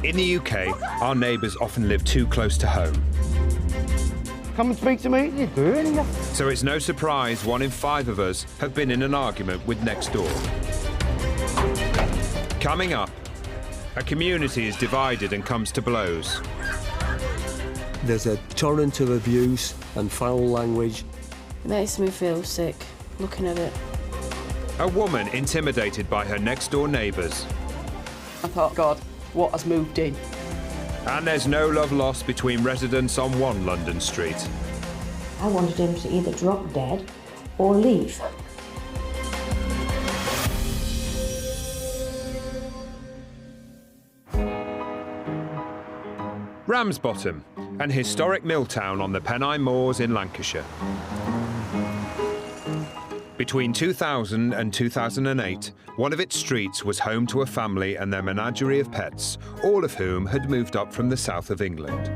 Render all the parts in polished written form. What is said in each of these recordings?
In the UK, our neighbours often live too close to home. Come and speak to me. What are you doing? So it's no surprise 1 in 5 of us have been in an argument with next door. Coming up, a community is divided and comes to blows. There's a torrent of abuse and foul language. It makes me feel sick looking at it. A woman intimidated by her next-door neighbours. I thought, God, what has moved in? And there's no love lost between residents on one London street. I wanted him to either drop dead or leave. Ramsbottom, an historic mill town on the Pennine Moors in Lancashire. Between 2000 and 2008, one of its streets was home to a family and their menagerie of pets, all of whom had moved up from the south of England.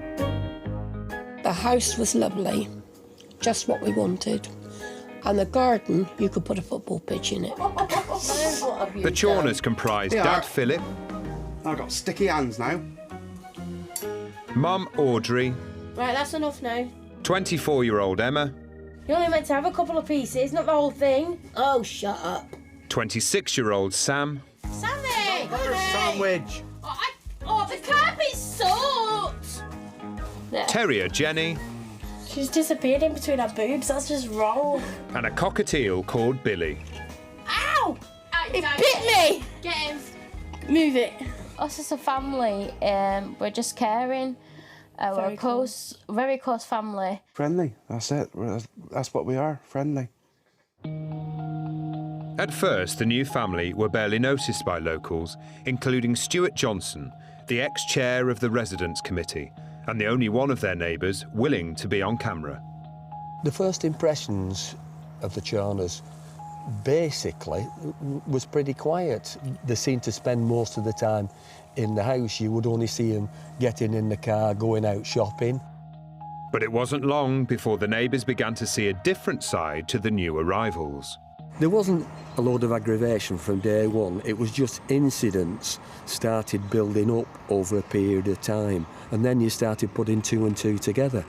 The house was lovely, just what we wanted. And the garden, you could put a football pitch in it. The chawners comprised Dad Philip, I've got sticky hands now. Mum Audrey, Right, that's enough now. 24-year-old Emma, You only meant to have a couple of pieces, not the whole thing. Oh, shut up. 26-year-old Sam, Sammy! Sandwich. Oh, the carpet's soaked! terrier Jenny, She's disappeared in between her boobs, that's just wrong. and a cockatiel called Billy. Ow! It bit me! Get him. Move it. Us as a family, we're just caring. We're a close, very close family. Friendly, that's it. That's what we are, friendly. At first, the new family were barely noticed by locals, including Stuart Johnson, the ex-chair of the Residents' Committee, and the only one of their neighbours willing to be on camera. The first impressions of the chawners basically was pretty quiet. They seemed to spend most of the time in the house. You would only see them getting in the car, going out shopping. But it wasn't long before the neighbours began to see a different side to the new arrivals. There wasn't a load of aggravation from day one. It was just incidents started building up over a period of time, and then you started putting 2 and 2 together.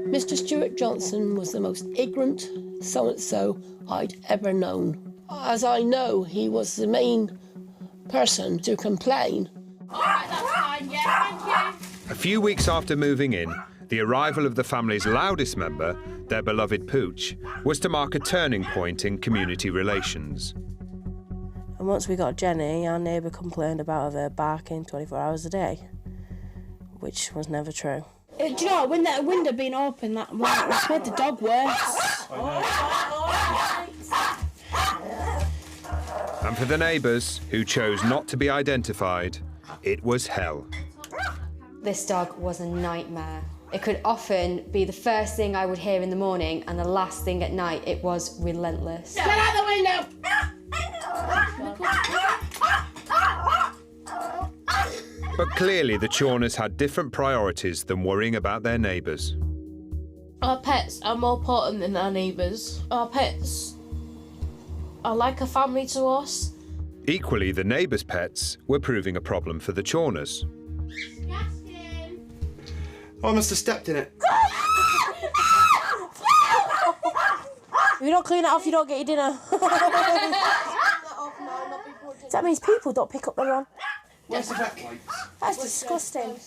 Mr. Stuart Johnson was the most ignorant so-and-so I'd ever known. As I know, he was the main person to complain. All right, that's fine, yeah, thank you. A few weeks after moving in, the arrival of the family's loudest member, their beloved Pooch, was to mark a turning point in community relations. And once we got Jenny, our neighbour complained about her barking 24 hours a day, which was never true. Do you know, when that window being open, that made the dog worse. And for the neighbours, who chose not to be identified, it was hell. This dog was a nightmare. It could often be the first thing I would hear in the morning and the last thing at night. It was relentless. Get out the window! But clearly the chawners had different priorities than worrying about their neighbours. Our pets are more important than our neighbours. Our pets are like a family to us. Equally, the neighbours' pets were proving a problem for the chawners. I must have stepped in it. If you don't clean it off, you don't get your dinner. That means people don't pick up their own. Where's the wet wipes? That's disgusting.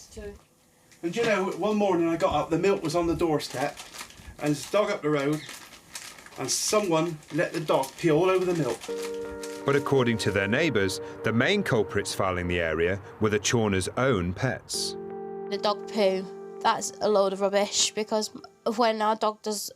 And you know, one morning I got up, the milk was on the doorstep, and there's a dog up the road, and someone let the dog pee all over the milk. But according to their neighbours, the main culprits fouling the area were the chawners' own pets. The dog poo, that's a load of rubbish, because when our dog does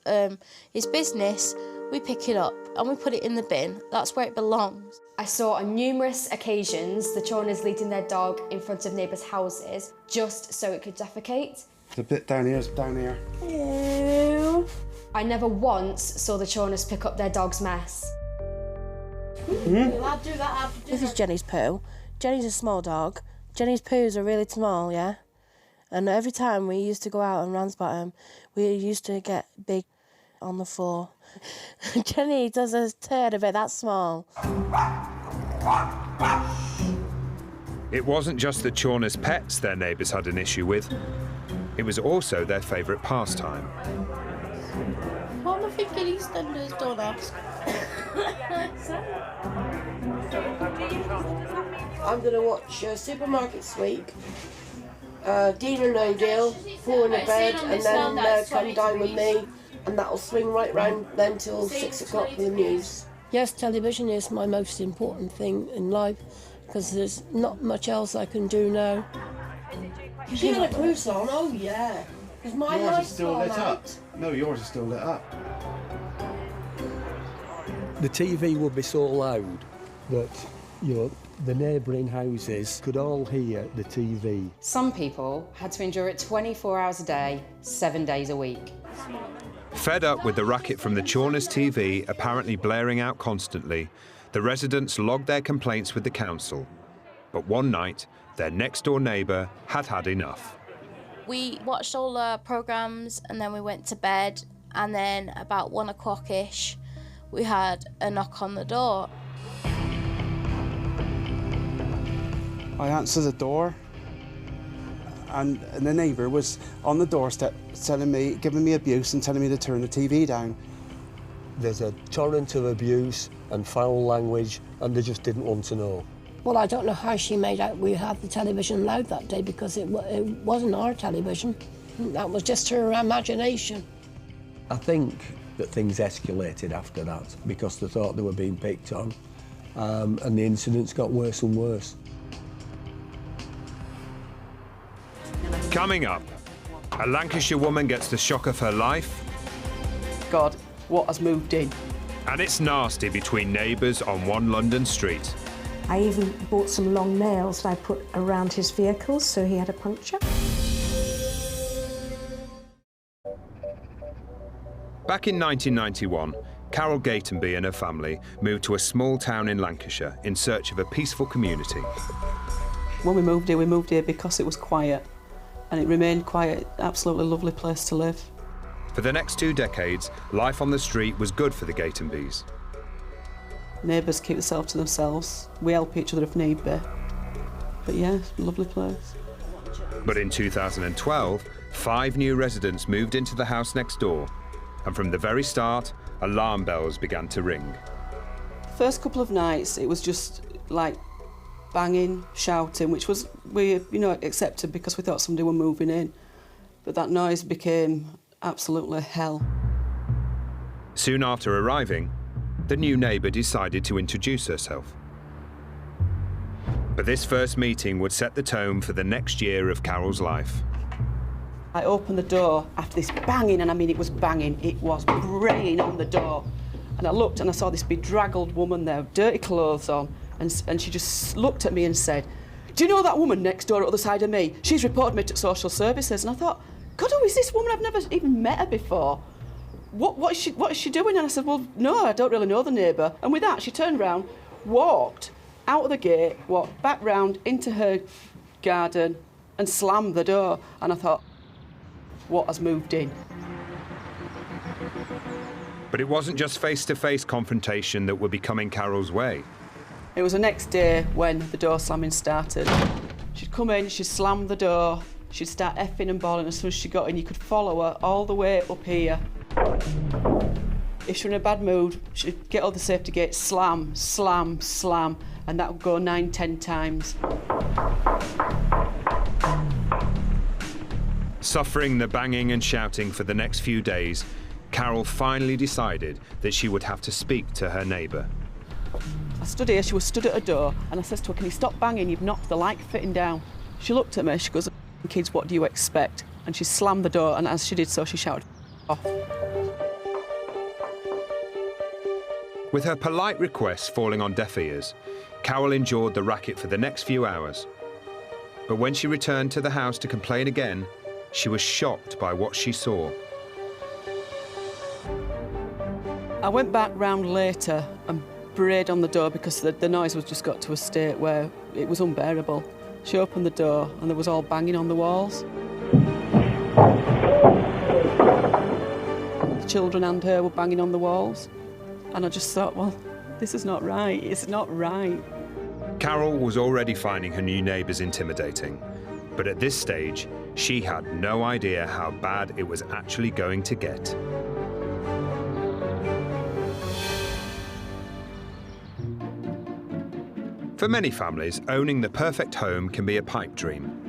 his business, we pick it up and we put it in the bin. That's where it belongs. I saw on numerous occasions the chawners leading their dog in front of neighbours' houses just so it could defecate. The bit down here is down here. Ew. I never once saw the chawners pick up their dog's mess. This is Jenny's poo. Jenny's a small dog. Jenny's poos are really small, yeah? And every time we used to go out and Ramsbottom, we used to get big on the floor. Jenny does a turd about that small. It wasn't just the chawners' pets their neighbours had an issue with. It was also their favourite pastime. What am I thinking EastEnders don't ask? I'm going to watch Supermarket Sweep, Dean and O'Deal, fall in a bed, and then come dine with me, and that'll swing right round then till 6 o'clock for the news. Yes, television is my most important thing in life, because there's not much else I can do now. You got a cruise on? Oh yeah. Is my yours light is still lit up. No, yours is still lit up. The TV would be so loud that, you know, the neighbouring houses could all hear the TV. Some people had to endure it 24 hours a day, 7 days a week. Fed up with the racket from the chawners' TV apparently blaring out constantly, the residents logged their complaints with the council. But one night, their next-door neighbour had had enough. We watched all the programmes and then we went to bed, and then about 1 o'clock-ish, we had a knock on the door. I answered the door, and the neighbour was on the doorstep giving me abuse and telling me to turn the TV down. There's a torrent of abuse and foul language, and they just didn't want to know. Well, I don't know how she made out we had the television loud that day, because it wasn't our television. That was just her imagination. I think that things escalated after that because they thought they were being picked on, and the incidents got worse and worse. Coming up, a Lancashire woman gets the shock of her life. God, what has moved in? And it's nasty between neighbours on one London street. I even bought some long nails that I put around his vehicles so he had a puncture. Back in 1991, Carol Gatenby and her family moved to a small town in Lancashire in search of a peaceful community. When we moved here because it was quiet, and it remained quiet. Absolutely lovely place to live. For the next 2 decades, life on the street was good for the Gatenbys. Neighbours keep themselves to themselves. We help each other if need be. But yeah, lovely place. But in 2012, 5 new residents moved into the house next door, and from the very start, alarm bells began to ring. First couple of nights, it was just like banging, shouting, which was we accepted because we thought somebody were moving in. But that noise became absolutely hell. Soon after arriving, the new neighbour decided to introduce herself. But this first meeting would set the tone for the next year of Carol's life. I opened the door after this banging, and I mean it was banging, it was braying on the door. And I looked and I saw this bedraggled woman there, dirty clothes on, and she just looked at me and said, "Do you know that woman next door at the other side of me? She's reported me to social services." And I thought, God, who is this woman? I've never even met her before. What is she doing? And I said, well, no, I don't really know the neighbour. And with that, she turned round, walked out of the gate, walked back round into her garden and slammed the door. And I thought, what has moved in? But it wasn't just face-to-face confrontation that would be coming Carol's way. It was the next day when the door slamming started. She'd come in, she'd slam the door, she'd start effing and bawling. As soon as she got in, you could follow her all the way up here. If she were in a bad mood, she'd get all the safety gates, slam, slam, slam, and that would go 9-10 times. Suffering the banging and shouting for the next few days, Carol finally decided that she would have to speak to her neighbour. I stood here, she was stood at a door, and I said to her, "Can you stop banging? You've knocked the light fitting down." She looked at me, she goes, "Kids, what do you expect?" And she slammed the door, and as she did so, she shouted, "Off." With her polite requests falling on deaf ears, Carol endured the racket for the next few hours. But when she returned to the house to complain again, she was shocked by what she saw. I went back round later and brayed on the door because the noise was just got to a state where it was unbearable. She opened the door and there was all banging on the walls. The children and her were banging on the walls. And I just thought, well, this is not right, it's not right. Carol was already finding her new neighbours intimidating, but at this stage, she had no idea how bad it was actually going to get. For many families, owning the perfect home can be a pipe dream.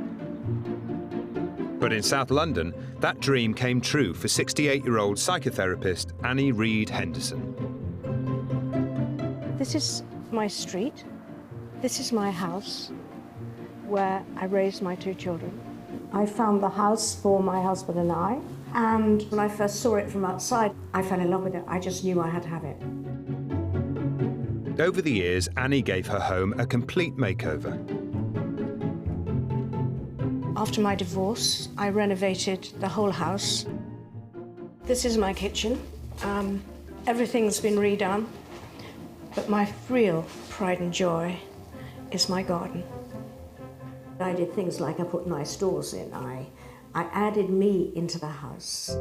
But in South London, that dream came true for 68-year-old psychotherapist Annie Reed Henderson. This is my street. This is my house where I raised my 2 children. I found the house for my husband and I, and when I first saw it from outside, I fell in love with it. I just knew I had to have it. Over the years, Annie gave her home a complete makeover. After my divorce, I renovated the whole house. This is my kitchen. Everything's been redone, but my real pride and joy is my garden. I did things like I put nice doors in. I added me into the house.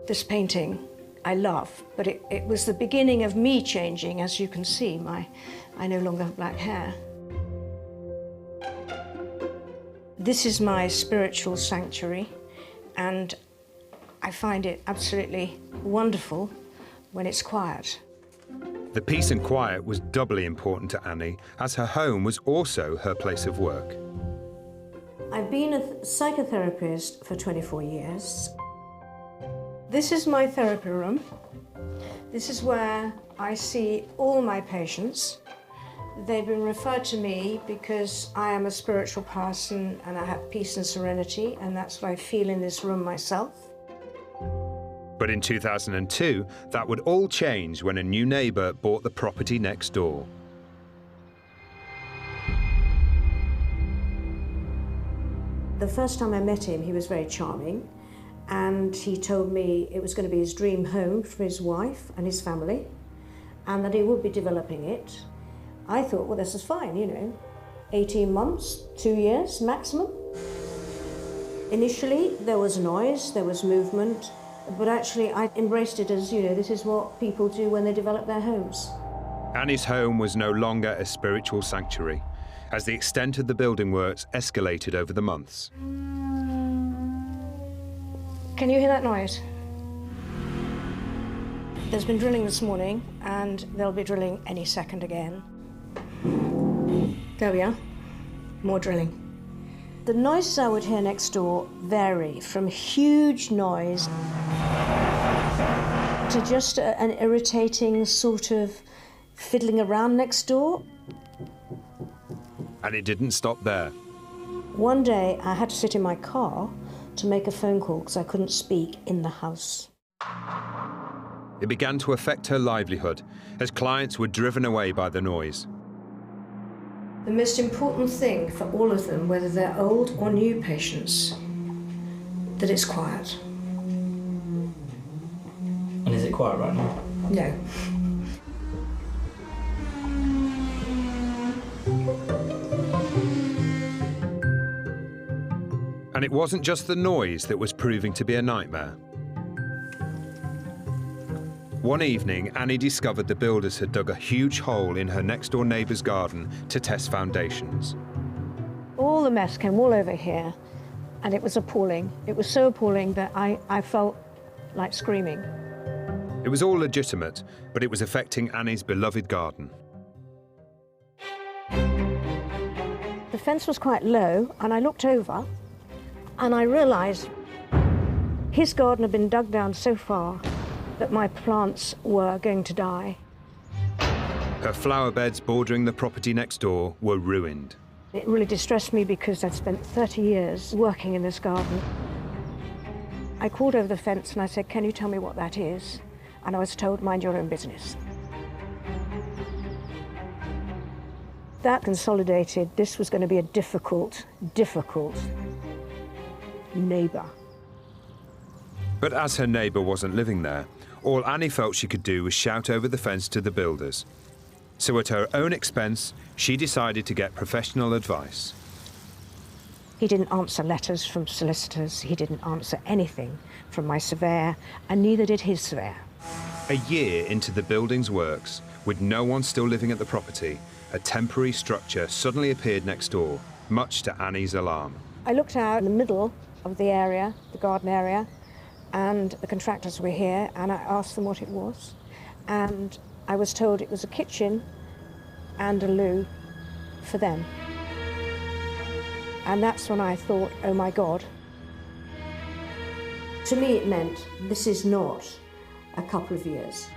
This painting I love, but it was the beginning of me changing. As you can see, I no longer have black hair. This is my spiritual sanctuary, and I find it absolutely wonderful when it's quiet. The peace and quiet was doubly important to Annie, as her home was also her place of work. I've been a psychotherapist for 24 years. This is my therapy room. This is where I see all my patients. They've been referred to me because I am a spiritual person and I have peace and serenity, and that's what I feel in this room myself. But in 2002, that would all change when a new neighbour bought the property next door. The first time I met him, he was very charming, and he told me it was going to be his dream home for his wife and his family, and that he would be developing it. I thought, well, this is fine, you know, 18 months, 2 years maximum. Initially, there was noise, there was movement, but actually I embraced it as, you know, this is what people do when they develop their homes. Annie's home was no longer a spiritual sanctuary, as the extent of the building works escalated over the months. Can you hear that noise? There's been drilling this morning, and they'll be drilling any second again. There we are, more drilling. The noises I would hear next door vary from huge noise to just an irritating sort of fiddling around next door. And it didn't stop there. One day I had to sit in my car to make a phone call because I couldn't speak in the house. It began to affect her livelihood as clients were driven away by the noise. The most important thing for all of them, whether they're old or new patients, that it's quiet. And is it quiet right now? No. And it wasn't just the noise that was proving to be a nightmare. One evening, Annie discovered the builders had dug a huge hole in her next-door neighbour's garden to test foundations. All the mess came all over here, and it was appalling. It was so appalling that I felt like screaming. It was all legitimate, but it was affecting Annie's beloved garden. The fence was quite low, and I looked over, and I realised his garden had been dug down so far that my plants were going to die. Her flower beds bordering the property next door were ruined. It really distressed me because I'd spent 30 years working in this garden. I called over the fence and I said, "Can you tell me what that is?" And I was told, "Mind your own business." That consolidated, this was going to be a difficult neighbour. But as her neighbour wasn't living there, all Annie felt she could do was shout over the fence to the builders. So at her own expense, she decided to get professional advice. He didn't answer letters from solicitors, he didn't answer anything from my surveyor, and neither did his surveyor. A year into the building's works, with no one still living at the property, a temporary structure suddenly appeared next door, much to Annie's alarm. I looked out in the middle of the area, the garden area, and the contractors were here, and I asked them what it was, and I was told it was a kitchen and a loo for them. And that's when I thought, oh my God. To me it meant this is not a couple of years.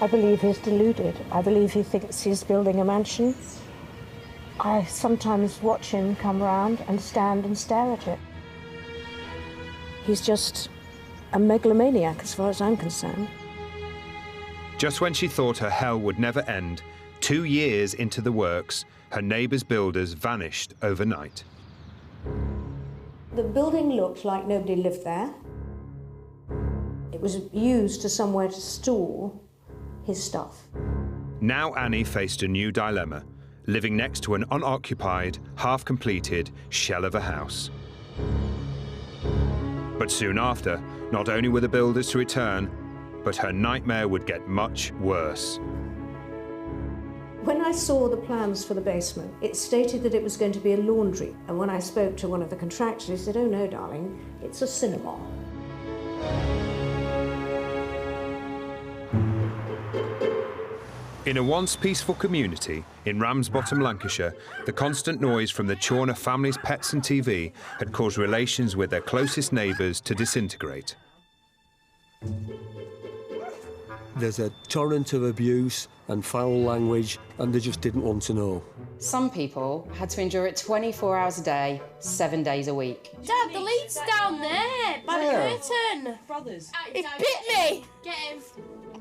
I believe he's deluded. I believe he thinks he's building a mansion. I sometimes watch him come round and stand and stare at it. He's just a megalomaniac as far as I'm concerned. Just when she thought her hell would never end, 2 years into the works, her neighbour's builders vanished overnight. The building looked like nobody lived there. It was used as somewhere to store his stuff. Now Annie faced a new dilemma, living next to an unoccupied, half-completed shell of a house. But soon after, not only were the builders to return, but her nightmare would get much worse. When I saw the plans for the basement, it stated that it was going to be a laundry. And when I spoke to one of the contractors, he said, oh no, darling, it's a cinema. In a once peaceful community in Ramsbottom, Lancashire, the constant noise from the Chawner family's pets and TV had caused relations with their closest neighbours to disintegrate. There's a torrent of abuse and foul language, and they just didn't want to know. Some people had to endure it 24 hours a day, 7 days a week. Dad, the lead's down there by the curtain. Brothers. It bit me. Get him.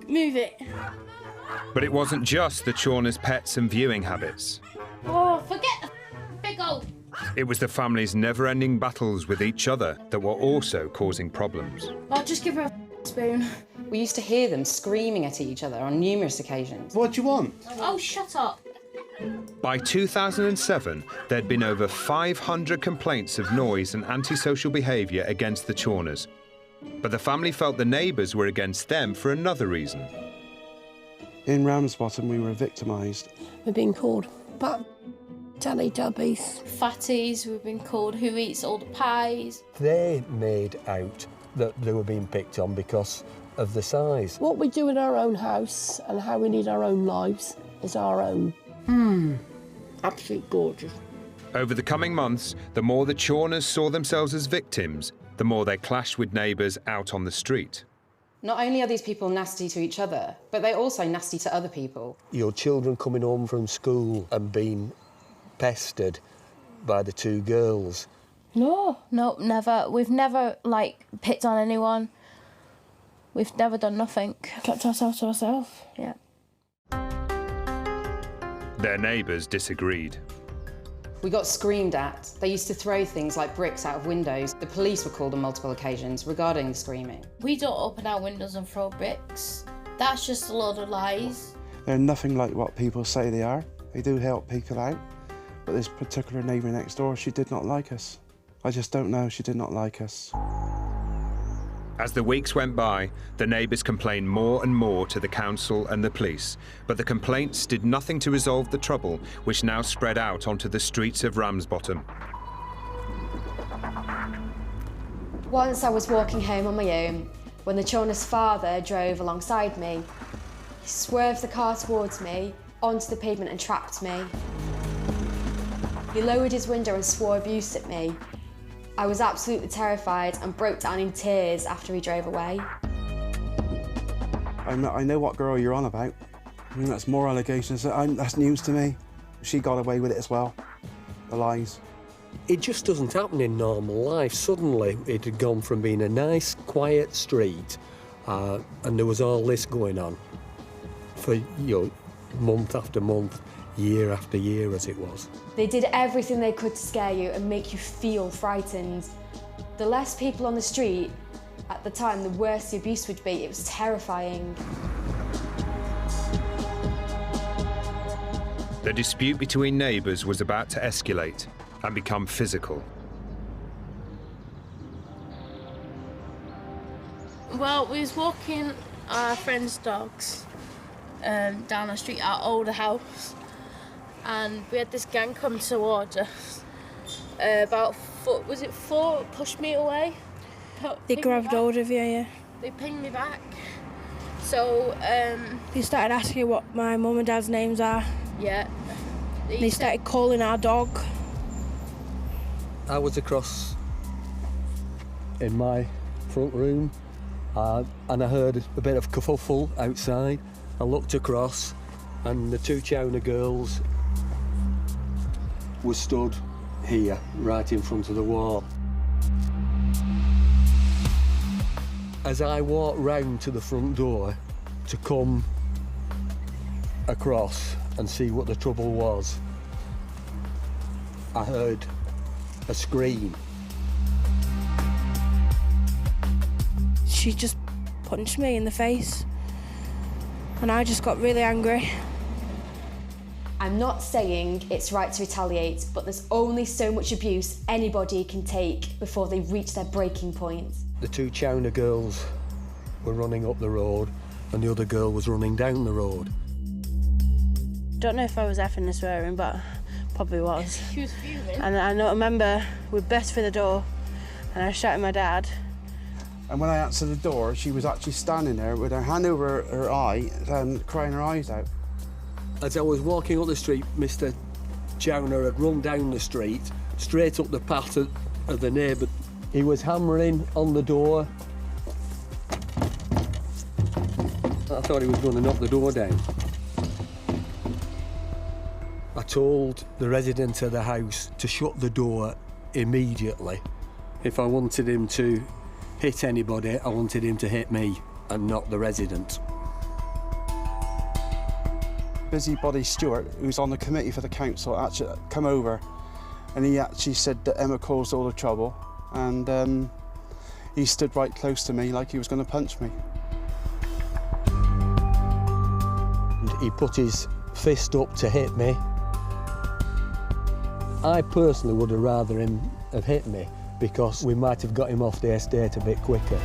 Move it. But it wasn't just the Chawner's pets and viewing habits. Oh, forget the big old... It was the family's never-ending battles with each other that were also causing problems. I'll just give her a spoon. We used to hear them screaming at each other on numerous occasions. What do you want? Oh, shut up. By 2007, there'd been over 500 complaints of noise and antisocial behaviour against the Chawners. But the family felt the neighbours were against them for another reason. In Ramsbottom, we were victimised. We've been called fat Teletubbies. Fatties, we've been called who eats all the pies. They made out that they were being picked on because of the size. What we do in our own house and how we lead our own lives is our own. Absolutely gorgeous. Over the coming months, the more the Chawners saw themselves as victims, the more they clashed with neighbours out on the street. Not only are these people nasty to each other, but they're also nasty to other people. Your children coming home from school and being pestered by the two girls. No, never. We've never, picked on anyone. We've never done nothing. Kept ourselves to ourselves. Yeah. Their neighbours disagreed. We got screamed at. They used to throw things like bricks out of windows. The police were called on multiple occasions regarding the screaming. We don't open our windows and throw bricks. That's just a load of lies. They're nothing like what people say they are. They do help people out. But this particular neighbour next door, she did not like us. I just don't know, she did not like us. As the weeks went by, the neighbours complained more and more to the council and the police, but the complaints did nothing to resolve the trouble, which now spread out onto the streets of Ramsbottom. Once I was walking home on my own when the Chawner's father drove alongside me. He swerved the car towards me, onto the pavement and trapped me. He lowered his window and swore abuse at me. I was absolutely terrified and broke down in tears after he drove away. I know what girl you're on about. That's more allegations. That's news to me. She got away with it as well. The lies. It just doesn't happen in normal life. Suddenly, it had gone from being a nice, quiet street, and there was all this going on for, month after month, year after year, as it was. They did everything they could to scare you and make you feel frightened. The less people on the street, at the time, the worse the abuse would be. It was terrifying. The dispute between neighbours was about to escalate and become physical. Well, we was walking our friend's dogs down the street, our older house, and we had this gang come towards us. About four pushed me away. They grabbed hold of you, yeah. They pinged me back. So they started asking what my mum and dad's names are. Yeah. They started calling our dog. I was across in my front room and I heard a bit of kerfuffle outside. I looked across and the two chawner girls were stood here, right in front of the wall. As I walked round to the front door to come across and see what the trouble was, I heard a scream. She just punched me in the face and I just got really angry. I'm not saying it's right to retaliate, but there's only so much abuse anybody can take before they reach their breaking point. The two chawner girls were running up the road and the other girl was running down the road. Don't know if I was effing and swearing, but probably was. She was fuming. And I remember we burst through the door and I was shouting at my dad. And when I answered the door, she was actually standing there with her hand over her eye and crying her eyes out. As I was walking up the street, Mr. Chawner had run down the street, straight up the path of the neighbour. He was hammering on the door. I thought he was going to knock the door down. I told the resident of the house to shut the door immediately. If I wanted him to hit anybody, I wanted him to hit me and not the resident. Busybody Stewart, who's on the committee for the council, actually come over and he actually said that Emma caused all the trouble and he stood right close to me like he was going to punch me. And he put his fist up to hit me. I personally would have rather him have hit me because we might have got him off the estate a bit quicker.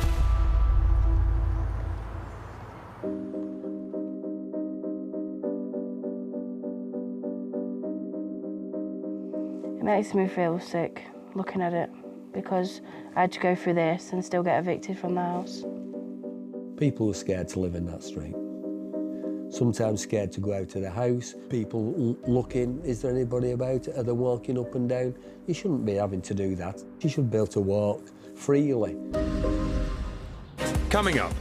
It makes me feel sick looking at it because I had to go through this and still get evicted from the house. People are scared to live in that street. Sometimes scared to go out of the house. People looking, is there anybody about? Are they walking up and down? You shouldn't be having to do that. You should be able to walk freely. Coming up,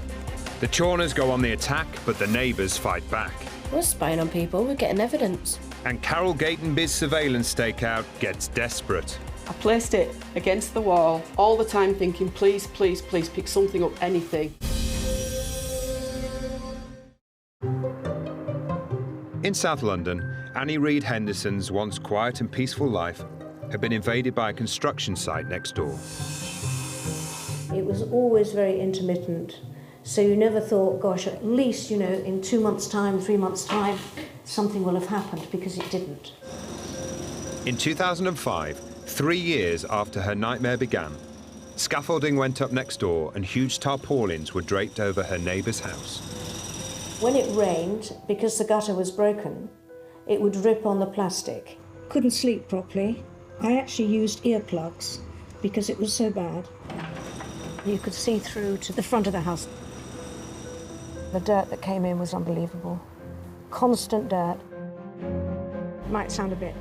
the chawners go on the attack, but the neighbours fight back. We're spying on people, we're getting evidence. And Carol Gatenby's surveillance stakeout gets desperate. I placed it against the wall all the time thinking, please, please, please pick something up, anything. In South London, Annie Reed Henderson's once quiet and peaceful life had been invaded by a construction site next door. It was always very intermittent, so you never thought, gosh, at least, you know, in 2 months' time, 3 months' time, something will have happened, because it didn't. In 2005, 3 years after her nightmare began, scaffolding went up next door and huge tarpaulins were draped over her neighbour's house. When it rained, because the gutter was broken, it would rip on the plastic. Couldn't sleep properly. I actually used earplugs because it was so bad. You could see through to the front of the house. The dirt that came in was unbelievable. Constant dirt. It might sound a bit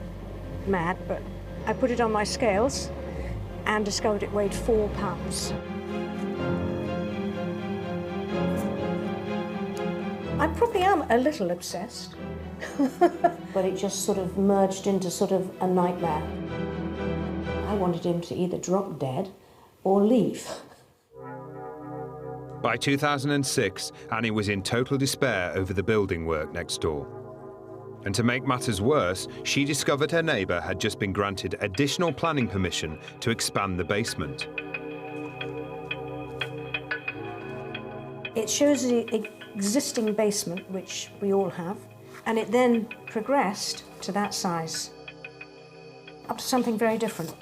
mad, but I put it on my scales and discovered it weighed 4 pounds. I probably am a little obsessed, but it just sort of merged into sort of a nightmare. I wanted him to either drop dead or leave. By 2006, Annie was in total despair over the building work next door. And to make matters worse, she discovered her neighbour had just been granted additional planning permission to expand the basement. It shows the existing basement, which we all have, and it then progressed to that size, up to something very different.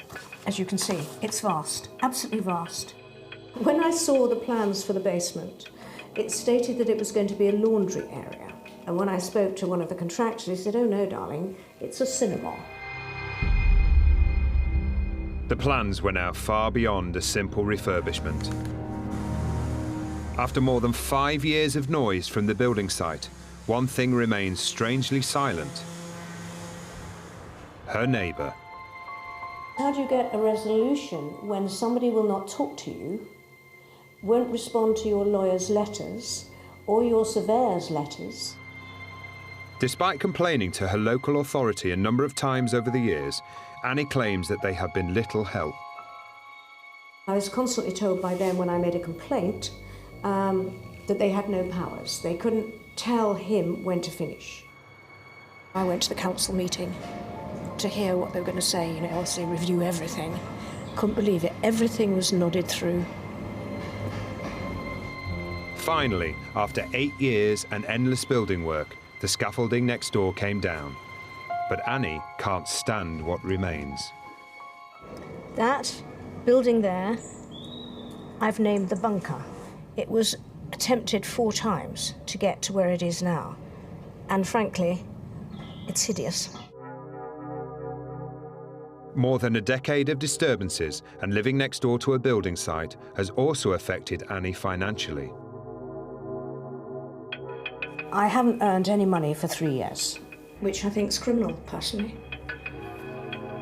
As you can see, it's vast, absolutely vast. When I saw the plans for the basement, it stated that it was going to be a laundry area, And when I spoke to one of the contractors, he said, "Oh no, darling, it's a cinema." The plans were now far beyond a simple refurbishment. After more than 5 years of noise from the building site, one thing remains strangely silent. Her neighbour. How do you get a resolution when somebody will not talk to you, won't respond to your lawyer's letters or your surveyor's letters? Despite complaining to her local authority a number of times over the years, Annie claims that they have been little help. I was constantly told by them when I made a complaint that they had no powers. They couldn't tell him when to finish. I went to the council meeting to hear what they were going to say, you know, obviously review everything. Couldn't believe it. Everything was nodded through. Finally, after 8 years and endless building work, the scaffolding next door came down. But Annie can't stand what remains. That building there, I've named the bunker. It was attempted 4 times to get to where it is now. And frankly, it's hideous. More than a decade of disturbances and living next door to a building site has also affected Annie financially. I haven't earned any money for 3 years, which I think is criminal, personally.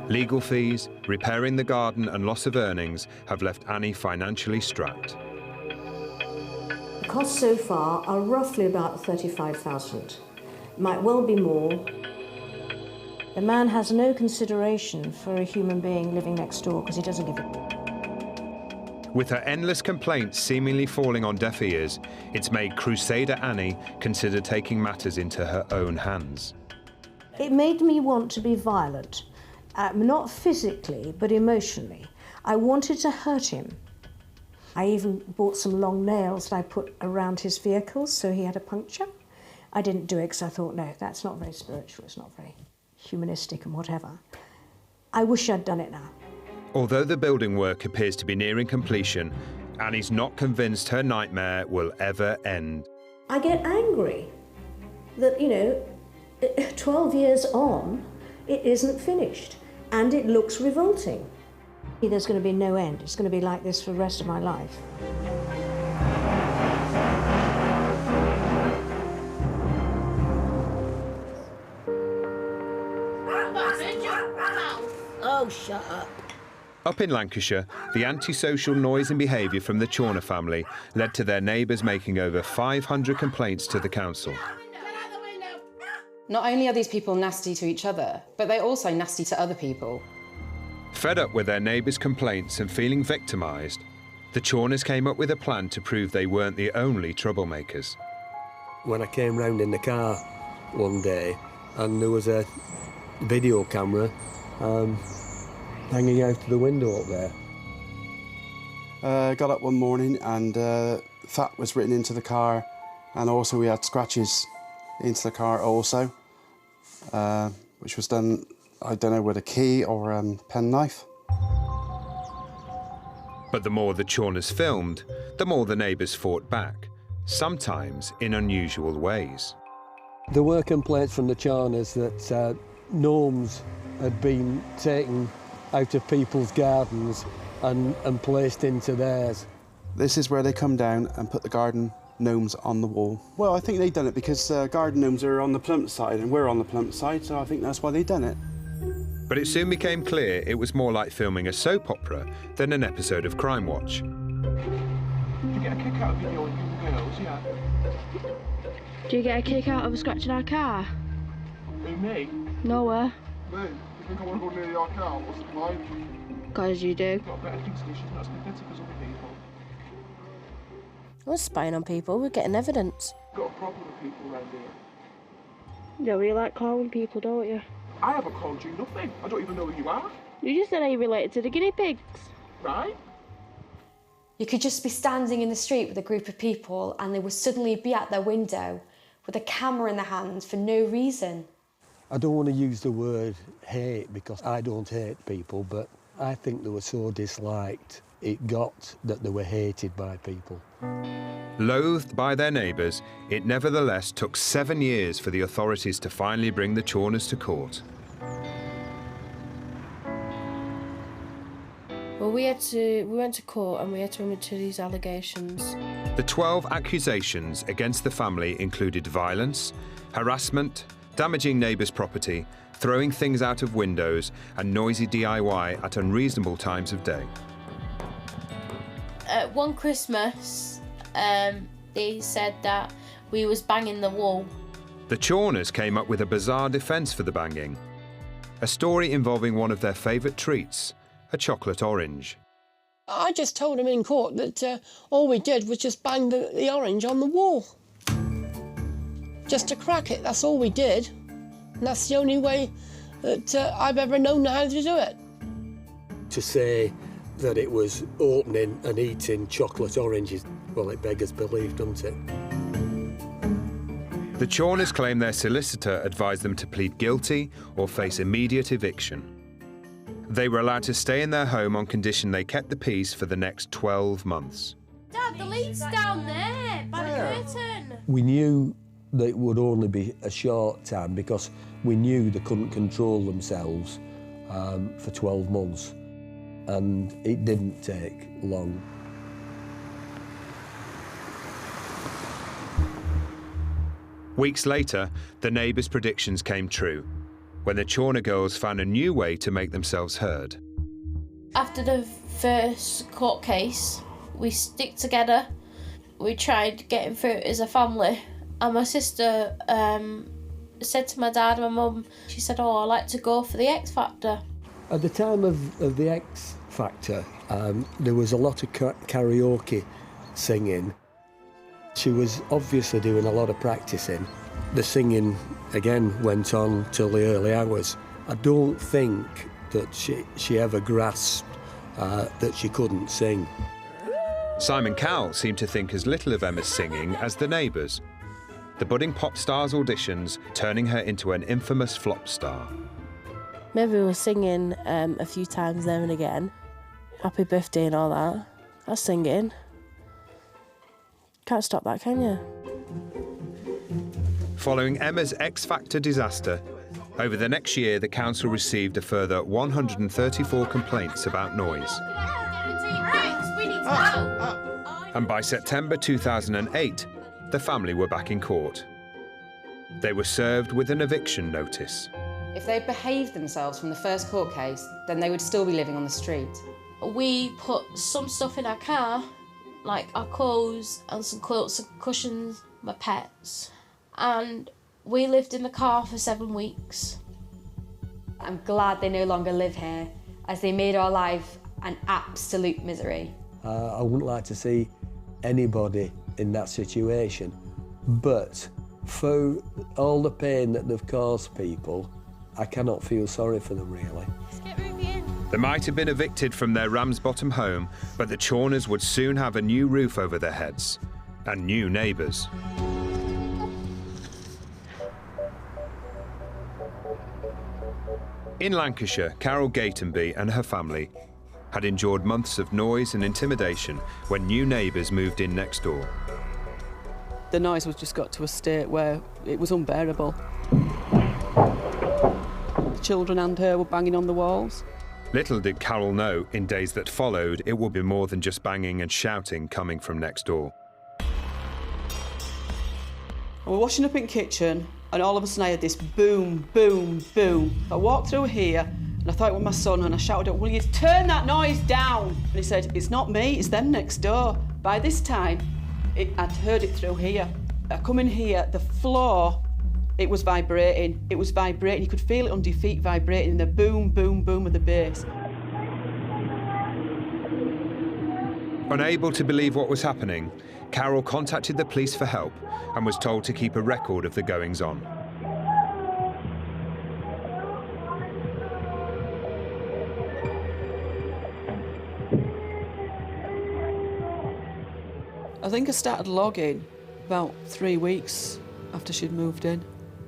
Legal fees, repairing the garden and loss of earnings have left Annie financially strapped. The costs so far are roughly about 35,000. Might well be more. The man has no consideration for a human being living next door because he doesn't give a... With her endless complaints seemingly falling on deaf ears, it's made Crusader Annie consider taking matters into her own hands. It made me want to be violent, not physically, but emotionally. I wanted to hurt him. I even bought some long nails that I put around his vehicles so he had a puncture. I didn't do it because I thought, no, that's not very spiritual, it's not very humanistic and whatever. I wish I'd done it now. Although the building work appears to be nearing completion, Annie's not convinced her nightmare will ever end. I get angry that, you know, 12 years on, it isn't finished, and it looks revolting. There's going to be no end. It's going to be like this for the rest of my life. Oh, shut up. Up in Lancashire, the antisocial noise and behaviour from the Chawner family led to their neighbours making over 500 complaints to the council. Not only are these people nasty to each other, but they're also nasty to other people. Fed up with their neighbours' complaints and feeling victimised, the Chawners came up with a plan to prove they weren't the only troublemakers. When I came round in the car one day and there was a video camera hanging out of the window up there. Got up one morning and that was written into the car, and also we had scratches into the car also, which was done, I don't know, with a key or penknife. But the more the Chawners filmed, the more the neighbours fought back, sometimes in unusual ways. There were complaints from the Chawners that gnomes had been taken out of people's gardens and placed into theirs. This is where they come down and put the garden gnomes on the wall. Well, I think they done it because garden gnomes are on the Plymouth side and we're on the Plymouth side, so I think that's why they done it. But it soon became clear it was more like filming a soap opera than an episode of Crime Watch. Do you get a kick out of your young girls, yeah? Do you get a kick out of scratching our car? Who, me? Nowhere. Me? You think I want to go near your car? What's the point? Because you do. You've got better things to do, she's not as pathetic as other people. We're spying on people, we're getting evidence. You've got a problem with people around here. No, you like calling people, don't you? I haven't called you nothing. I don't even know who you are. You just said you related to the guinea pigs. Right? You could just be standing in the street with a group of people and they would suddenly be at their window with a camera in their hands for no reason. I don't want to use the word hate because I don't hate people, but I think they were so disliked it got that they were hated by people. Loathed by their neighbours, it nevertheless took 7 years for the authorities to finally bring the chawners to court. Well, we went to court and we had to admit to these allegations. The 12 accusations against the family included violence, harassment, damaging neighbours' property, throwing things out of windows, and noisy DIY at unreasonable times of day. One Christmas, they said that we was banging the wall. The chawners came up with a bizarre defence for the banging. A story involving one of their favourite treats, a chocolate orange. I just told him in court that all we did was just bang the orange on the wall. Just to crack it, that's all we did. And that's the only way that I've ever known how to do it. To say that it was opening and eating chocolate oranges, well, it beggars belief, doesn't it? The chawners claim their solicitor advised them to plead guilty or face immediate eviction. They were allowed to stay in their home on condition they kept the peace for the next 12 months. Dad, the lead's down there, by the curtain. We knew that it would only be a short time because we knew they couldn't control themselves for 12 months. And it didn't take long. Weeks later, the neighbours' predictions came true, when the chawner girls found a new way to make themselves heard. After the first court case, we stick together. We tried getting through it as a family. And my sister said to my dad and my mum, she said, oh, I'd like to go for the X Factor. At the time of the X Factor, there was a lot of karaoke singing. She was obviously doing a lot of practicing. The singing, again, went on till the early hours. I don't think that she ever grasped that she couldn't sing. Simon Cowell seemed to think as little of Emma's singing as the neighbours. The budding pop star's auditions turning her into an infamous flop star. Maybe we were singing a few times there and again. Happy birthday and all that. I was singing. Can't stop that, can you? Following Emma's X Factor disaster, over the next year the council received a further 134 complaints about noise. And by September 2008, the family were back in court. They were served with an eviction notice. If they'd behaved themselves from the first court case, then they would still be living on the street. We put some stuff in our car, like our clothes and some quilts and cushions, my pets, and we lived in the car for 7 weeks. I'm glad they no longer live here, as they made our life an absolute misery. I wouldn't like to see anybody in that situation, but for all the pain that they've caused people, I cannot feel sorry for them, really. They might have been evicted from their Ramsbottom home, but the chawners would soon have a new roof over their heads and new neighbours. In Lancashire, Carol Gatenby and her family had endured months of noise and intimidation when new neighbours moved in next door. The noise was just got to a state where it was unbearable. The children and her were banging on the walls. Little did Carol know, in days that followed, it would be more than just banging and shouting coming from next door. I was washing up in the kitchen, and all of a sudden I had this boom, boom, boom. I walked through here, and I thought it was my son, and I shouted out, will you turn that noise down? And he said, it's not me, it's them next door. By this time, I'd heard it through here. I come in here, the floor, it was vibrating. It was vibrating. You could feel it under your feet vibrating, and the boom, boom, boom of the bass. Unable to believe what was happening, Carol contacted the police for help and was told to keep a record of the goings-on. I think I started logging about 3 weeks after she'd moved in.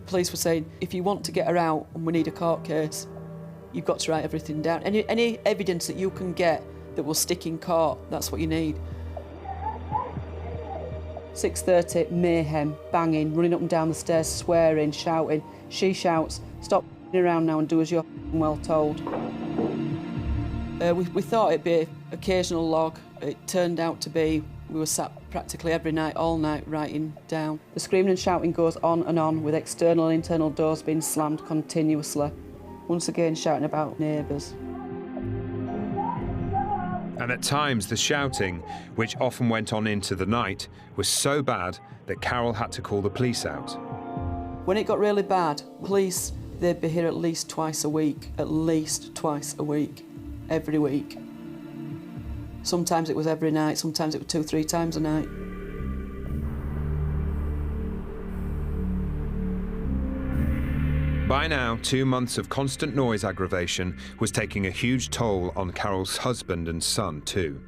Police were saying, if you want to get her out and we need a court case, you've got to write everything down. Any evidence that you can get that will stick in court. That's what you need. 6:30, mayhem, banging, running up and down the stairs, swearing, shouting. She shouts, "Stop around now and do as you're well told." We thought it'd be occasional log. It turned out to be, we were sat practically every night, all night, writing down. The screaming and shouting goes on and on, with external and internal doors being slammed continuously. Once again, shouting about neighbours. And at times the shouting, which often went on into the night, was so bad that Carol had to call the police out. When it got really bad, police, they'd be here at least twice a week, every week. Sometimes it was every night, sometimes it was 2-3 times a night. By now, 2 months of constant noise aggravation was taking a huge toll on Carol's husband and son too.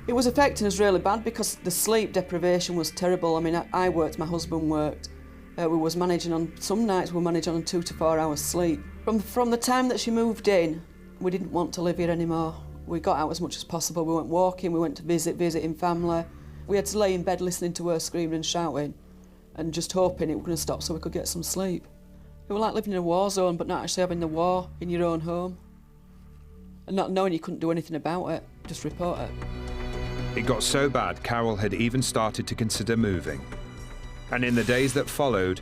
It was affecting us really bad because the sleep deprivation was terrible. I mean, I worked, my husband worked. We was managing on, some nights we were managing on 2 to 4 hours sleep. From the time that she moved in, we didn't want to live here anymore. We got out as much as possible. We went walking, we went to visiting family. We had to lay in bed listening to her screaming and shouting and just hoping it was going to stop so we could get some sleep. It was like living in a war zone but not actually having the war in your own home. And not knowing you couldn't do anything about it, just report it. It got so bad, Carol had even started to consider moving. And in the days that followed,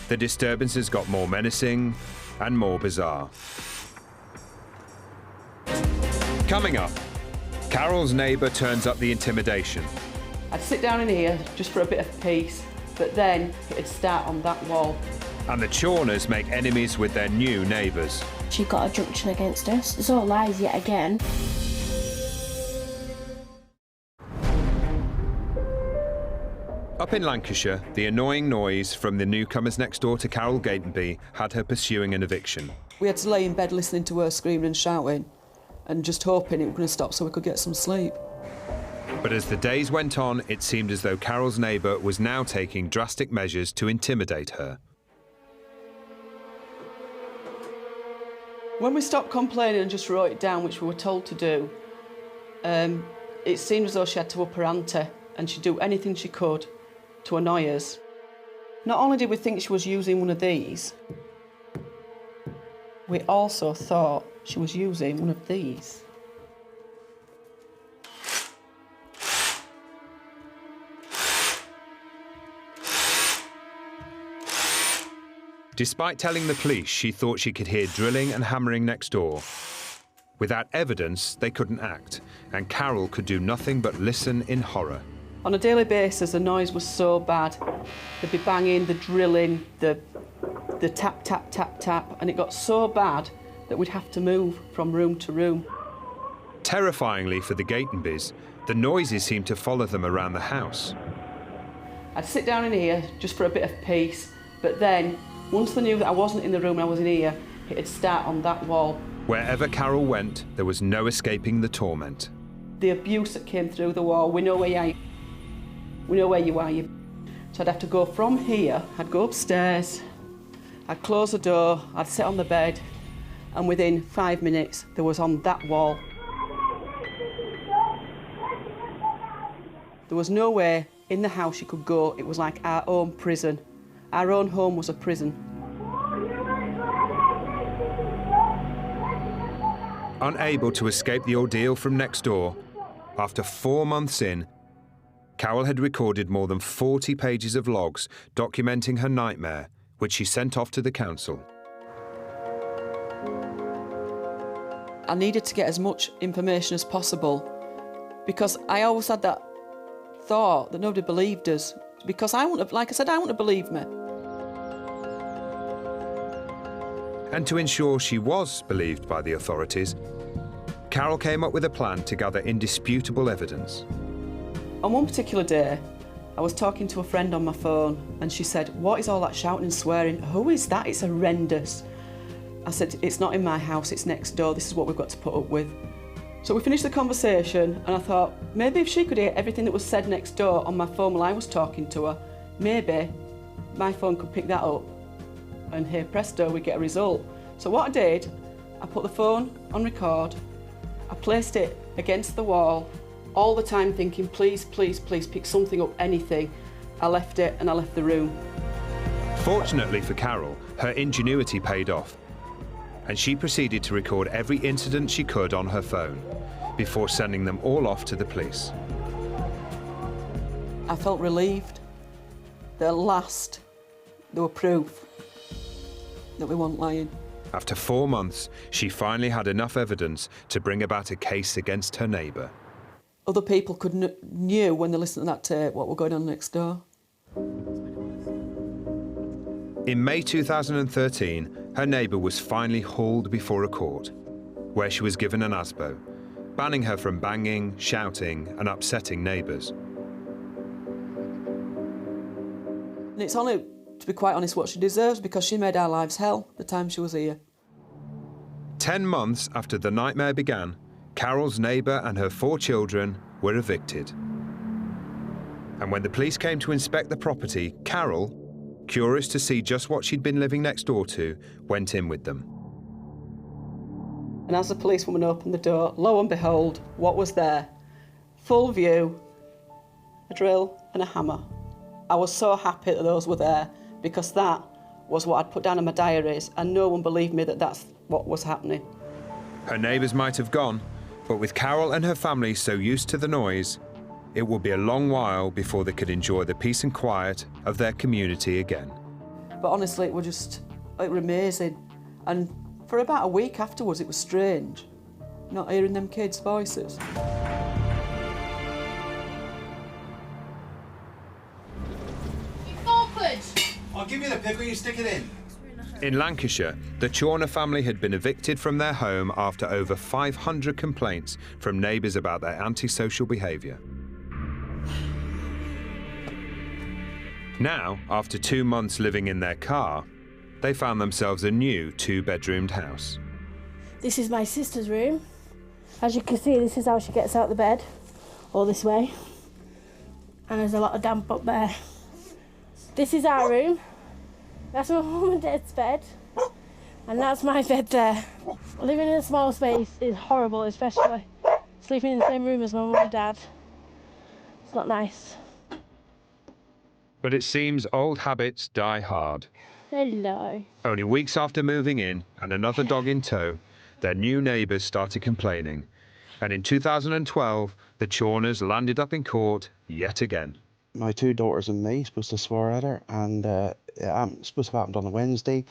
the disturbances got more menacing and more bizarre. Coming up, Carol's neighbour turns up the intimidation. I'd sit down in here just for a bit of peace, but then it'd start on that wall. And the chawners make enemies with their new neighbours. She got a junction against us. It's all lies yet again. Up in Lancashire, the annoying noise from the newcomers next door to Carol Gatenby had her pursuing an eviction. We had to lay in bed listening to her screaming and shouting and just hoping it was going to stop so we could get some sleep. But as the days went on, it seemed as though Carol's neighbour was now taking drastic measures to intimidate her. When we stopped complaining and just wrote it down, which we were told to do, it seemed as though she had to up her ante and she'd do anything she could to annoy us. Not only did we think she was using one of these, we also thought she was using one of these. Despite telling the police she thought she could hear drilling and hammering next door, without evidence they couldn't act, and Carol could do nothing but listen in horror. On a daily basis, the noise was so bad. There'd be banging, the drilling, the tap, tap, tap, tap, and it got so bad that we'd have to move from room to room. Terrifyingly for the Gatenbys, the noises seemed to follow them around the house. I'd sit down in here just for a bit of peace, but then, once they knew that I wasn't in the room and I was in here, it'd start on that wall. Wherever Carol went, there was no escaping the torment. The abuse that came through the wall, we know where you are. We know where you are. So I'd have to go from here, I'd go upstairs, I'd close the door, I'd sit on the bed, and within 5 minutes, there was on that wall. There was nowhere in the house you could go. It was like our own prison. Our own home was a prison. Unable to escape the ordeal from next door, after 4 months in, Carol had recorded more than 40 pages of logs documenting her nightmare, which she sent off to the council. I needed to get as much information as possible because I always had that thought that nobody believed us. Because I wouldn't have, like I said, I wouldn't have believed me. And to ensure she was believed by the authorities, Carol came up with a plan to gather indisputable evidence. On one particular day, I was talking to a friend on my phone and she said, "What is all that shouting and swearing? Who is that? It's horrendous." I said, "It's not in my house, it's next door. This is what we've got to put up with." So we finished the conversation and I thought, maybe if she could hear everything that was said next door on my phone while I was talking to her, maybe my phone could pick that up and here, presto, we get a result. So what I did, I put the phone on record I placed it against the wall, all the time thinking, please, please, please pick something up, anything. I left it and I left the room. Fortunately for Carol, her ingenuity paid off, and she proceeded to record every incident she could on her phone before sending them all off to the police. I felt relieved that at last there were proof that we weren't lying. After 4 months, she finally had enough evidence to bring about a case against her neighbour. Other people knew when they listened to that tape what were going on next door. In May 2013, her neighbour was finally hauled before a court, where she was given an ASBO, banning her from banging, shouting and upsetting neighbours. And it's only, to be quite honest, what she deserves, because she made our lives hell the time she was here. 10 months after the nightmare began, Carol's neighbour and her 4 children were evicted. And when the police came to inspect the property, Carol, curious to see just what she'd been living next door to, went in with them. And as the policewoman opened the door, lo and behold, what was there? Full view, a drill and a hammer. I was so happy that those were there, because that was what I'd put down in my diaries, and no one believed me that that's what was happening. Her neighbours might have gone, but with Carol and her family so used to the noise, it would be a long while before they could enjoy the peace and quiet of their community again. But honestly, it was amazing. And for about a week afterwards, it was strange, not hearing them kids' voices. I'll give you the pickle, you stick it in. In Lancashire, the Chawner family had been evicted from their home after over 500 complaints from neighbours about their antisocial behaviour. Now, after 2 months living in their car, they found themselves a new 2-bedroomed house. This is my sister's room. As you can see, this is how she gets out of the bed, all this way. And there's a lot of damp up there. This is our room. That's my mum and dad's bed. And that's my bed there. Living in a small space is horrible, especially sleeping in the same room as my mum and dad. It's not nice. But it seems old habits die hard. Hello. Only weeks after moving in, and another dog in tow, their new neighbours started complaining. And in 2012, the chawners landed up in court yet again. My 2 daughters and me supposed to swear at her, and it supposed to have happened on a Wednesday,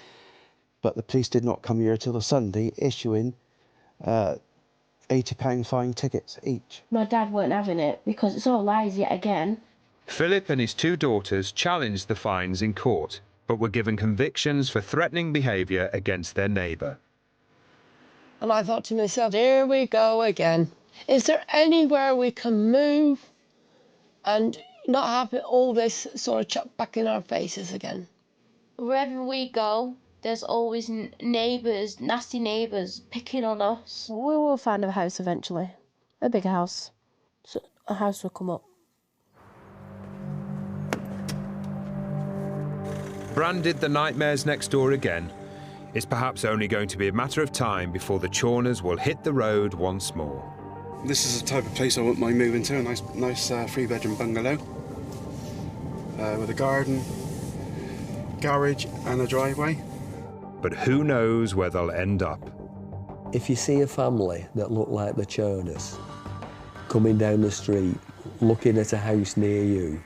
but the police did not come here till the Sunday, issuing £80 fine tickets each. My dad weren't having it because it's all lies yet again. Philip and his 2 daughters challenged the fines in court, but were given convictions for threatening behaviour against their neighbour. And I thought to myself, here we go again. Is there anywhere we can move and not have all this sort of chucked back in our faces again? Wherever we go, there's always neighbours, nasty neighbours, picking on us. We will find a house eventually. A big house. So a house will come up. Branded the Nightmares Next Door again, it's perhaps only going to be a matter of time before the chawners will hit the road once more. This is the type of place I wouldn't mind moving to, a nice 3-bedroom bungalow with a garden, garage and a driveway. But who knows where they'll end up. If you see a family that look like the chawners coming down the street, looking at a house near you,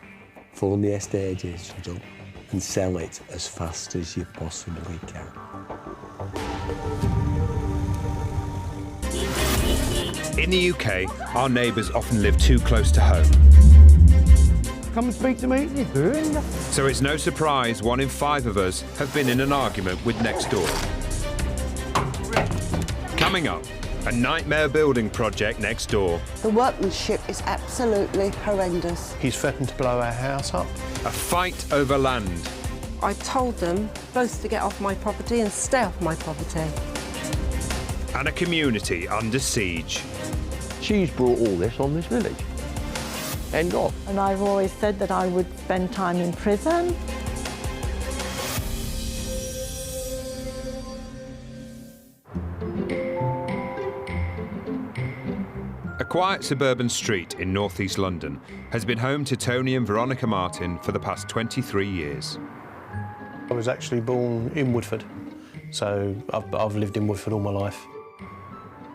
phone the estate agent up and sell it as fast as you possibly can. In the UK, our neighbours often live too close to home. Come and speak to me. So it's no surprise 1 in 5 of us have been in an argument with next door. Coming up, a nightmare building project next door. The workmanship is absolutely horrendous. He's threatened to blow our house up. A fight over land. I told them both to get off my property and stay off my property. And a community under siege. She's brought all this on this village. End of. And I've always said that I would spend time in prison. A quiet suburban street in northeast London has been home to Tony and Veronica Martin for the past 23 years. I was actually born in Woodford, so I've lived in Woodford all my life.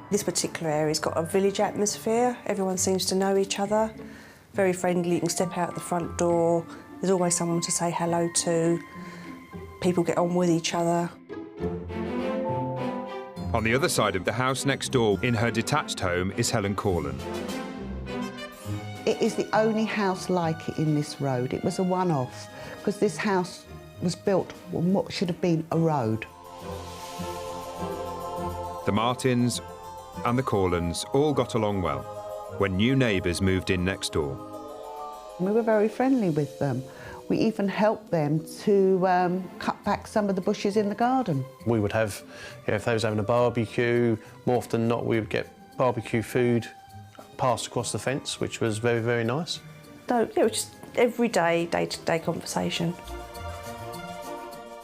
This particular area's got a village atmosphere. Everyone seems to know each other. Very friendly, you can step out the front door. There's always someone to say hello to. People get on with each other. On the other side of the house next door, in her detached home, is Helen Corlin. It is the only house like it in this road. It was a one-off, because this house was built on what should have been a road. The Martins and the Corlins all got along well when new neighbours moved in next door. We were very friendly with them. We even helped them to cut back some of the bushes in the garden. We would have, if they was having a barbecue, more often than not we would get barbecue food passed across the fence, which was very, very nice. So it was just everyday, day-to-day conversation.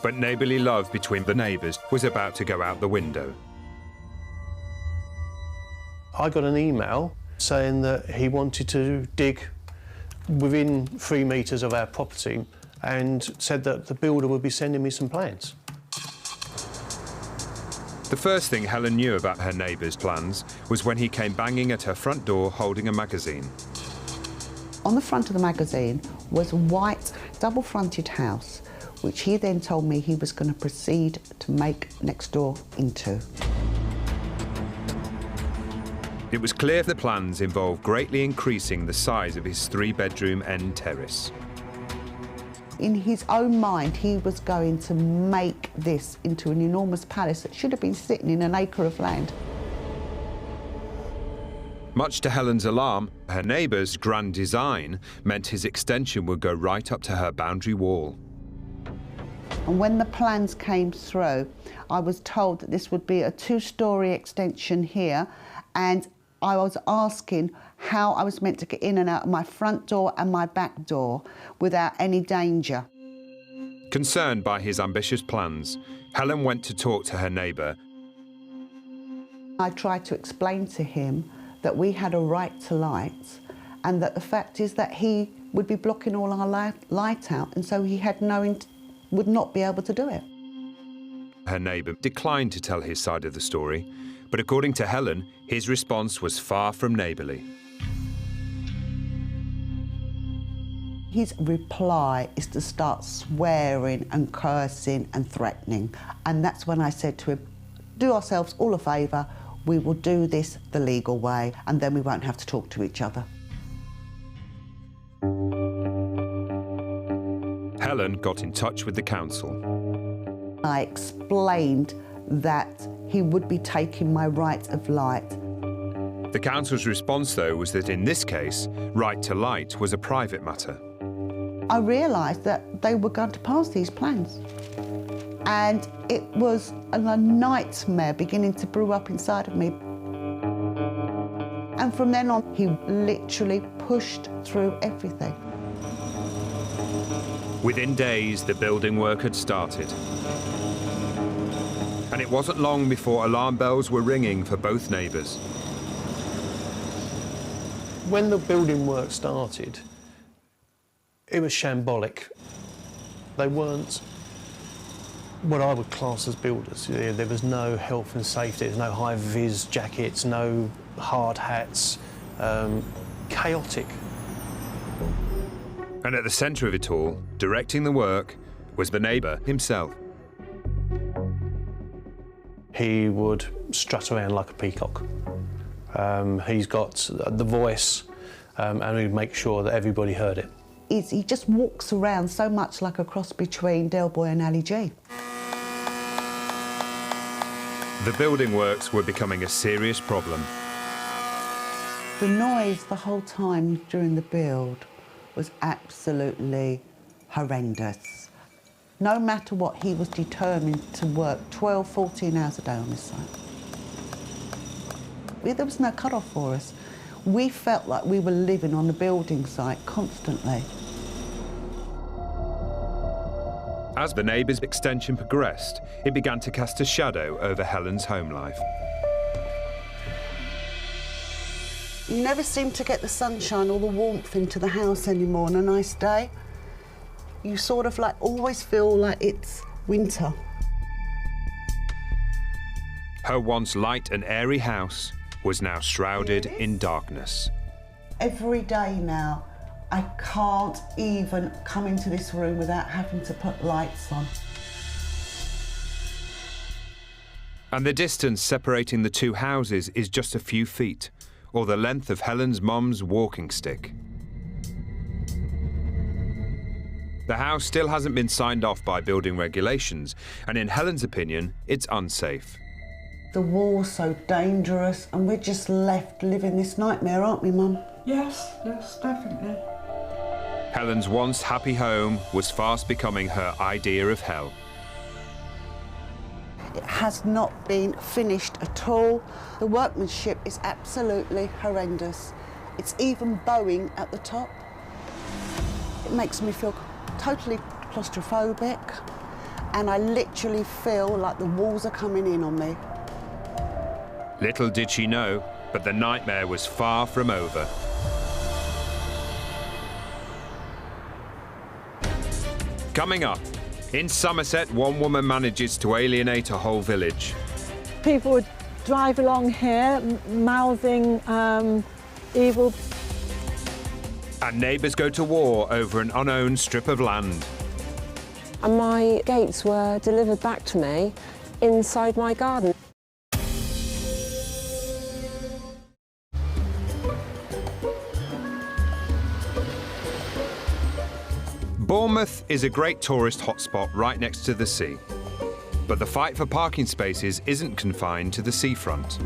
But neighbourly love between the neighbours was about to go out the window. I got an email saying that he wanted to dig within 3 metres of our property and said that the builder would be sending me some plans. The first thing Helen knew about her neighbour's plans was when he came banging at her front door holding a magazine. On the front of the magazine was a white double-fronted house, which he then told me he was going to proceed to make next door into. It was clear the plans involved greatly increasing the size of his 3-bedroom end terrace. In his own mind, he was going to make this into an enormous palace that should have been sitting in an acre of land. Much to Helen's alarm, her neighbour's grand design meant his extension would go right up to her boundary wall. And when the plans came through, I was told that this would be a 2-storey extension here, and I was asking how I was meant to get in and out of my front door and my back door without any danger. Concerned by his ambitious plans, Helen went to talk to her neighbour. I tried to explain to him that we had a right to light, and that the fact is that he would be blocking all our light out, and so he had would not be able to do it. Her neighbour declined to tell his side of the story, but according to Helen, his response was far from neighbourly. His reply is to start swearing and cursing and threatening. And that's when I said to him, do ourselves all a favour, we will do this the legal way, and then we won't have to talk to each other. Helen got in touch with the council. I explained that he would be taking my right of light. The council's response, though, was that in this case, right to light was a private matter. I realised that they were going to pass these plans. And it was a nightmare beginning to brew up inside of me. And from then on, he literally pushed through everything. Within days, the building work had started. And it wasn't long before alarm bells were ringing for both neighbours. When the building work started, it was shambolic. They weren't what I would class as builders. There was no health and safety, there was no high-vis jackets, no hard hats, chaotic. And at the centre of it all, directing the work, was the neighbour himself. He would strut around like a peacock. He's got the voice, and he'd make sure that everybody heard it. He just walks around so much like a cross between Del Boy and Ali G. The building works were becoming a serious problem. The noise the whole time during the build was absolutely horrendous. No matter what, he was determined to work 12, 14 hours a day on this site. There was no cut-off for us. We felt like we were living on the building site constantly. As the neighbours' extension progressed, it began to cast a shadow over Helen's home life. You never seem to get the sunshine or the warmth into the house anymore on a nice day. You sort of like always feel like it's winter. Her once light and airy house was now shrouded in darkness. Every day now, I can't even come into this room without having to put lights on. And the distance separating the two houses is just a few feet, or the length of Helen's mum's walking stick. The house still hasn't been signed off by building regulations, and in Helen's opinion, it's unsafe. The war's so dangerous, and we're just left living this nightmare, aren't we, Mum? Yes, definitely. Helen's once happy home was fast becoming her idea of hell. It has not been finished at all. The workmanship is absolutely horrendous. It's even bowing at the top. It makes me feel totally claustrophobic, and I literally feel like the walls are coming in on me. Little did she know, but the nightmare was far from over. Coming up, in Somerset, one woman manages to alienate a whole village. People would drive along here, mouthing evil. And neighbours go to war over an unowned strip of land. And my gates were delivered back to me inside my garden. Bournemouth is a great tourist hotspot right next to the sea. But the fight for parking spaces isn't confined to the seafront.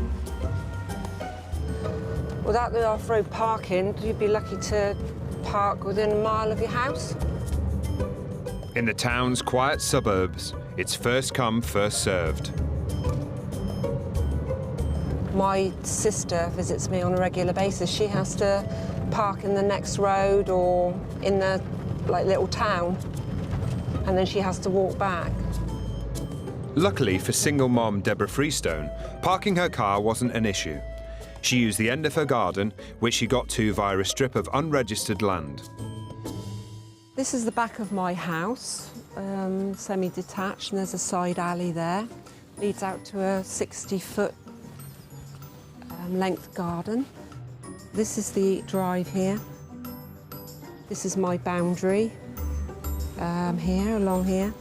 Without the off-road parking, you'd be lucky to park within a mile of your house. In the town's quiet suburbs, it's first come, first served. My sister visits me on a regular basis. She has to park in the next road or in the little town, and then she has to walk back. Luckily for single mom Deborah Freestone, parking her car wasn't an issue. She used the end of her garden, which she got to via a strip of unregistered land. This is the back of my house, semi-detached, and there's a side alley there. Leads out to a 60-foot length garden. This is the drive here. This is my boundary here, along here.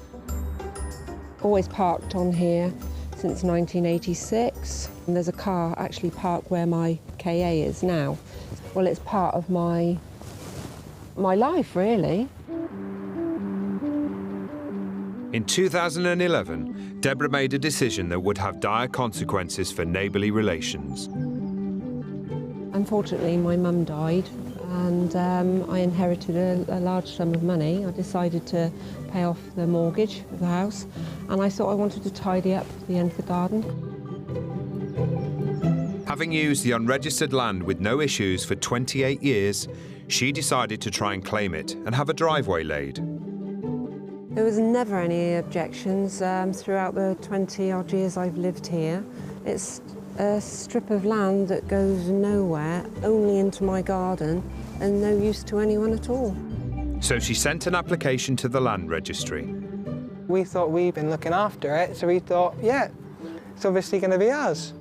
Always parked on here since 1986. And there's a car actually parked where my KA is now. Well, it's part of my life, really. In 2011, Deborah made a decision that would have dire consequences for neighbourly relations. Unfortunately, my mum died, and I inherited a large sum of money. I decided to pay off the mortgage of the house, and I thought I wanted to tidy up the end of the garden. Having used the unregistered land with no issues for 28 years, she decided to try and claim it and have a driveway laid. There was never any objections throughout the 20-odd years I've lived here. It's a strip of land that goes nowhere, only into my garden, and no use to anyone at all. So she sent an application to the land registry. We thought we'd been looking after it, so we thought, yeah, it's obviously going to be ours.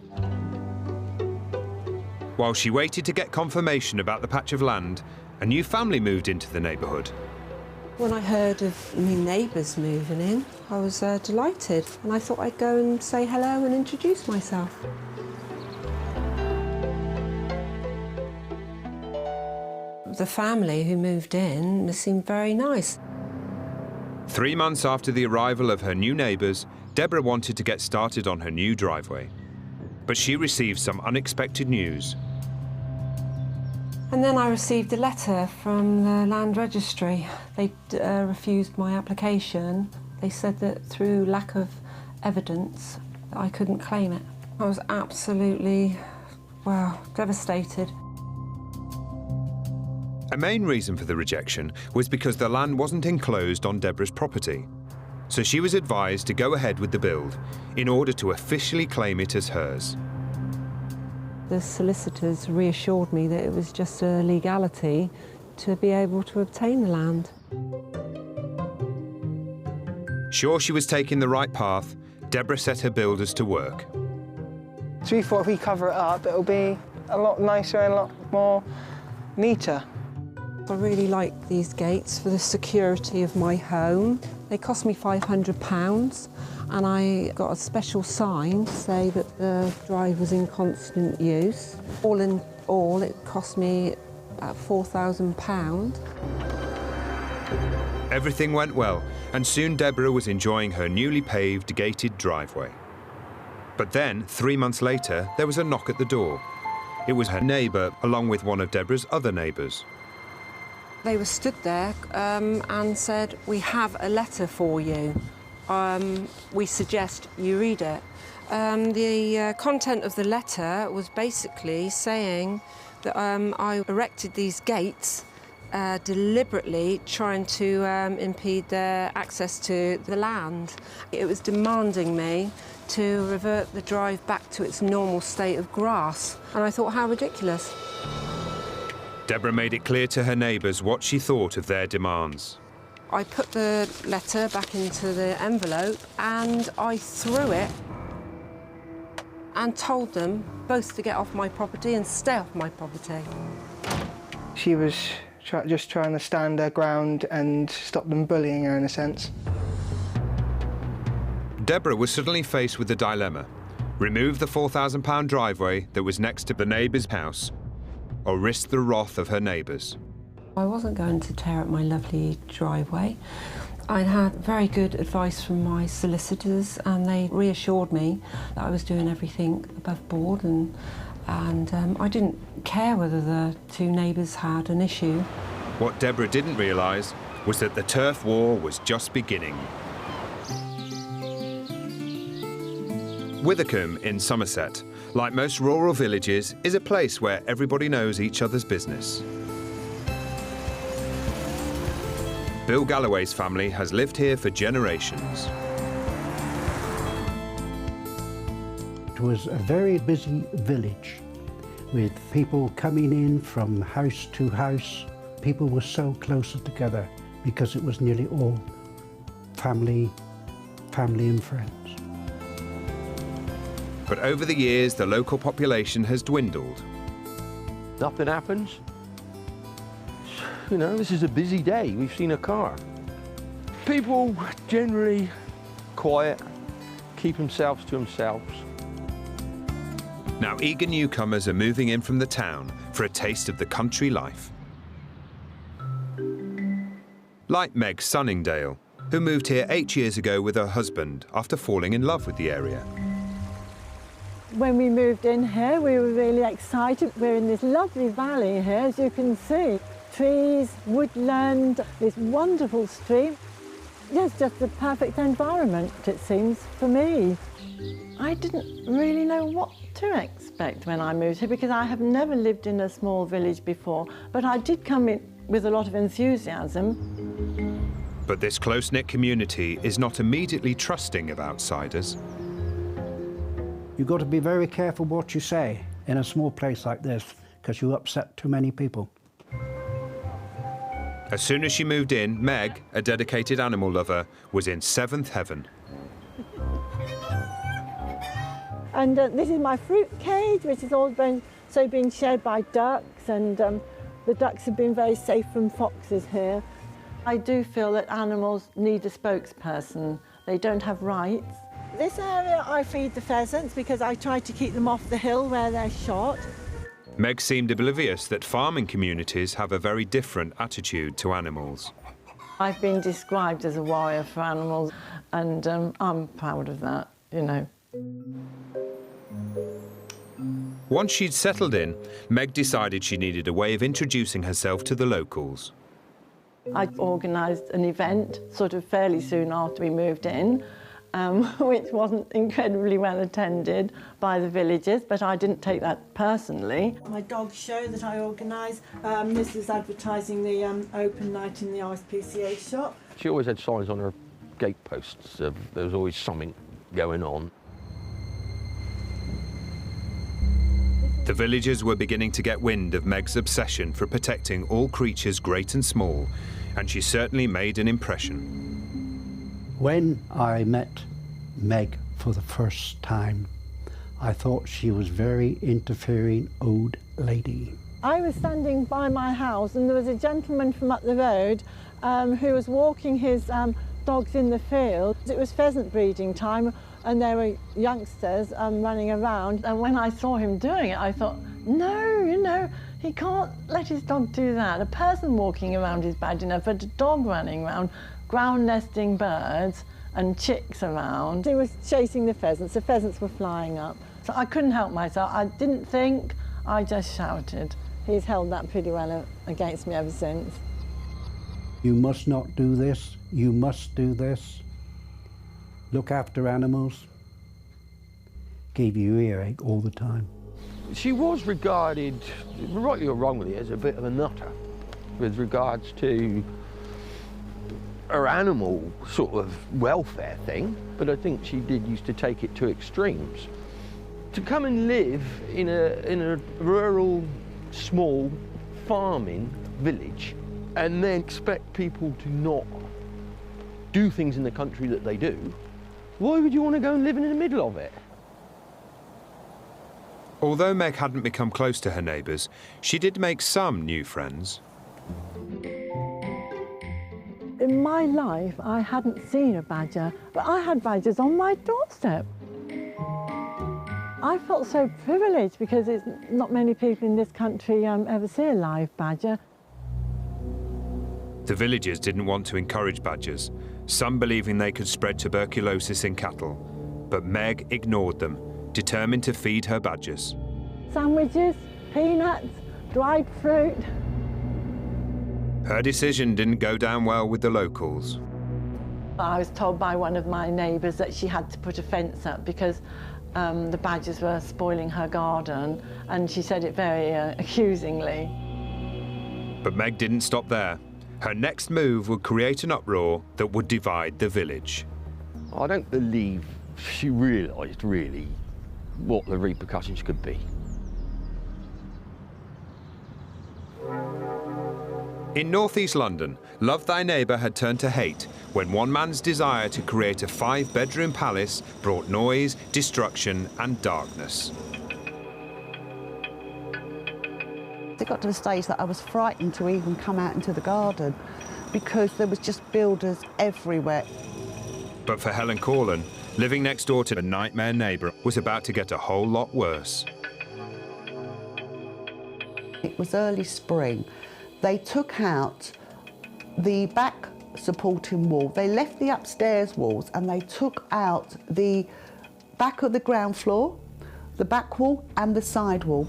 While she waited to get confirmation about the patch of land, a new family moved into the neighbourhood. When I heard of my neighbours moving in, I was delighted, and I thought I'd go and say hello and introduce myself. The family who moved in seemed very nice. 3 months after the arrival of her new neighbours, Deborah wanted to get started on her new driveway. But she received some unexpected news. And then I received a letter from the land registry. They refused my application. They said that through lack of evidence, I couldn't claim it. I was absolutely, devastated. A main reason for the rejection was because the land wasn't enclosed on Deborah's property. So she was advised to go ahead with the build in order to officially claim it as hers. The solicitors reassured me that it was just a legality to be able to obtain the land. Sure she was taking the right path, Deborah set her builders to work. So we thought if we cover it up, it'll be a lot nicer and a lot more neater. I really like these gates for the security of my home. They cost me £500 and I got a special sign to say that the drive was in constant use. All in all, it cost me about £4,000. Everything went well, and soon Deborah was enjoying her newly paved, gated driveway. But then, 3 months later, there was a knock at the door. It was her neighbour, along with one of Deborah's other neighbours. They were stood there and said, "We have a letter for you. We suggest you read it." The content of the letter was basically saying that I erected these gates deliberately trying to impede their access to the land. It was demanding me to revert the drive back to its normal state of grass. And I thought, how ridiculous. Deborah made it clear to her neighbours what she thought of their demands. I put the letter back into the envelope and I threw it and told them both to get off my property and stay off my property. She was just trying to stand her ground and stop them bullying her, in a sense. Deborah was suddenly faced with a dilemma. Remove the £4,000 driveway that was next to the neighbour's house, or risk the wrath of her neighbours. I wasn't going to tear up my lovely driveway. I'd had very good advice from my solicitors and they reassured me that I was doing everything above board and I didn't care whether the two neighbours had an issue. What Deborah didn't realise was that the turf war was just beginning. Withycombe in Somerset, like most rural villages, is a place where everybody knows each other's business. Bill Galloway's family has lived here for generations. It was a very busy village with people coming in from house to house. People were so closer together because it was nearly all family and friends. But over the years, the local population has dwindled. Nothing happens. You know, this is a busy day. We've seen a car. People generally quiet, keep themselves to themselves. Now eager newcomers are moving in from the town for a taste of the country life. Like Meg Sunningdale, who moved here 8 years ago with her husband after falling in love with the area. When we moved in here, we were really excited. We're in this lovely valley here, as you can see. Trees, woodland, this wonderful stream. It's just the perfect environment, it seems, for me. I didn't really know what to expect when I moved here because I have never lived in a small village before, but I did come in with a lot of enthusiasm. But this close-knit community is not immediately trusting of outsiders. You've got to be very careful what you say in a small place like this because you upset too many people. As soon as she moved in, Meg, a dedicated animal lover, was in seventh heaven. And this is my fruit cage, which has all been shared by ducks, and the ducks have been very safe from foxes here. I do feel that animals need a spokesperson. They don't have rights. This area I feed the pheasants because I try to keep them off the hill where they're shot. Meg seemed oblivious that farming communities have a very different attitude to animals. I've been described as a warrior for animals, and I'm proud of that, you know. Once she'd settled in, Meg decided she needed a way of introducing herself to the locals. I organised an event sort of fairly soon after we moved in, which wasn't incredibly well attended by the villagers, but I didn't take that personally. My dog show that I organised, this is advertising the open night in the RSPCA shop. She always had signs on her gate posts of there was always something going on. The villagers were beginning to get wind of Meg's obsession for protecting all creatures great and small, and she certainly made an impression. When I met Meg for the first time, I thought she was a very interfering old lady. I was standing by my house and there was a gentleman from up the road who was walking his dogs in the field. It was pheasant breeding time and there were youngsters running around, and when I saw him doing it I thought, no, you know, he can't let his dog do that. A person walking around is bad enough, but a dog running around, ground nesting birds and chicks around. He was chasing the pheasants were flying up. So I couldn't help myself, I didn't think, I just shouted. He's held that pretty well against me ever since. You must not do this, you must do this. Look after animals. Gave you earache all the time. She was regarded, rightly or wrongly, as a bit of a nutter with regards to her animal sort of welfare thing, but I think she did used to take it to extremes. To come and live in a rural, small farming village and then expect people to not do things in the country that they do, why would you want to go and live in the middle of it? Although Meg hadn't become close to her neighbours, she did make some new friends. In my life, I hadn't seen a badger, but I had badgers on my doorstep. I felt so privileged because it's not many people in this country ever see a live badger. The villagers didn't want to encourage badgers, some believing they could spread tuberculosis in cattle, but Meg ignored them, determined to feed her badgers. Sandwiches, peanuts, dried fruit. Her decision didn't go down well with the locals. I was told by one of my neighbours that she had to put a fence up because the badgers were spoiling her garden, and she said it very accusingly. But Meg didn't stop there. Her next move would create an uproar that would divide the village. I don't believe she realised really what the repercussions could be. In northeast London, love thy neighbour had turned to hate when one man's desire to create a 5-bedroom palace brought noise, destruction and darkness. It got to the stage that I was frightened to even come out into the garden because there was just builders everywhere. But for Helen Corlin, living next door to the Nightmare Neighbour was about to get a whole lot worse. It was early spring. They took out the back supporting wall. They left the upstairs walls and they took out the back of the ground floor, the back wall and the side wall.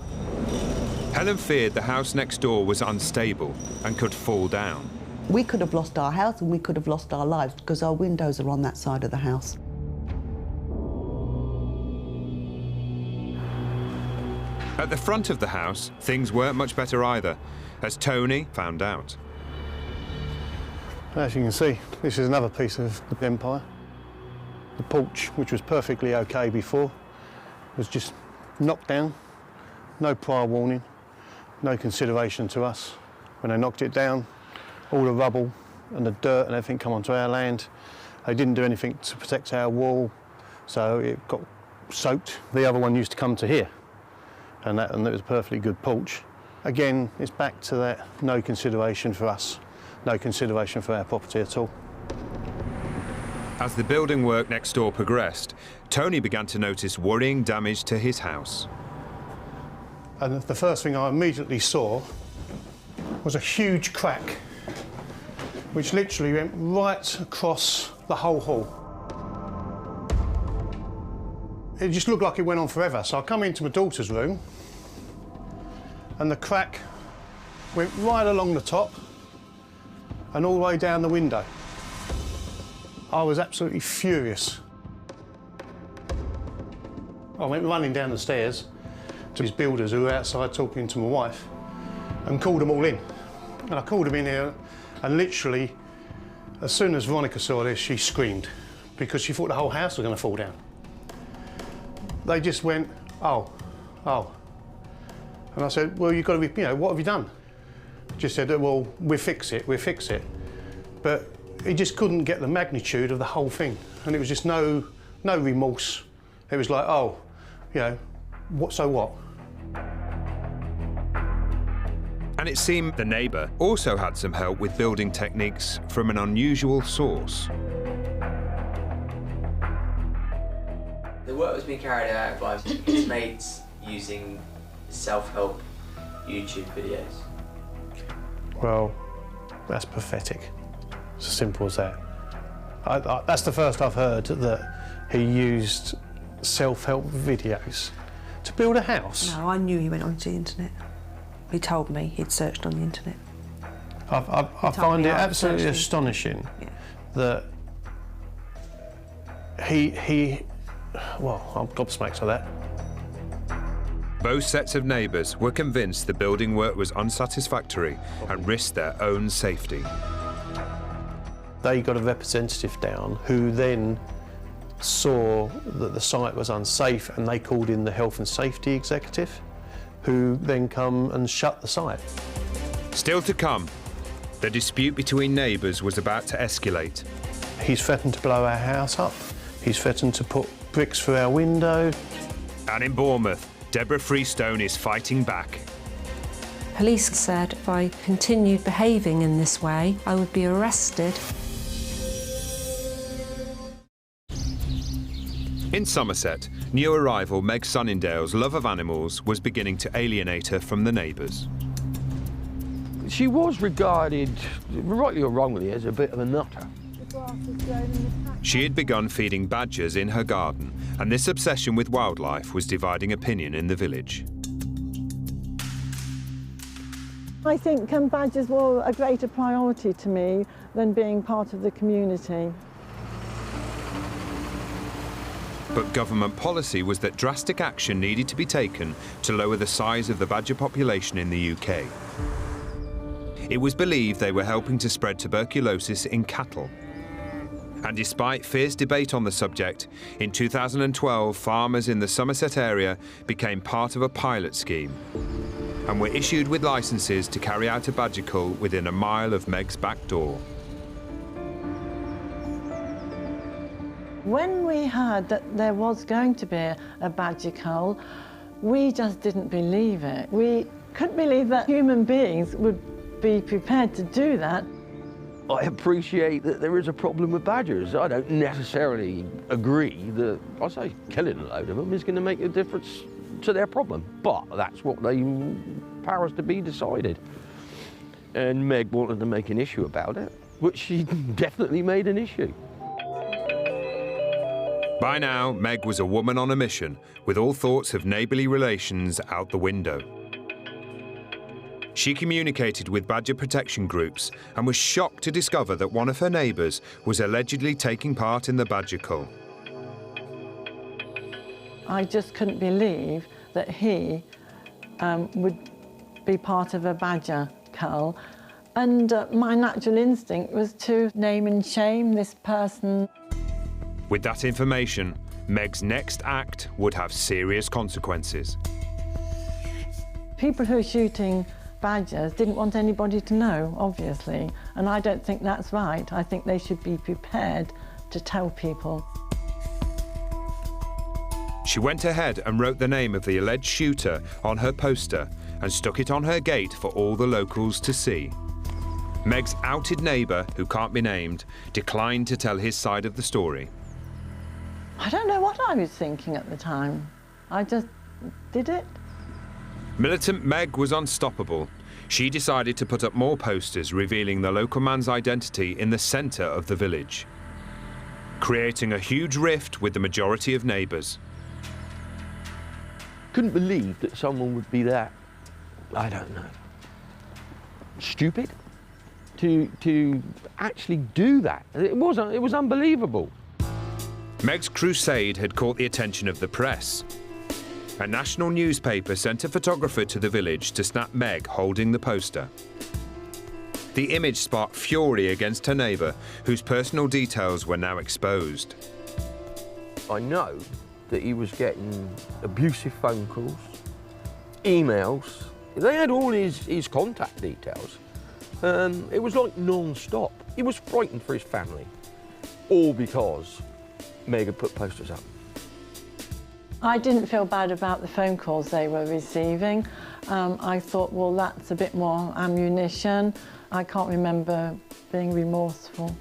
Helen feared the house next door was unstable and could fall down. We could have lost our house and we could have lost our lives because our windows are on that side of the house. At the front of the house, things weren't much better either, as Tony found out. As you can see, this is another piece of the empire. The porch, which was perfectly okay before, was just knocked down, no prior warning, no consideration to us. When they knocked it down, all the rubble and the dirt and everything come onto our land. They didn't do anything to protect our wall, so it got soaked. The other one used to come to here, and it was a perfectly good porch. Again, it's back to that no consideration for us, no consideration for our property at all. As the building work next door progressed, Tony began to notice worrying damage to his house. And the first thing I immediately saw was a huge crack, which literally went right across the whole hall. It just looked like it went on forever. So I come into my daughter's room and the crack went right along the top and all the way down the window. I was absolutely furious. I went running down the stairs to his builders who were outside talking to my wife and called them all in. And I called them in here and literally, as soon as Veronica saw this, she screamed because she thought the whole house was going to fall down. They just went, oh, oh. And I said, well, you've got to be, what have you done? Just said, well, we'll fix it. But he just couldn't get the magnitude of the whole thing. And it was just no remorse. It was like, oh, what, so what? And it seemed the neighbour also had some help with building techniques from an unusual source. The work was being carried out by his mates using self-help YouTube videos. Well, that's pathetic. It's as simple as that. That's the first I've heard that he used self-help videos to build a house. No, I knew he went onto the internet. He told me he'd searched on the internet. I find it absolutely astonishing that well, I'm gobsmacked by that. Both sets of neighbours were convinced the building work was unsatisfactory and risked their own safety. They got a representative down who then saw that the site was unsafe, and they called in the health and safety executive, who then come and shut the site. Still to come, the dispute between neighbours was about to escalate. He's threatened to blow our house up. He's threatened to put bricks through our window. And in Bournemouth, Deborah Freestone is fighting back. Police said if I continued behaving in this way, I would be arrested. In Somerset, new arrival Meg Sunningdale's love of animals was beginning to alienate her from the neighbours. She was regarded, rightly or wrongly, as a bit of a nutter. She had begun feeding badgers in her garden, and this obsession with wildlife was dividing opinion in the village. I think badgers were a greater priority to me than being part of the community. But government policy was that drastic action needed to be taken to lower the size of the badger population in the UK. It was believed they were helping to spread tuberculosis in cattle. And despite fierce debate on the subject, in 2012 farmers in the Somerset area became part of a pilot scheme and were issued with licences to carry out a badger cull within a mile of Meg's back door. When we heard that there was going to be a badger cull, we just didn't believe it. We couldn't believe that human beings would be prepared to do that. I appreciate that there is a problem with badgers. I don't necessarily agree that, I say, killing a load of them is going to make a difference to their problem, but that's what they powers to be decided. And Meg wanted to make an issue about it, which she definitely made an issue. By now, Meg was a woman on a mission, with all thoughts of neighbourly relations out the window. She communicated with badger protection groups and was shocked to discover that one of her neighbours was allegedly taking part in the badger cull. I just couldn't believe that he would be part of a badger cull. And my natural instinct was to name and shame this person. With that information, Meg's next act would have serious consequences. People who are shooting badgers didn't want anybody to know, obviously, and I don't think that's right. I think they should be prepared to tell people. She went ahead and wrote the name of the alleged shooter on her poster and stuck it on her gate for all the locals to see. Meg's outed neighbour, who can't be named, declined to tell his side of the story. I don't know what I was thinking at the time. I just did it. Militant Meg was unstoppable. She decided to put up more posters revealing the local man's identity in the centre of the village, creating a huge rift with the majority of neighbours. Couldn't believe that someone would be that, I don't know, stupid to actually do that. It was unbelievable. Meg's crusade had caught the attention of the press. A national newspaper sent a photographer to the village to snap Meg holding the poster. The image sparked fury against her neighbour, whose personal details were now exposed. I know that he was getting abusive phone calls, emails. They had all his contact details. It was like non-stop. He was frightened for his family, all because Meg had put posters up. I didn't feel bad about the phone calls they were receiving. I thought, well, that's a bit more ammunition. I can't remember being remorseful.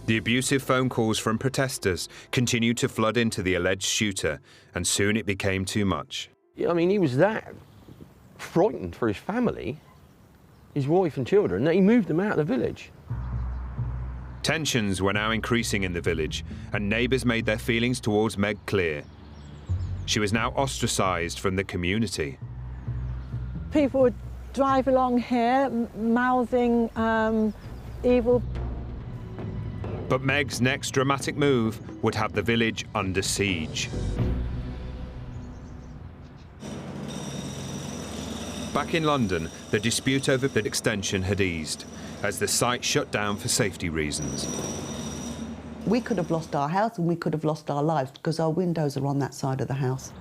The abusive phone calls from protesters continued to flood into the alleged shooter, and soon it became too much. I mean, he was that frightened for his family, his wife and children, that he moved them out of the village. Tensions were now increasing in the village, and neighbours made their feelings towards Meg clear. She was now ostracised from the community. People would drive along here, mouthing evil. But Meg's next dramatic move would have the village under siege. Back in London, the dispute over the extension had eased, as the site shut down for safety reasons. We could have lost our house and we could have lost our lives because our windows are on that side of the house.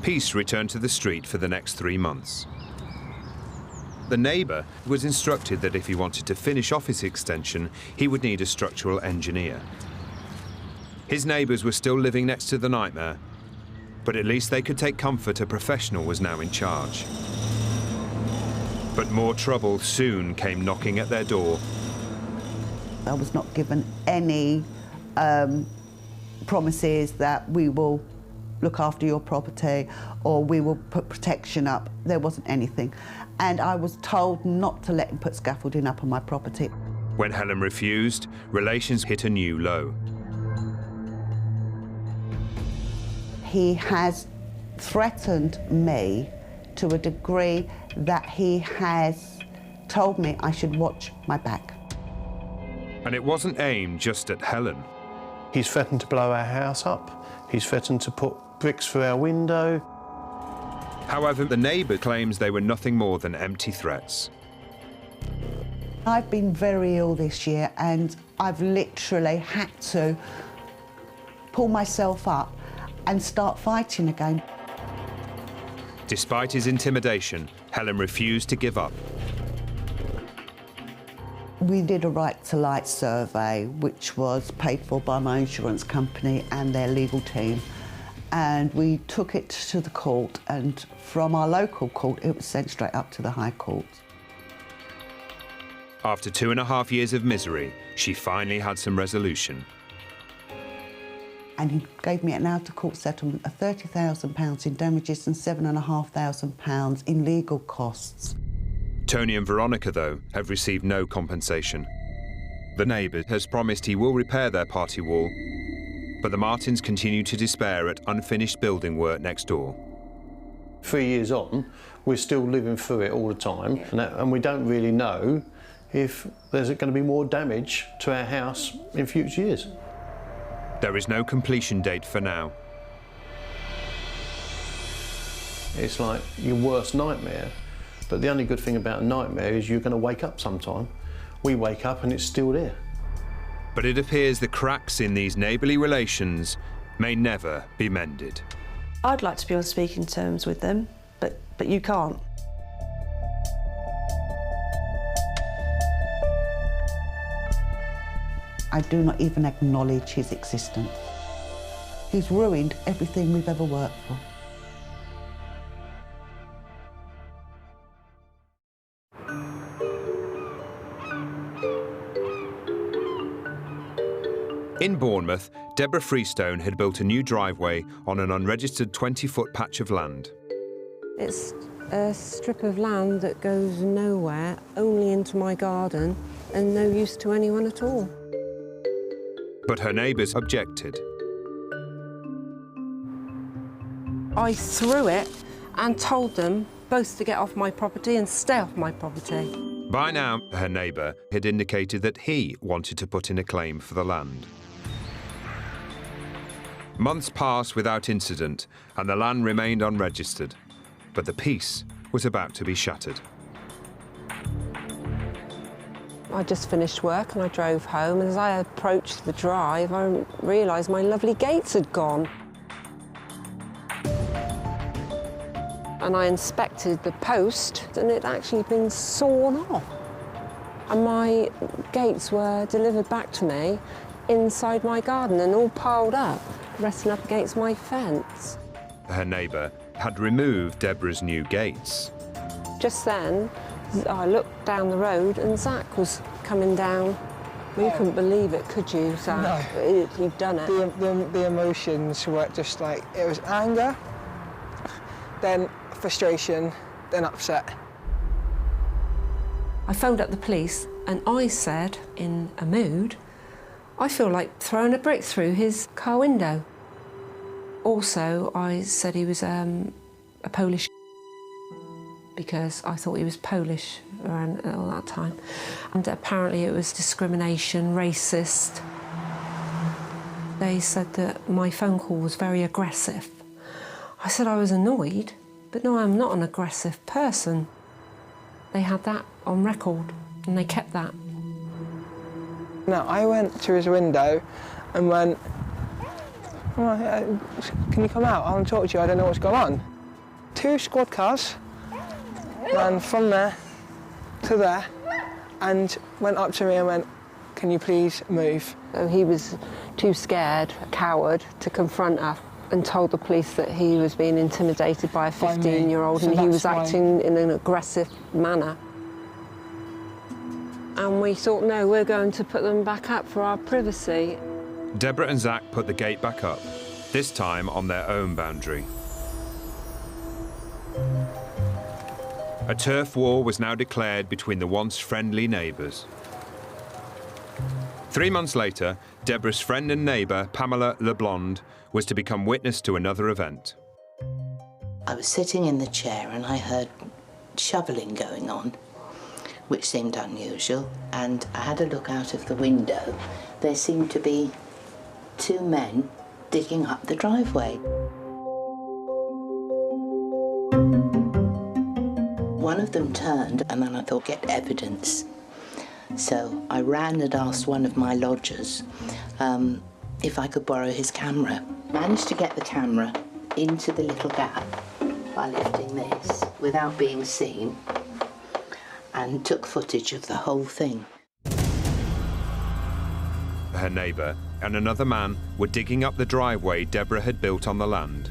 Peace returned to the street for the next 3 months. The neighbour was instructed that if he wanted to finish off his extension, he would need a structural engineer. His neighbours were still living next to the Nightmare, but at least they could take comfort a professional was now in charge. But more trouble soon came knocking at their door. I was not given any promises that we will look after your property or we will put protection up. There wasn't anything. And I was told not to let him put scaffolding up on my property. When Helen refused, relations hit a new low. He has threatened me to a degree that he has told me I should watch my back. And it wasn't aimed just at Helen. He's threatened to blow our house up. He's threatened to put bricks through our window. However, the neighbour claims they were nothing more than empty threats. I've been very ill this year and I've literally had to pull myself up and start fighting again. Despite his intimidation, Helen refused to give up. We did a right to light survey, which was paid for by my insurance company and their legal team. And we took it to the court, and from our local court, it was sent straight up to the High Court. After 2.5 years of misery, she finally had some resolution. And he gave me an out-of-court settlement of £30,000 in damages and £7,500 in legal costs. Tony and Veronica, though, have received no compensation. The neighbour has promised he will repair their party wall, but the Martins continue to despair at unfinished building work next door. 3 years on, we're still living through it all the time, and we don't really know if there's going to be more damage to our house in future years. There is no completion date for now. It's like your worst nightmare, but the only good thing about a nightmare is you're going to wake up sometime. We wake up and it's still there. But it appears the cracks in these neighbourly relations may never be mended. I'd like to be on speaking terms with them, but you can't. I do not even acknowledge his existence. He's ruined everything we've ever worked for. In Bournemouth, Deborah Freestone had built a new driveway on an unregistered 20-foot patch of land. It's a strip of land that goes nowhere, only into my garden, and no use to anyone at all. But her neighbours objected. I threw it and told them both to get off my property and stay off my property. By now, her neighbour had indicated that he wanted to put in a claim for the land. Months passed without incident, and the land remained unregistered. But the peace was about to be shattered. I just finished work and I drove home, and as I approached the drive, I realised my lovely gates had gone. and I inspected the post, and it had actually been sawn off. And my gates were delivered back to me inside my garden and all piled up, resting up against my fence. Her neighbour had removed Deborah's new gates. Just then, I looked down the road and Zach was coming down. You couldn't believe it, could you, Zach? No. You'd done it. The emotions were just like, it was anger, then frustration, then upset. I phoned up the police and I said, in a mood, I feel like throwing a brick through his car window. Also, I said he was a Polish because I thought he was Polish around all that time. And apparently it was discrimination, racist. They said that my phone call was very aggressive. I said I was annoyed, but no, I'm not an aggressive person. They had that on record, and they kept that. No, I went to his window and went, oh, can you come out? I want to talk to you, I don't know what's going on. 2 squad cars ran from there to there and went up to me and went, can you please move? So he was too scared, a coward, to confront us and told the police that he was being intimidated by a 15-year-old and he was acting in an aggressive manner. And we thought, no, we're going to put them back up for our privacy. Deborah and Zach put the gate back up, this time on their own boundary. A turf war was now declared between the once friendly neighbours. 3 months later, Deborah's friend and neighbour, Pamela LeBlonde, was to become witness to another event. I was sitting in the chair and I heard shoveling going on, which seemed unusual, and I had a look out of the window. There seemed to be 2 men digging up the driveway. One of them turned, and then I thought, get evidence. So I ran and asked one of my lodgers if I could borrow his camera. Managed to get the camera into the little gap by lifting this without being seen, and took footage of the whole thing. Her neighbour and another man were digging up the driveway Deborah had built on the land.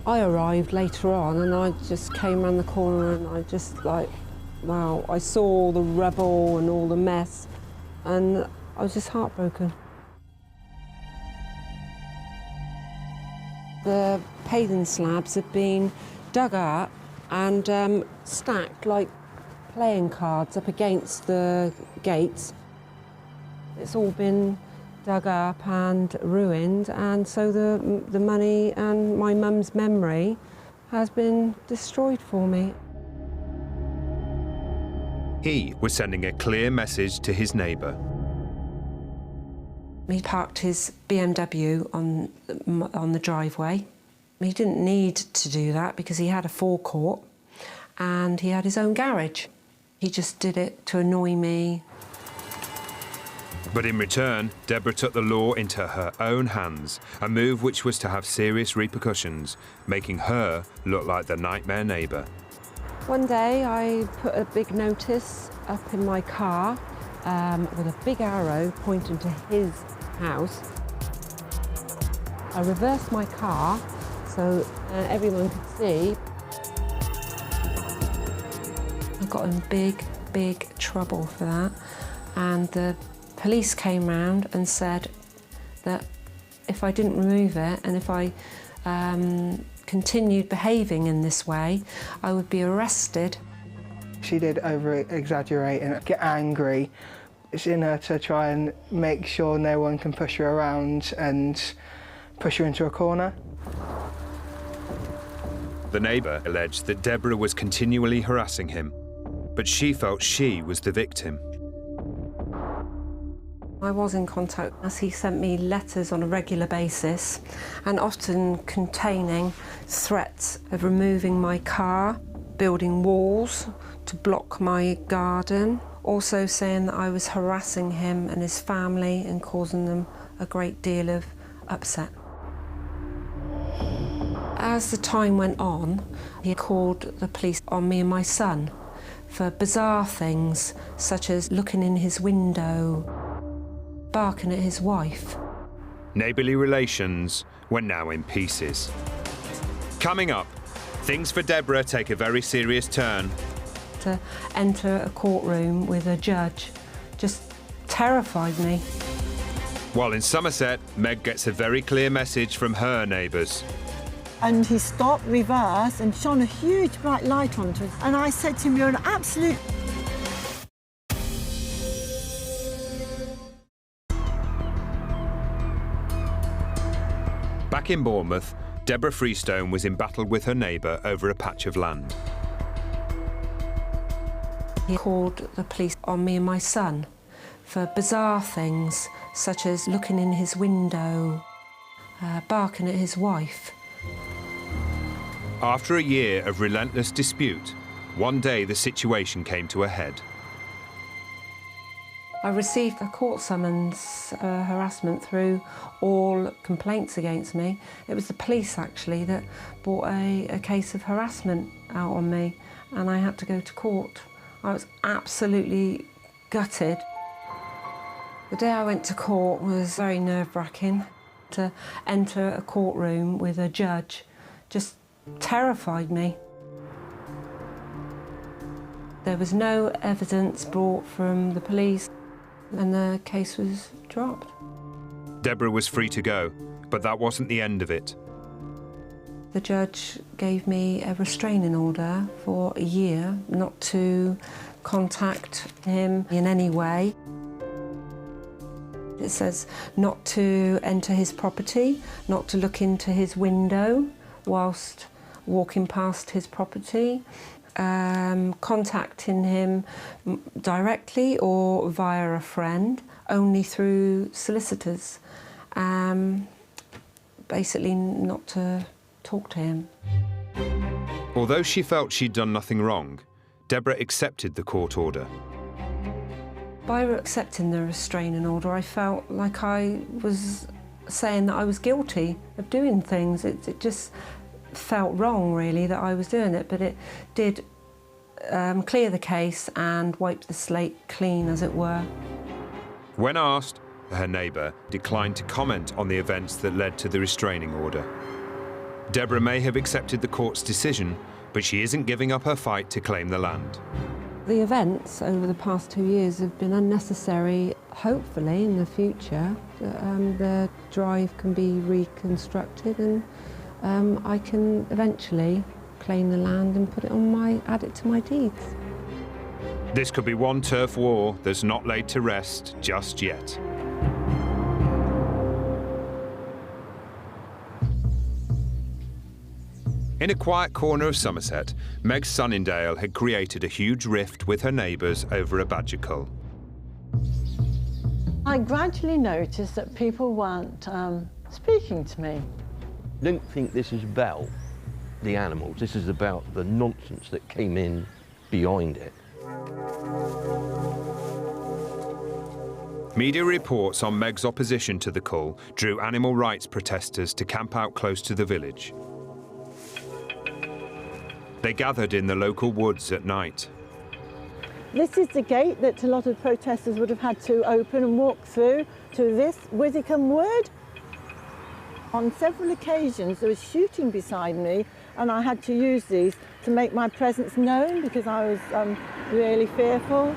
I arrived later on and I just came around the corner and I just wow, I saw all the rubble and all the mess and I was just heartbroken. The paving slabs had been dug up and stacked like playing cards up against the gates. It's all been dug up and ruined, and so the money and my mum's memory has been destroyed for me. He was sending a clear message to his neighbour. He parked his BMW on the driveway. He didn't need to do that because he had a forecourt and he had his own garage. He just did it to annoy me. But in return, Deborah took the law into her own hands, a move which was to have serious repercussions, making her look like the nightmare neighbour. One day I put a big notice up in my car with a big arrow pointing to his house. I reversed my car so everyone could see. I got in big trouble for that, and the police came round and said that if I didn't remove it and if I continued behaving in this way, I would be arrested. She did over-exaggerate and get angry. It's in her to try and make sure no one can push her around and push her into a corner. The neighbour alleged that Deborah was continually harassing him, but she felt she was the victim. I was in contact as he sent me letters on a regular basis and often containing threats of removing my car, building walls to block my garden, also saying that I was harassing him and his family and causing them a great deal of upset. As the time went on, he called the police on me and my son for bizarre things, such as looking in his window, barking at his wife. Neighbourly relations were now in pieces. Coming up, things for Deborah take a very serious turn. To enter a courtroom with a judge just terrified me. While in Somerset, Meg gets a very clear message from her neighbours. And he stopped, reversed, and shone a huge bright light onto us. And I said to him, "You're an absolute..." Back in Bournemouth, Deborah Freestone was in battle with her neighbour over a patch of land. He called the police on me and my son for bizarre things, such as looking in his window, barking at his wife. After a year of relentless dispute, one day the situation came to a head. I received a court summons for harassment through all complaints against me. It was the police, actually, that brought a case of harassment out on me, and I had to go to court. I was absolutely gutted. The day I went to court was very nerve-wracking. To enter a courtroom with a judge just terrified me. There was no evidence brought from the police, and the case was dropped. Deborah was free to go, but that wasn't the end of it. The judge gave me a restraining order for a year not to contact him in any way. It says not to enter his property, not to look into his window whilst walking past his property, contacting him directly or via a friend, only through solicitors. Basically not to talk to him. Although she felt she'd done nothing wrong, Deborah accepted the court order. By accepting the restraining order, I felt like I was saying that I was guilty of doing things. It just felt wrong, really, that I was doing it, but it did clear the case and wipe the slate clean, as it were. When asked, her neighbour declined to comment on the events that led to the restraining order. Deborah may have accepted the court's decision, but she isn't giving up her fight to claim the land. The events over the past 2 years have been unnecessary. Hopefully, in the future, the drive can be reconstructed and I can eventually claim the land and put it on add it to my deeds. This could be one turf war that's not laid to rest just yet. In a quiet corner of Somerset, Meg Sunningdale had created a huge rift with her neighbours over a badger cull. I gradually noticed that people weren't speaking to me. I don't think this is about the animals. This is about the nonsense that came in behind it. Media reports on Meg's opposition to the cull drew animal rights protesters to camp out close to the village. They gathered in the local woods at night. This is the gate that a lot of protesters would have had to open and walk through to this Withicombe Wood. On several occasions there was shooting beside me and I had to use these to make my presence known because I was really fearful.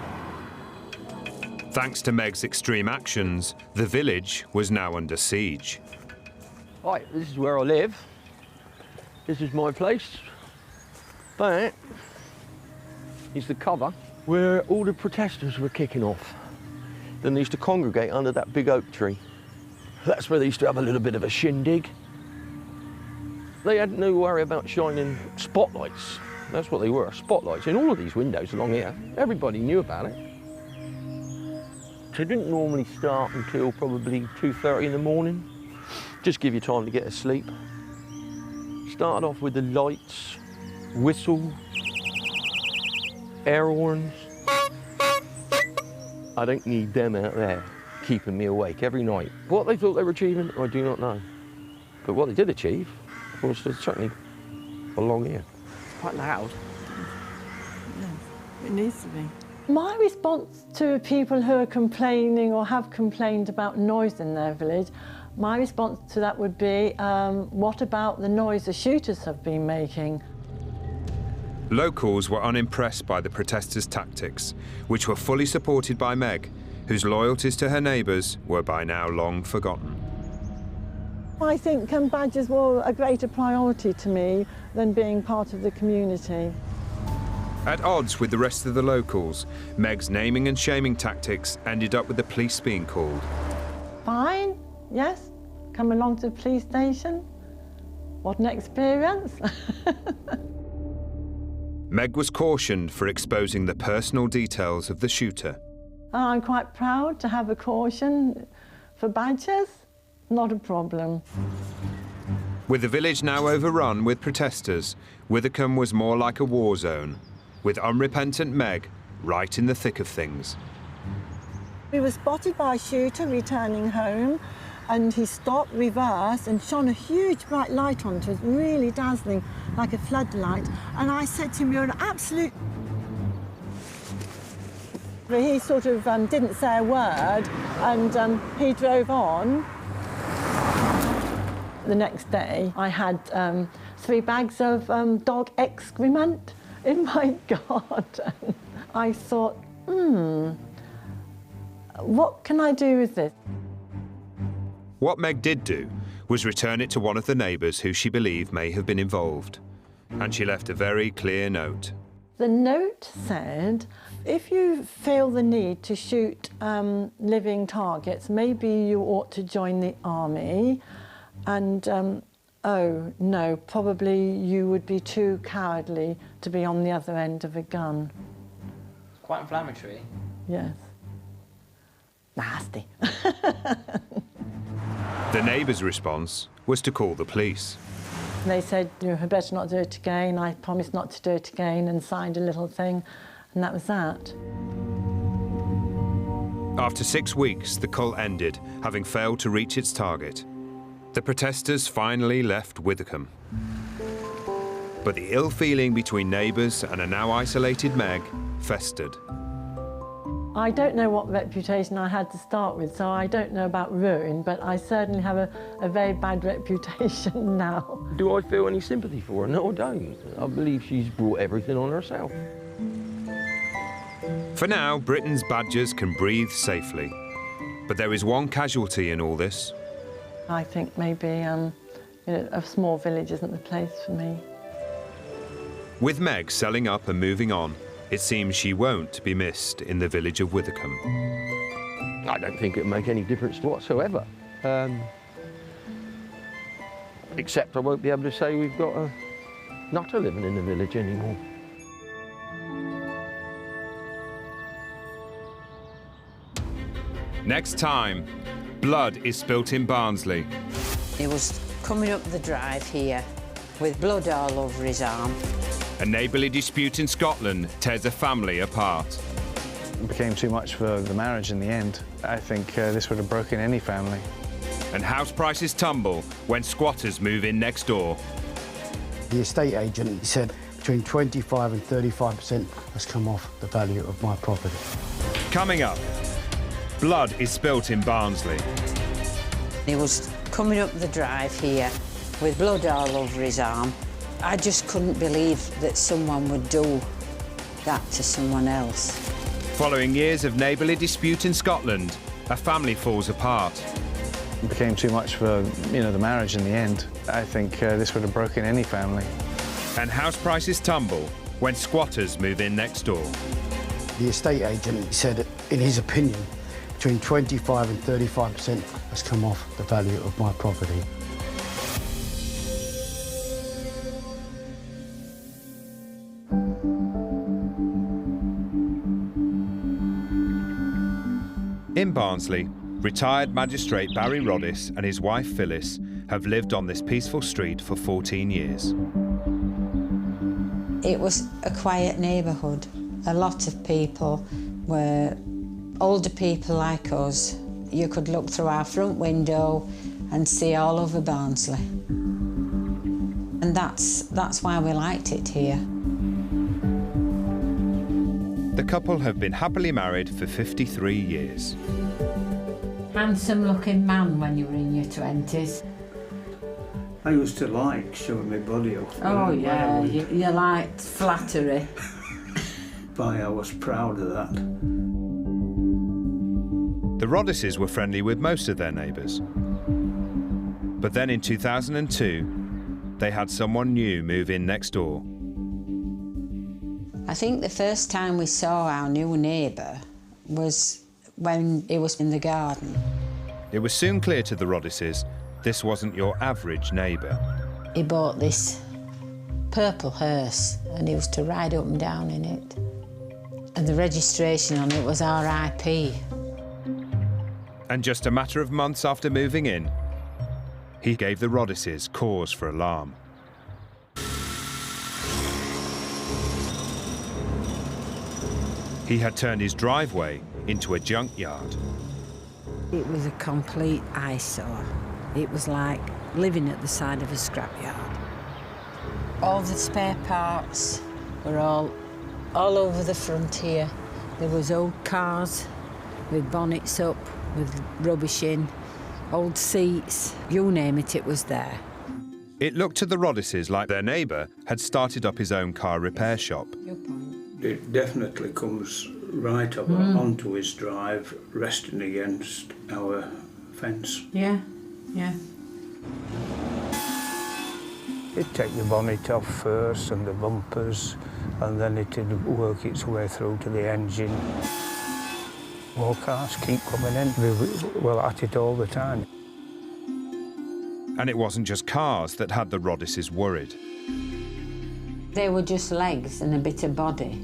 Thanks to Meg's extreme actions, the village was now under siege. Right, this is where I live. This is my place. But is the cover where all the protesters were kicking off. Then they used to congregate under that big oak tree. That's where they used to have a little bit of a shindig. They had no worry about shining spotlights. That's what they were, spotlights in all of these windows along here. Everybody knew about it. They didn't normally start until probably 2:30 in the morning. Just give you time to get to sleep. Started off with the lights, whistle, air horns. I don't need them out there keeping me awake every night. What they thought they were achieving, I do not know. But what they did achieve Well, it certainly belong here. It's quite loud. Yes, it needs to be. My response to people who are complaining or have complained about noise in their village, my response to that would be, what about the noise the shooters have been making? Locals were unimpressed by the protesters' tactics, which were fully supported by Meg, whose loyalties to her neighbours were by now long forgotten. I think badgers were a greater priority to me than being part of the community. At odds with the rest of the locals, Meg's naming and shaming tactics ended up with the police being called. Fine, yes, come along to the police station. What an experience. Meg was cautioned for exposing the personal details of the shooter. I'm quite proud to have a caution for badgers. Not a problem. With the village now overrun with protesters, Withycombe was more like a war zone, with unrepentant Meg right in the thick of things. We were spotted by a shooter returning home, and he stopped, reversed, and shone a huge bright light onto us, really dazzling, like a floodlight. And I said to him, "You're an absolute..." He sort of didn't say a word, and he drove on. The next day, I had 3 bags of dog excrement in my garden. I thought, what can I do with this? What Meg did do was return it to one of the neighbours who she believed may have been involved. And she left a very clear note. The note said, if you feel the need to shoot living targets, maybe you ought to join the army. And, oh, no, probably you would be too cowardly to be on the other end of a gun. It's quite inflammatory. Yes. Nasty. The neighbours' response was to call the police. They said, you had better not do it again. I promised not to do it again, and signed a little thing, and that was that. After 6 weeks, the cult ended, having failed to reach its target. The protesters finally left Withycombe. But the ill feeling between neighbours and a now isolated Meg festered. I don't know what reputation I had to start with, so I don't know about ruin, but I certainly have a very bad reputation now. Do I feel any sympathy for her? No, I don't. I believe she's brought everything on herself. For now, Britain's badgers can breathe safely. But there is one casualty in all this. I think maybe a small village isn't the place for me. With Meg selling up and moving on, it seems she won't be missed in the village of Withycombe. I don't think it'll make any difference whatsoever. Except I won't be able to say we've got a nutter living in the village anymore. Next time, blood is spilt in Barnsley. He was coming up the drive here with blood all over his arm. A neighbourly dispute in Scotland tears a family apart. It became too much for the marriage in the end. I think this would have broken any family. And house prices tumble when squatters move in next door. The estate agent said between 25 and 35% has come off the value of my property. Coming up, blood is spilt in Barnsley. He was coming up the drive here with blood all over his arm. I just couldn't believe that someone would do that to someone else. Following years of neighbourly dispute in Scotland, a family falls apart. It became too much for, the marriage in the end. I think this would have broken any family. And house prices tumble when squatters move in next door. The estate agent said, in his opinion, between 25 and 35% has come off the value of my property. In Barnsley, retired magistrate Barry Roddis and his wife Phyllis have lived on this peaceful street for 14 years. It was a quiet neighbourhood. A lot of people were older people like us. You could look through our front window and see all over Barnsley. And that's why we liked it here. The couple have been happily married for 53 years. Handsome-looking man when you were in your 20s. I used to like showing my body off. Oh yeah, you liked flattery. But I was proud of that. The Roddisses were friendly with most of their neighbours. But then in 2002, they had someone new move in next door. I think the first time we saw our new neighbour was when he was in the garden. It was soon clear to the Roddisses this wasn't your average neighbour. He bought this purple hearse and he was to ride up and down in it. And the registration on it was RIP. And just a matter of months after moving in, he gave the Roddisses cause for alarm. He had turned his driveway into a junkyard. It was a complete eyesore. It was like living at the side of a scrapyard. All the spare parts were all over the front here. There was old cars with bonnets up, with rubbish in, old seats, you name it, it was there. It looked to the Roddisses like their neighbour had started up his own car repair shop. It definitely comes right up onto his drive, resting against our fence. Yeah, yeah. It'd take the bonnet off first and the bumpers, and then it'd work its way through to the engine. More cars keep coming in. We were at it all the time. And it wasn't just cars that had the Roddisses worried. They were just legs and a bit of body.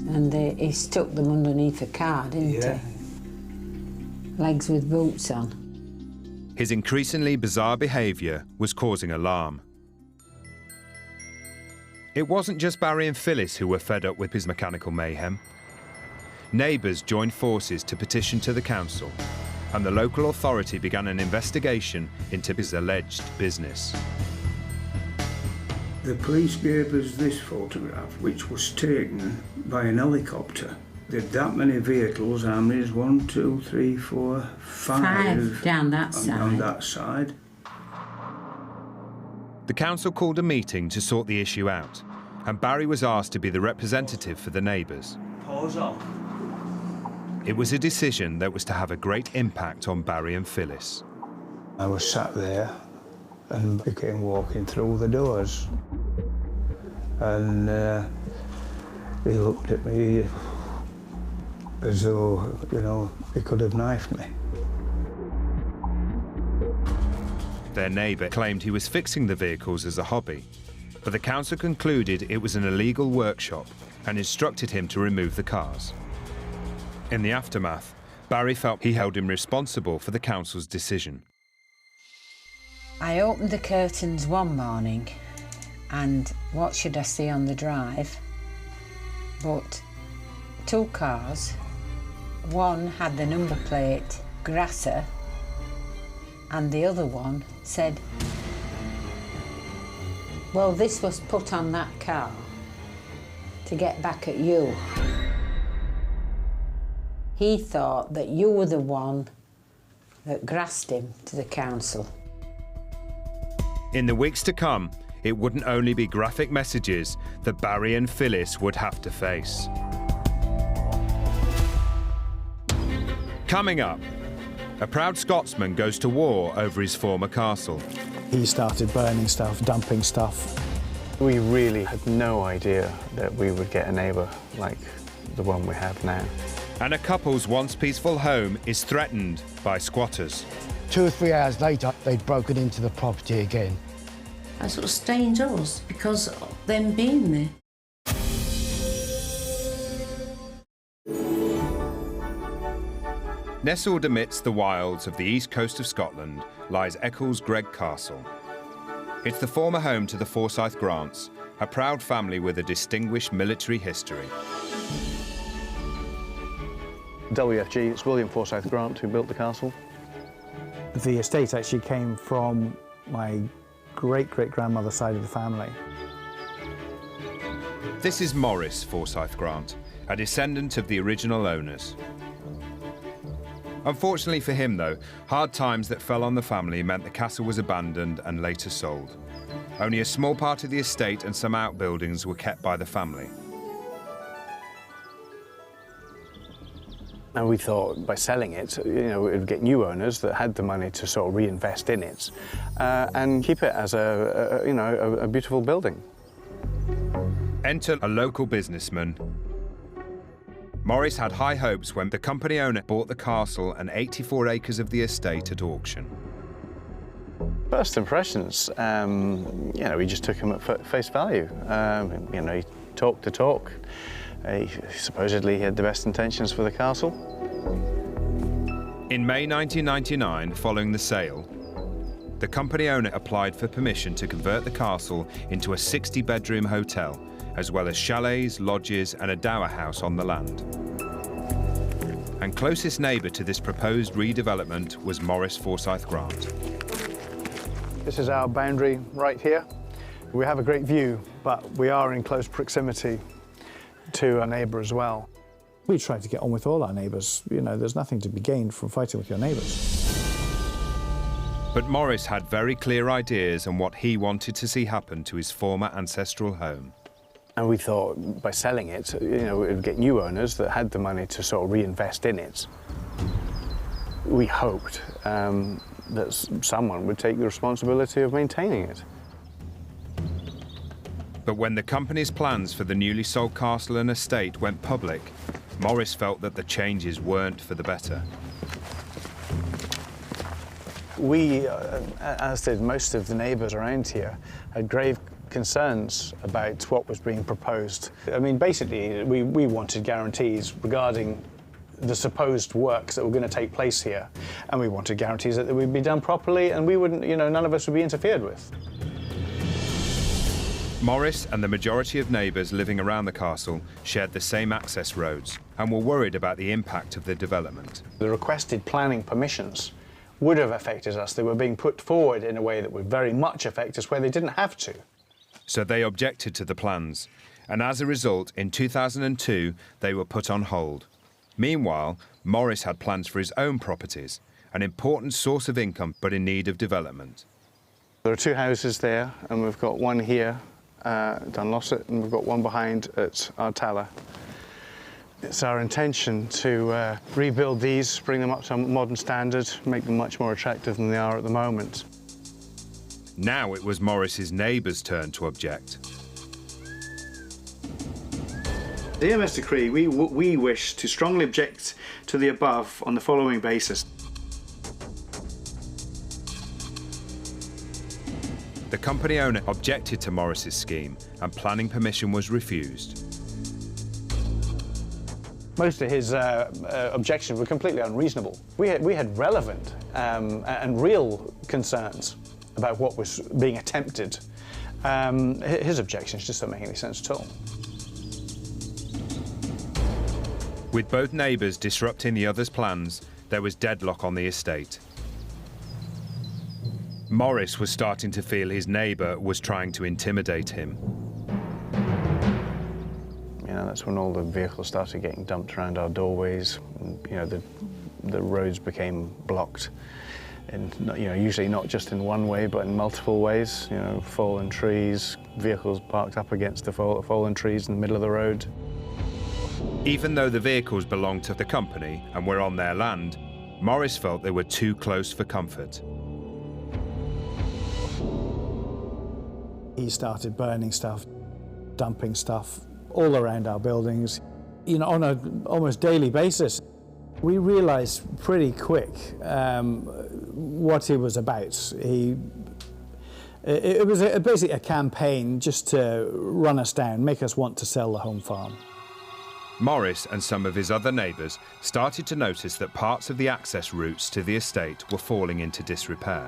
And he stuck them underneath a car, didn't he? Legs with boots on. His increasingly bizarre behaviour was causing alarm. It wasn't just Barry and Phyllis who were fed up with his mechanical mayhem. Neighbours joined forces to petition to the council, and the local authority began an investigation into his alleged business. The police gave us this photograph, which was taken by an helicopter. There are that many vehicles, how many is 1, 2, 3, 4, 5? 5 down that side. On that side. The council called a meeting to sort the issue out, and Barry was asked to be the representative for the neighbours. Pause off. It was a decision that was to have a great impact on Barry and Phyllis. I was sat there and began walking through the doors. And he looked at me as though, you know, he could have knifed me. Their neighbour claimed he was fixing the vehicles as a hobby, but the council concluded it was an illegal workshop and instructed him to remove the cars. In the aftermath, Barry felt he held him responsible for the council's decision. I opened the curtains one morning and what should I see on the drive but 2 cars. One had the number plate Grasser and the other one said, well, this was put on that car to get back at you. He thought that you were the one that grassed him to the council. In the weeks to come, it wouldn't only be graphic messages that Barry and Phyllis would have to face. Coming up, a proud Scotsman goes to war over his former castle. He started burning stuff, dumping stuff. We really had no idea that we would get a neighbour like the one we have now. And a couple's once peaceful home is threatened by squatters. 2 or 3 hours later, they'd broken into the property again. I sort of stay indoors because of them being there. Nestled amidst the wilds of the east coast of Scotland lies Eccles-Gregg Castle. It's the former home to the Forsyth Grants, a proud family with a distinguished military history. WFG, it's William Forsyth Grant who built the castle. The estate actually came from my great-great-grandmother side of the family. This is Maurice Forsyth Grant, a descendant of the original owners. Unfortunately for him, though, hard times that fell on the family meant the castle was abandoned and later sold. Only a small part of the estate and some outbuildings were kept by the family. And we thought by selling it, it would get new owners that had the money to sort of reinvest in it and keep it as a beautiful building. Enter a local businessman. Maurice had high hopes when the company owner bought the castle and 84 acres of the estate at auction. First impressions, we just took him at face value. He talked the talk. He supposedly had the best intentions for the castle. In May 1999, following the sale, the company owner applied for permission to convert the castle into a 60-bedroom hotel, as well as chalets, lodges and a dower house on the land. And closest neighbour to this proposed redevelopment was Maurice Forsyth Grant. This is our boundary right here. We have a great view, but we are in close proximity to our neighbour as well. We try to get on with all our neighbours. There's nothing to be gained from fighting with your neighbours. But Maurice had very clear ideas on what he wanted to see happen to his former ancestral home. And we thought by selling it, it would get new owners that had the money to sort of reinvest in it. We hoped that someone would take the responsibility of maintaining it. But when the company's plans for the newly sold castle and estate went public, Maurice felt that the changes weren't for the better. We, as did most of the neighbours around here, had grave concerns about what was being proposed. I mean, basically, we wanted guarantees regarding the supposed works that were going to take place here, and we wanted guarantees that they would be done properly and we wouldn't, none of us would be interfered with. Maurice and the majority of neighbours living around the castle shared the same access roads and were worried about the impact of the development. The requested planning permissions would have affected us. They were being put forward in a way that would very much affect us where they didn't have to. So they objected to the plans, and as a result, in 2002, they were put on hold. Meanwhile, Maurice had plans for his own properties, an important source of income but in need of development. There are two houses there, and we've got one here, Dunlosset, and we've got one behind at Ardtala. It's our intention to rebuild these, bring them up to a modern standard, make them much more attractive than they are at the moment. Now it was Maurice's neighbours' turn to object. Dear Mr. Cree, we wish to strongly object to the above on the following basis. The company owner objected to Maurice's scheme and planning permission was refused. Most of his objections were completely unreasonable. We had relevant and real concerns about what was being attempted. His objections just don't make any sense at all. With both neighbours disrupting the other's plans, there was deadlock on the estate. Maurice was starting to feel his neighbour was trying to intimidate him. That's when all the vehicles started getting dumped around our doorways. And, the roads became blocked. And usually not just in one way, but in multiple ways. Fallen trees, vehicles parked up against the fallen trees in the middle of the road. Even though the vehicles belonged to the company and were on their land, Maurice felt they were too close for comfort. He started burning stuff, dumping stuff all around our buildings, on an almost daily basis. We realised pretty quick what he was about. It was basically a campaign just to run us down, make us want to sell the home farm. Maurice and some of his other neighbours started to notice that parts of the access routes to the estate were falling into disrepair.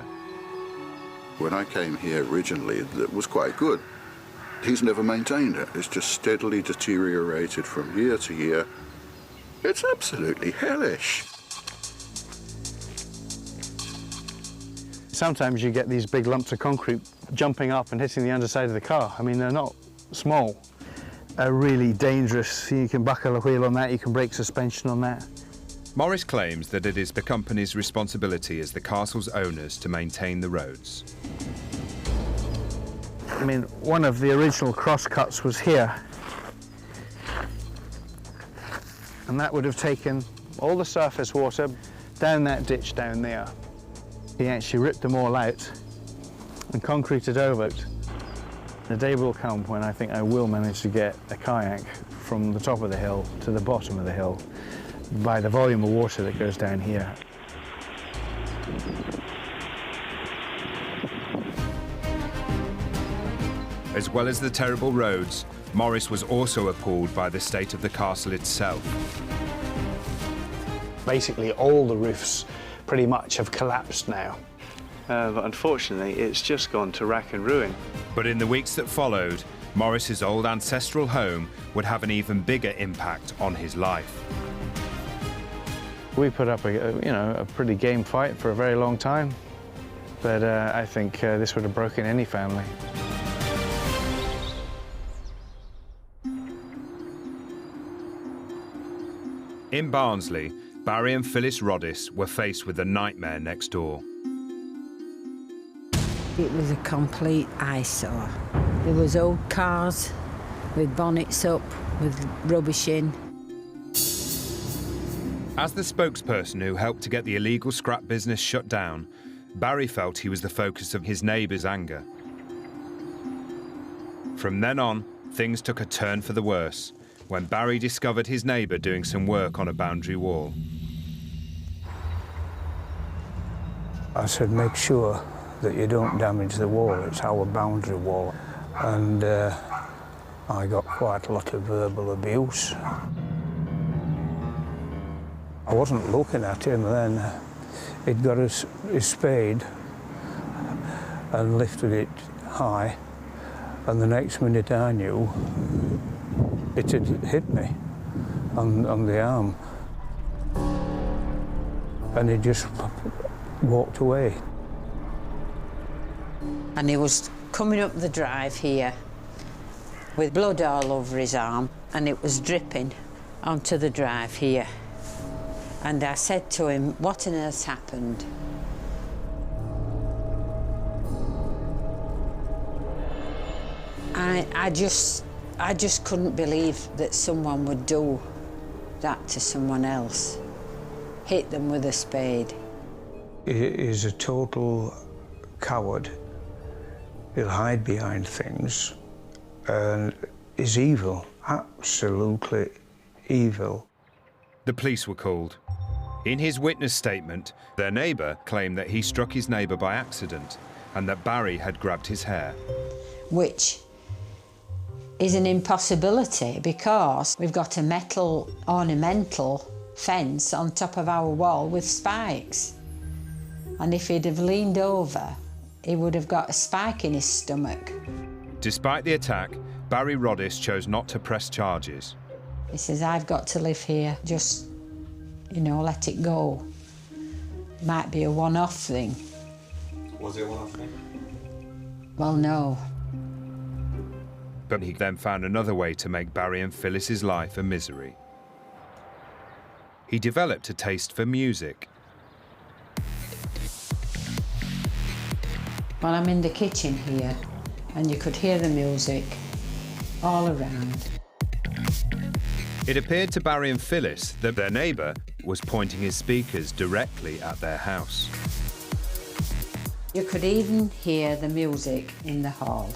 When I came here originally, it was quite good. He's never maintained it. It's just steadily deteriorated from year to year. It's absolutely hellish. sometimes you get these big lumps of concrete jumping up and hitting the underside of the car. I mean, they're not small. Really dangerous. You can buckle a wheel on that, you can break suspension on that. Morris claims that it is the company's responsibility as the castle's owners to maintain the roads. I mean, one of the original crosscuts was here. And that would have taken all the surface water down that ditch down there. He actually ripped them all out and concreted over it. The day will come when I think I will manage to get a kayak from the top of the hill to the bottom of the hill by the volume of water that goes down here. As well as the terrible roads, Morris was also appalled by the state of the castle itself. Basically, all the roofs pretty much have collapsed now. But unfortunately, it's just gone to rack and ruin. But in the weeks that followed, Morris's old ancestral home would have an even bigger impact on his life. We put up a pretty game fight for a very long time, but I think this would have broken any family. In Barnsley, Barry and Phyllis Roddis were faced with the nightmare next door. It was a complete eyesore. There was old cars with bonnets up, with rubbish in. As the spokesperson who helped to get the illegal scrap business shut down, Barry felt he was the focus of his neighbours' anger. From then on, things took a turn for the worse when Barry discovered his neighbour doing some work on a boundary wall. I said, make sure that you don't damage the wall, it's our boundary wall. And I got quite a lot of verbal abuse. I wasn't looking at him then. He'd got his spade and lifted it high, and the next minute I knew it had hit me on the arm. And he just walked away. And he was coming up the drive here with blood all over his arm, and it was dripping onto the drive here. And I said to him, what on earth's happened? I just couldn't believe that someone would do that to someone else, hit them with a spade. He is a total coward. He'll hide behind things and is evil, absolutely evil. The police were called. In his witness statement, their neighbour claimed that he struck his neighbour by accident and that Barry had grabbed his hair. Which is an impossibility because we've got a metal ornamental fence on top of our wall with spikes. And if he'd have leaned over, he would have got a spike in his stomach. Despite the attack, Barry Roddis chose not to press charges. He says, I've got to live here, just, let it go. Might be a one-off thing. Was it a one-off thing? Well, no. But he then found another way to make Barry and Phyllis's life a misery. He developed a taste for music. Well, I'm in the kitchen here, and you could hear the music all around. It appeared to Barry and Phyllis that their neighbour was pointing his speakers directly at their house. You could even hear the music in the hall.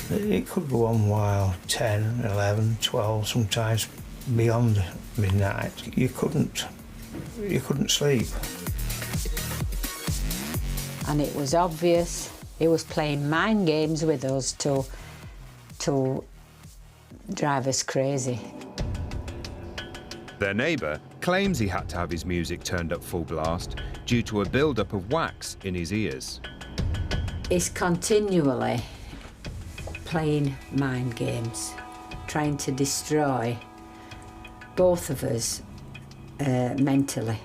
It could go on while 10, 11, 12, sometimes beyond midnight. You couldn't sleep. And it was obvious he was playing mind games with us to drive us crazy. Their neighbour claims he had to have his music turned up full blast due to a build-up of wax in his ears. He's continually playing mind games, trying to destroy both of us mentally.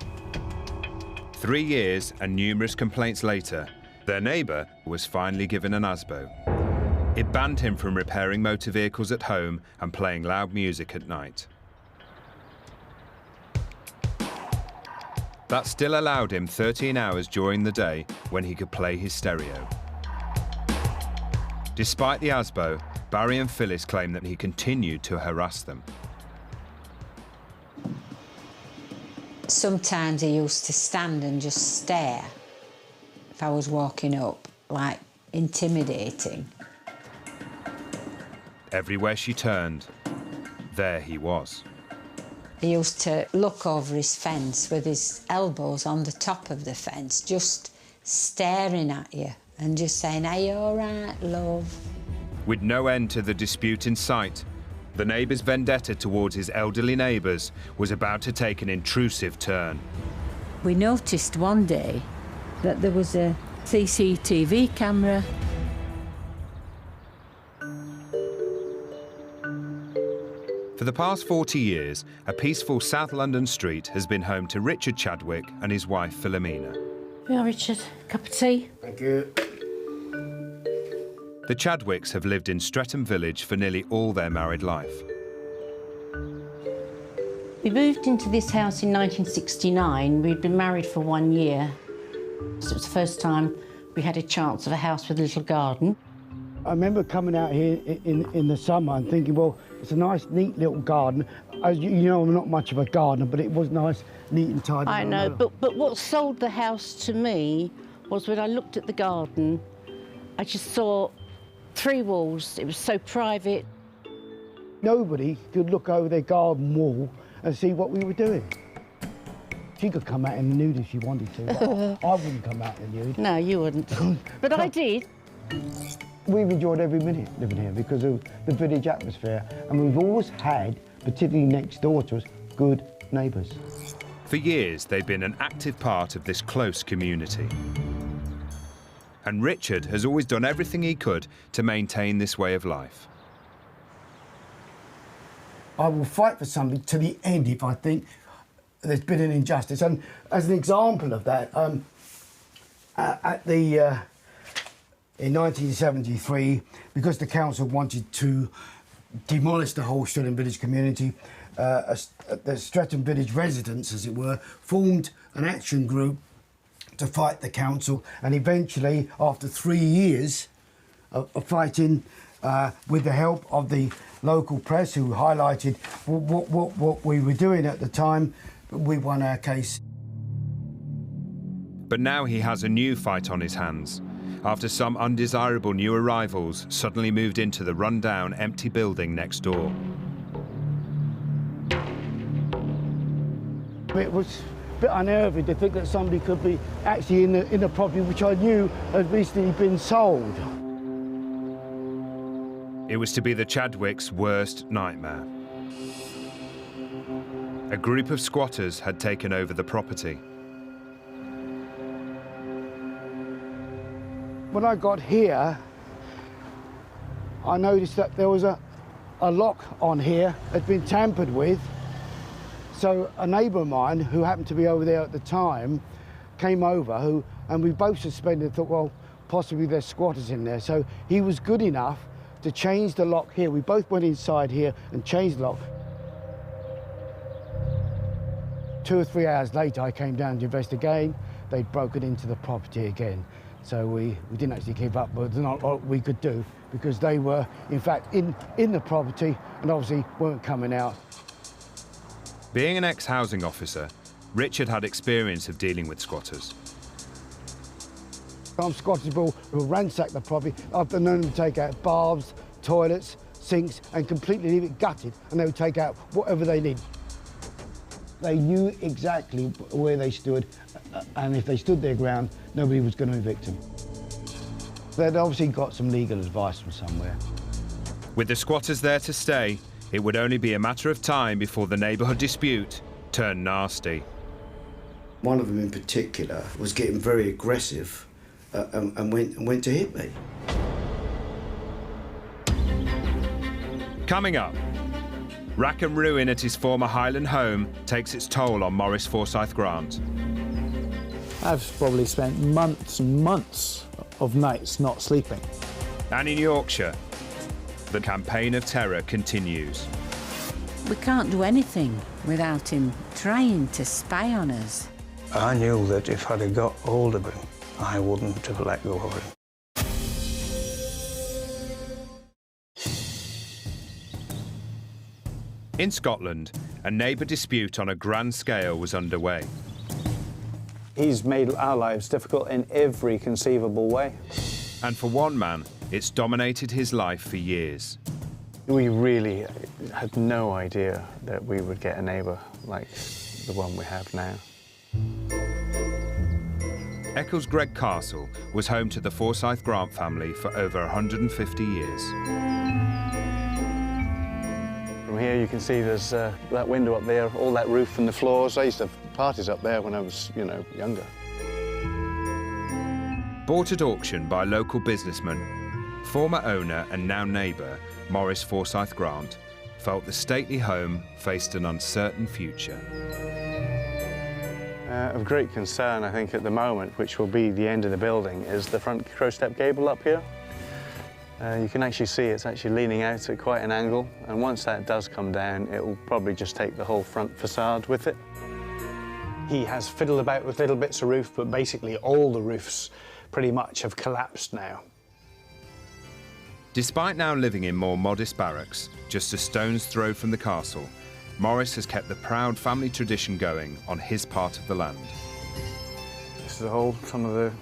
3 years and numerous complaints later, their neighbour was finally given an ASBO. It banned him from repairing motor vehicles at home and playing loud music at night. That still allowed him 13 hours during the day when he could play his stereo. Despite the ASBO, Barry and Phyllis claim that he continued to harass them. Sometimes he used to stand and just stare if I was walking up, like intimidating. Everywhere she turned, there he was. He used to look over his fence with his elbows on the top of the fence, just staring at you and just saying, "Are you all right, love?" With no end to the dispute in sight, the neighbour's vendetta towards his elderly neighbours was about to take an intrusive turn. We noticed one day that there was a CCTV camera. For the past 40 years, a peaceful South London street has been home to Richard Chadwick and his wife Philomena. Yeah, Richard, cup of tea? Thank you. The Chadwicks have lived in Streathton village for nearly all their married life. We moved into this house in 1969. We'd been married for 1 year. So it was the first time we had a chance of a house with a little garden. I remember coming out here in the summer and thinking, well, it's a nice, neat little garden. As you know, I'm not much of a gardener, but it was nice, neat and tidy. I know, but what sold the house to me was when I looked at the garden, I just saw 3 walls. It was so private. Nobody could look over their garden wall and see what we were doing. She could come out in the nude if she wanted to, but I wouldn't come out in the nude. No, you wouldn't. But I did. We've enjoyed every minute living here because of the village atmosphere, and we've always had, particularly next door to us, good neighbours. For years, they've been an active part of this close community. And Richard has always done everything he could to maintain this way of life. I will fight for something to the end if I think there's been an injustice. And as an example of that, in 1973, because the council wanted to demolish the whole Streathton village community, the Streathton village residents, as it were, formed an action group to fight the council, and eventually, after 3 years of fighting, with the help of the local press, who highlighted what we were doing at the time, we won our case. But now he has a new fight on his hands, after some undesirable new arrivals suddenly moved into the run-down, empty building next door. It was a bit unnerving to think that somebody could be actually in the property which I knew had recently been sold. It was to be the Chadwicks' worst nightmare. A group of squatters had taken over the property. When I got here, I noticed that there was a lock on here had been tampered with. So a neighbour of mine, who happened to be over there at the time, came over, and we both suspended, thought, well, possibly there's squatters in there. So he was good enough to change the lock here. We both went inside here and changed the lock. 2 or 3 hours later, I came down to investigate. They'd broken into the property again. So we didn't actually give up, but there's not a lot we could do because they were, in fact, in the property and obviously weren't coming out. Being an ex-housing officer, Richard had experience of dealing with squatters. Some Scottish people will ransack the property. I've been known to take out baths, toilets, sinks, and completely leave it gutted, and they would take out whatever they need. They knew exactly where they stood, and if they stood their ground, nobody was going to evict them. They'd obviously got some legal advice from somewhere. With the squatters there to stay, it would only be a matter of time before the neighbourhood dispute turned nasty. One of them in particular was getting very aggressive and went to hit me. Coming up, rack and ruin at his former Highland home takes its toll on Maurice Forsyth Grant. I've probably spent months and months of nights not sleeping. And in Yorkshire, the campaign of terror continues. We can't do anything without him trying to spy on us. I knew that if I'd have got hold of him, I wouldn't have let go of him. In Scotland, a neighbour dispute on a grand scale was underway. He's made our lives difficult in every conceivable way. And for one man, it's dominated his life for years. We really had no idea that we would get a neighbour like the one we have now. Eccles Greg Castle was home to the Forsyth Grant family for over 150 years. From here you can see there's that window up there, all that roof and the floors. I used to have parties up there when I was, younger. Bought at auction by local businessman, former owner and now neighbour Maurice Forsyth Grant felt the stately home faced an uncertain future. Of great concern, I think, at the moment, which will be the end of the building, is the front crow step gable up here. You can actually see it's actually leaning out at quite an angle, and once that does come down, it will probably just take the whole front facade with it. He has fiddled about with little bits of roof, but basically all the roofs pretty much have collapsed now. Despite now living in more modest barracks, just a stone's throw from the castle, Maurice has kept the proud family tradition going on his part of the land. This is some of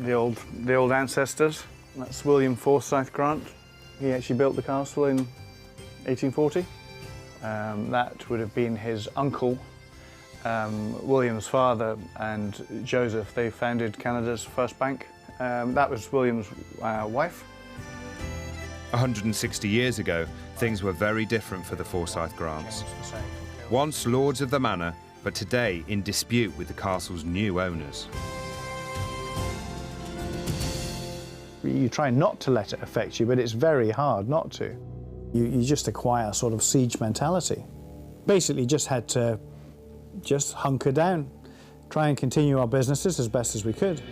the old ancestors. That's William Forsyth Grant. He actually built the castle in 1840. That would have been his uncle, William's father, and Joseph. They founded Canada's first bank. That was William's wife. 160 years ago, things were very different for the Forsyth Grants. Once lords of the manor, but today in dispute with the castle's new owners. You try not to let it affect you, but it's very hard not to. You just acquire a sort of siege mentality. Basically just had to hunker down, try and continue our businesses as best as we could.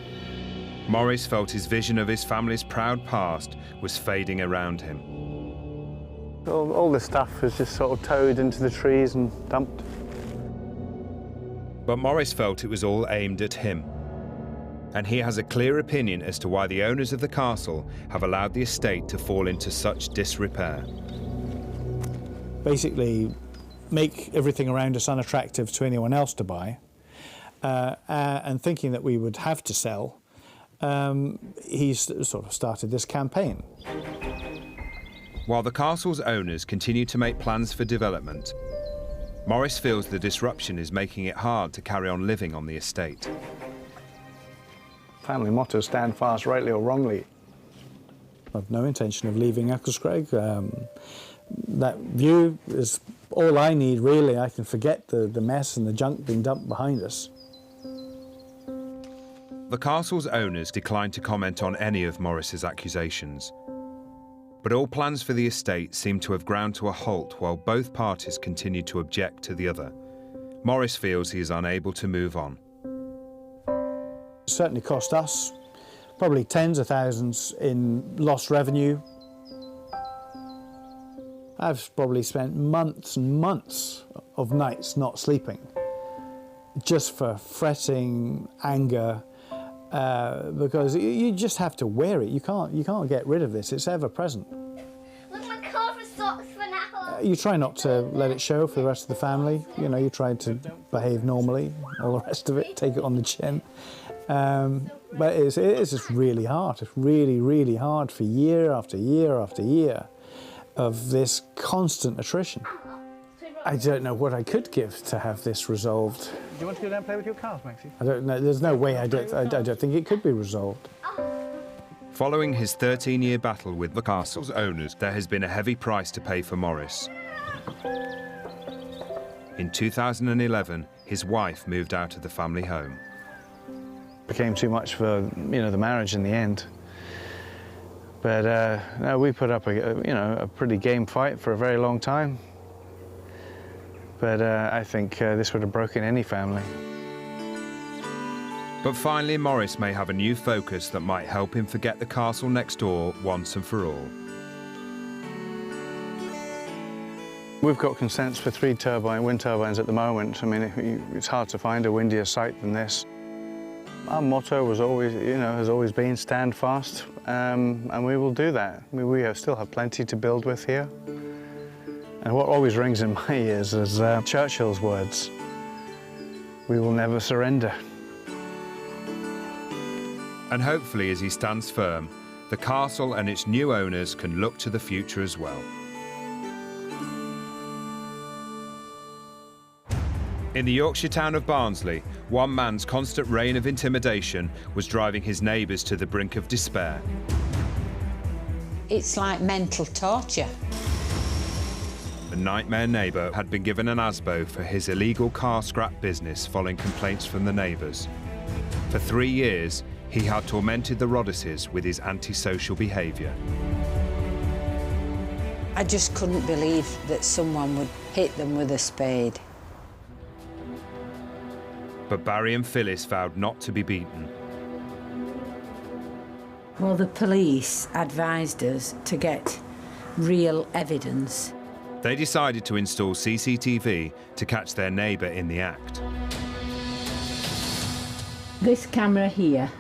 Maurice felt his vision of his family's proud past was fading around him. All this stuff was just sort of towed into the trees and dumped. But Maurice felt it was all aimed at him. And he has a clear opinion as to why the owners of the castle have allowed the estate to fall into such disrepair. Basically, make everything around us unattractive to anyone else to buy, and thinking that we would have to sell, he's sort of started this campaign. While the castle's owners continue to make plans for development, Maurice feels the disruption is making it hard to carry on living on the estate. Family motto, stand fast, rightly or wrongly. I've no intention of leaving Eccles Greg. That view is all I need, really. I can forget the mess and the junk being dumped behind us. The castle's owners declined to comment on any of Maurice's accusations. But all plans for the estate seem to have ground to a halt while both parties continue to object to the other. Maurice feels he is unable to move on. It certainly cost us probably tens of thousands in lost revenue. I've probably spent months and months of nights not sleeping, just for fretting, anger, because you just have to wear it. You can't get rid of this. It's ever present. Look, my car for socks for now. You try not to let it show for the rest of the family. You try to behave normally, all the rest of it, take it on the chin. But it's just really hard. It's really, really hard for year after year after year of this constant attrition. I don't know what I could give to have this resolved. Do you want to go down and play with your cars, Maxie? I don't know. There's no way. I don't think it could be resolved. Following his 13-year battle with the castle's owners, there has been a heavy price to pay for Maurice. In 2011, his wife moved out of the family home. Became too much for the marriage in the end. But no, we put up a pretty game fight for a very long time. But I think this would have broken any family. But finally, Morris may have a new focus that might help him forget the castle next door once and for all. We've got consents for 3 wind turbines at the moment. I mean, it's hard to find a windier site than this. Our motto was always, has always been stand fast, and we will do that. We still have plenty to build with here. And what always rings in my ears is Churchill's words, "We will never surrender." And hopefully, as he stands firm, the castle and its new owners can look to the future as well. In the Yorkshire town of Barnsley, one man's constant reign of intimidation was driving his neighbours to the brink of despair. It's like mental torture. The Nightmare Neighbour had been given an ASBO for his illegal car scrap business following complaints from the neighbours. For 3 years, he had tormented the Roddisses with his antisocial behaviour. I just couldn't believe that someone would hit them with a spade. But Barry and Phyllis vowed not to be beaten. Well, the police advised us to get real evidence. They decided to install CCTV to catch their neighbour in the act. This camera here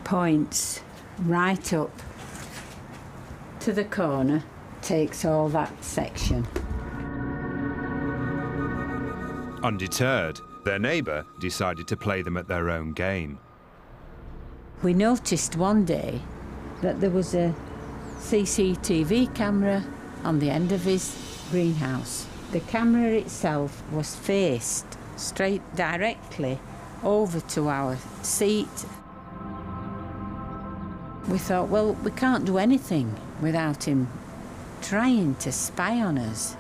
points right up to the corner, takes all that section. Undeterred, their neighbour decided to play them at their own game. We noticed one day that there was a CCTV camera on the end of his greenhouse. The camera itself was faced straight directly over to our seat. We thought, well, we can't do anything without him trying to spy on us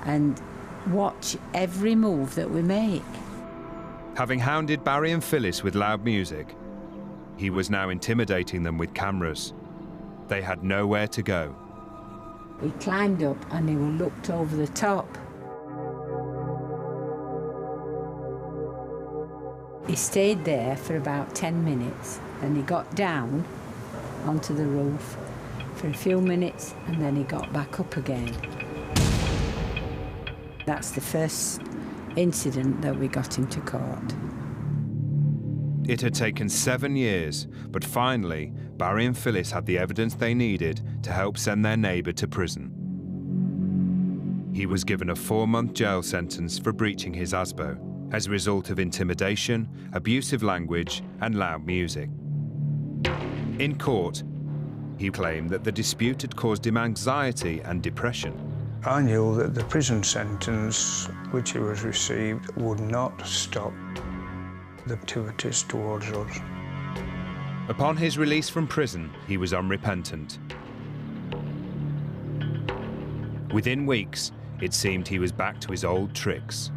and watch every move that we make. Having hounded Barry and Phyllis with loud music, he was now intimidating them with cameras. They had nowhere to go. He climbed up and he looked over the top. He stayed there for about 10 minutes and he got down onto the roof for a few minutes and then he got back up again. That's the first incident that we got him to court. It had taken 7 years, but finally, Barry and Phyllis had the evidence they needed to help send their neighbour to prison. He was given a 4-month jail sentence for breaching his ASBO as a result of intimidation, abusive language and loud music. In court, he claimed that the dispute had caused him anxiety and depression. I knew that the prison sentence which he was received would not stop the activities towards us. Upon his release from prison, he was unrepentant. Within weeks, it seemed he was back to his old tricks.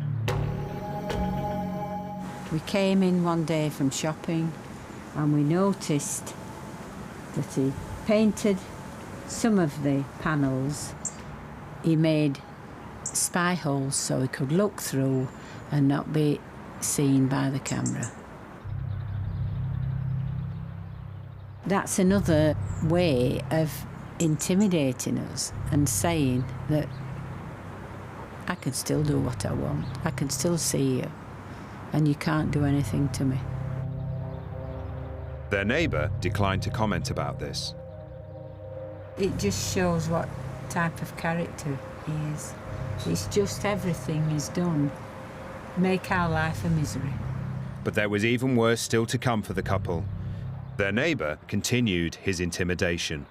We came in one day from shopping and we noticed that he painted some of the panels. He made spy holes so he could look through and not be seen by the camera. That's another way of intimidating us and saying that I can still do what I want, I can still see you, and you can't do anything to me. Their neighbour declined to comment about this. It just shows what type of character he is. It's just everything is done. Make our life a misery. But there was even worse still to come for the couple. Their neighbour continued his intimidation.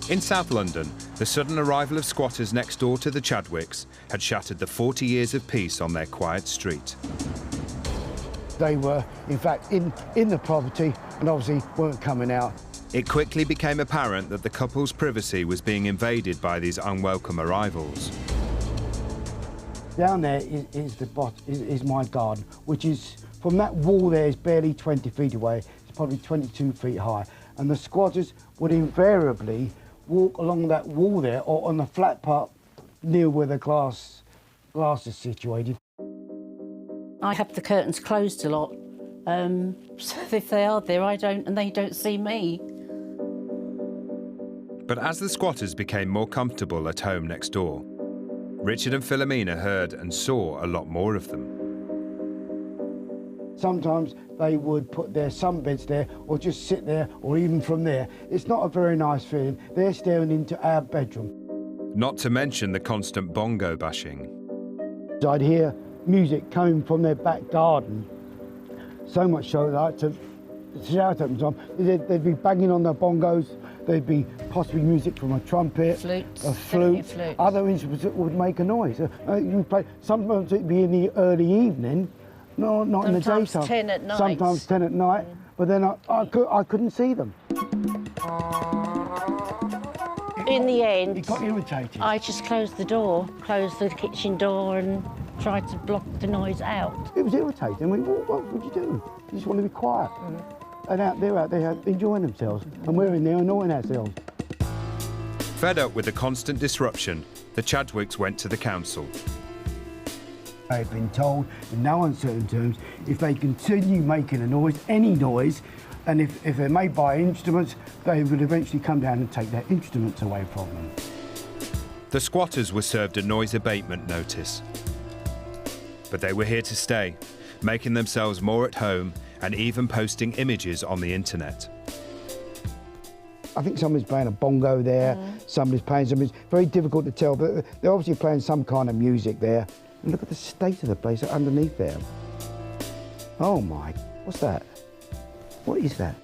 In South London, the sudden arrival of squatters next door to the Chadwicks had shattered the 40 years of peace on their quiet street. They were, in fact, in the property and obviously weren't coming out. It quickly became apparent that the couple's privacy was being invaded by these unwelcome arrivals. Down there is my garden, which is, from that wall there, is barely 20 feet away. It's probably 22 feet high. And the squatters would invariably walk along that wall there or on the flat part near where the glass is situated. I have the curtains closed a lot, so if they are there, I don't, and they don't see me. But as the squatters became more comfortable at home next door, Richard and Philomena heard and saw a lot more of them. Sometimes they would put their sunbeds there or just sit there, or even from there. It's not a very nice feeling. They're staring into our bedroom. Not to mention the constant bongo bashing. I'd hear music coming from their back garden, so much so that I had to shout at them. They'd be banging on their bongos, there'd be possibly music from a trumpet, flutes, a flute, other instruments that would make a noise. Sometimes it'd be in the early evening, not in the daytime. Sometimes 10 at night. Sometimes 10 at night, but then I couldn't see them. In the end, it got irritated. I just closed the door, closed the kitchen door and tried to block the noise out. It was irritating. I mean, what would you do? You just want to be quiet. And out there enjoying themselves, and we're in there annoying ourselves. Fed up with the constant disruption, the Chadwicks went to the council. They've been told, in no uncertain terms, if they continue making a noise, any noise, and if they're made by instruments, they would eventually come down and take their instruments away from them. The squatters were served a noise abatement notice. But they were here to stay, making themselves more at home and even posting images on the internet. I think somebody's playing a bongo there, somebody's playing something. It's very difficult to tell, but they're obviously playing some kind of music there. And look at the state of the place underneath there. Oh my, what's that? What is that?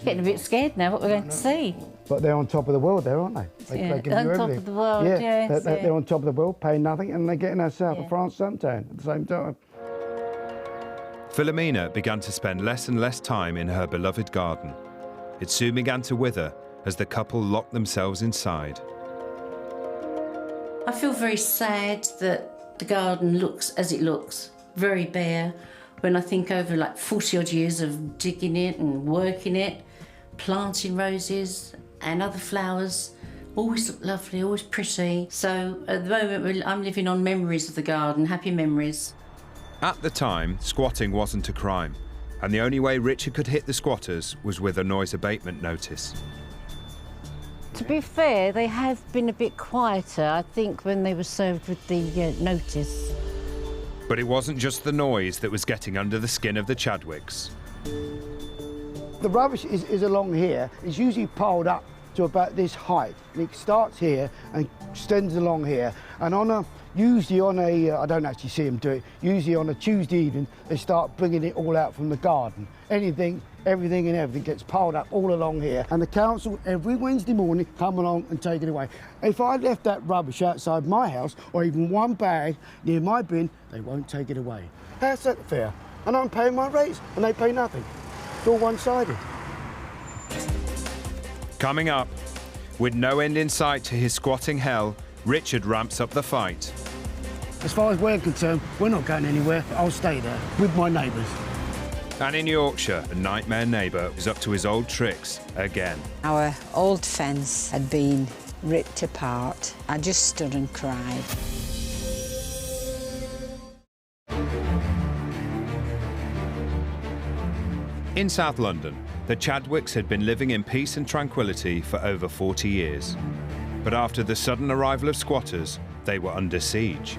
Getting a bit scared now what we're going to see. But they're on top of the world there, aren't they? They give you everything. Of the world, yes. They're on top of the world, paying nothing, and they're getting our south of France suntan at the same time. Philomena began to spend less and less time in her beloved garden. It soon began to wither as the couple locked themselves inside. I feel very sad that the garden looks as it looks, very bare, when I think over like 40-odd years of digging it and working it, planting roses and other flowers, always look lovely, always pretty. So at the moment I'm living on memories of the garden, happy memories. At the time, squatting wasn't a crime, and the only way Richard could hit the squatters was with a noise abatement notice. To be fair, they have been a bit quieter, I think, when they were served with the notice. But it wasn't just the noise that was getting under the skin of the Chadwicks. The rubbish is along here. It's usually piled up to about this height. And it starts here and extends along here. And usually on a, I don't actually see them do it, usually on a Tuesday evening, they start bringing it all out from the garden. Everything gets piled up all along here. And the council, every Wednesday morning, come along and take it away. If I left that rubbish outside my house, or even one bag near my bin, they won't take it away. How's that fair? And I'm paying my rates, and they pay nothing. It's all one-sided. Coming up, with no end in sight to his squatting hell, Richard ramps up the fight. As far as we're concerned, we're not going anywhere. I'll stay there with my neighbours. And in Yorkshire, the Nightmare Neighbour is up to his old tricks again. Our old fence had been ripped apart. I just stood and cried. In South London, the Chadwicks had been living in peace and tranquility for over 40 years. But after the sudden arrival of squatters, they were under siege.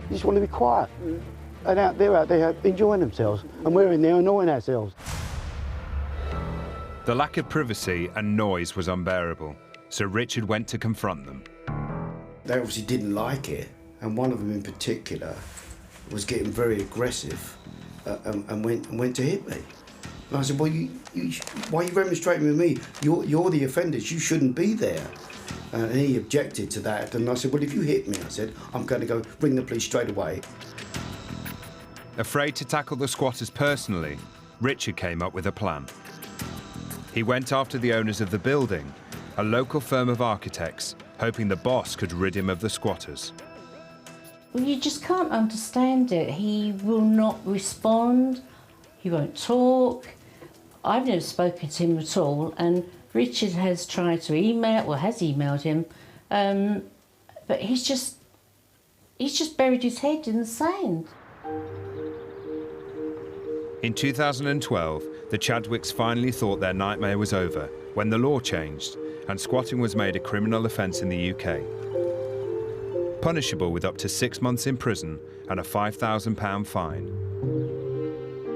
You just want to be quiet. And out there enjoying themselves, and we're in there annoying ourselves. The lack of privacy and noise was unbearable, so Richard went to confront them. They obviously didn't like it, and one of them in particular was getting very aggressive and went to hit me. And I said, well, why are you remonstrating with me? You're the offenders, you shouldn't be there. And he objected to that, and I said, well, if you hit me, I said, I'm going to go bring the police straight away. Afraid to tackle the squatters personally, Richard came up with a plan. He went after the owners of the building, a local firm of architects, hoping the boss could rid him of the squatters. Well, you just can't understand it. He will not respond, he won't talk. I've never spoken to him at all, and Richard has tried to email, or has emailed him, but he's just He's just buried his head in the sand. In 2012, the Chadwicks finally thought their nightmare was over when the law changed and squatting was made a criminal offence in the UK. Punishable with up to 6 months in prison and a £5,000 fine.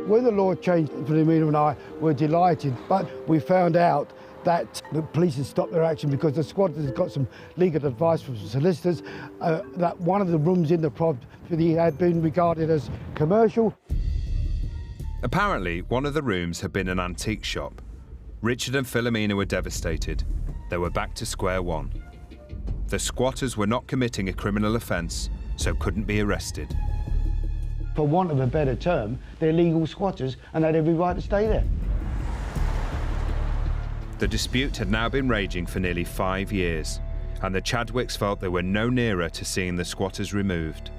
When the law changed, Philomena and I were delighted, but we found out that the police had stopped their action because the squatters had got some legal advice from solicitors that one of the rooms in the property had been regarded as commercial. Apparently, one of the rooms had been an antique shop. Richard and Philomena were devastated. They were back to square one. The squatters were not committing a criminal offence, so couldn't be arrested. For want of a better term, they're legal squatters and they had every right to stay there. The dispute had now been raging for nearly 5 years, and the Chadwicks felt they were no nearer to seeing the squatters removed.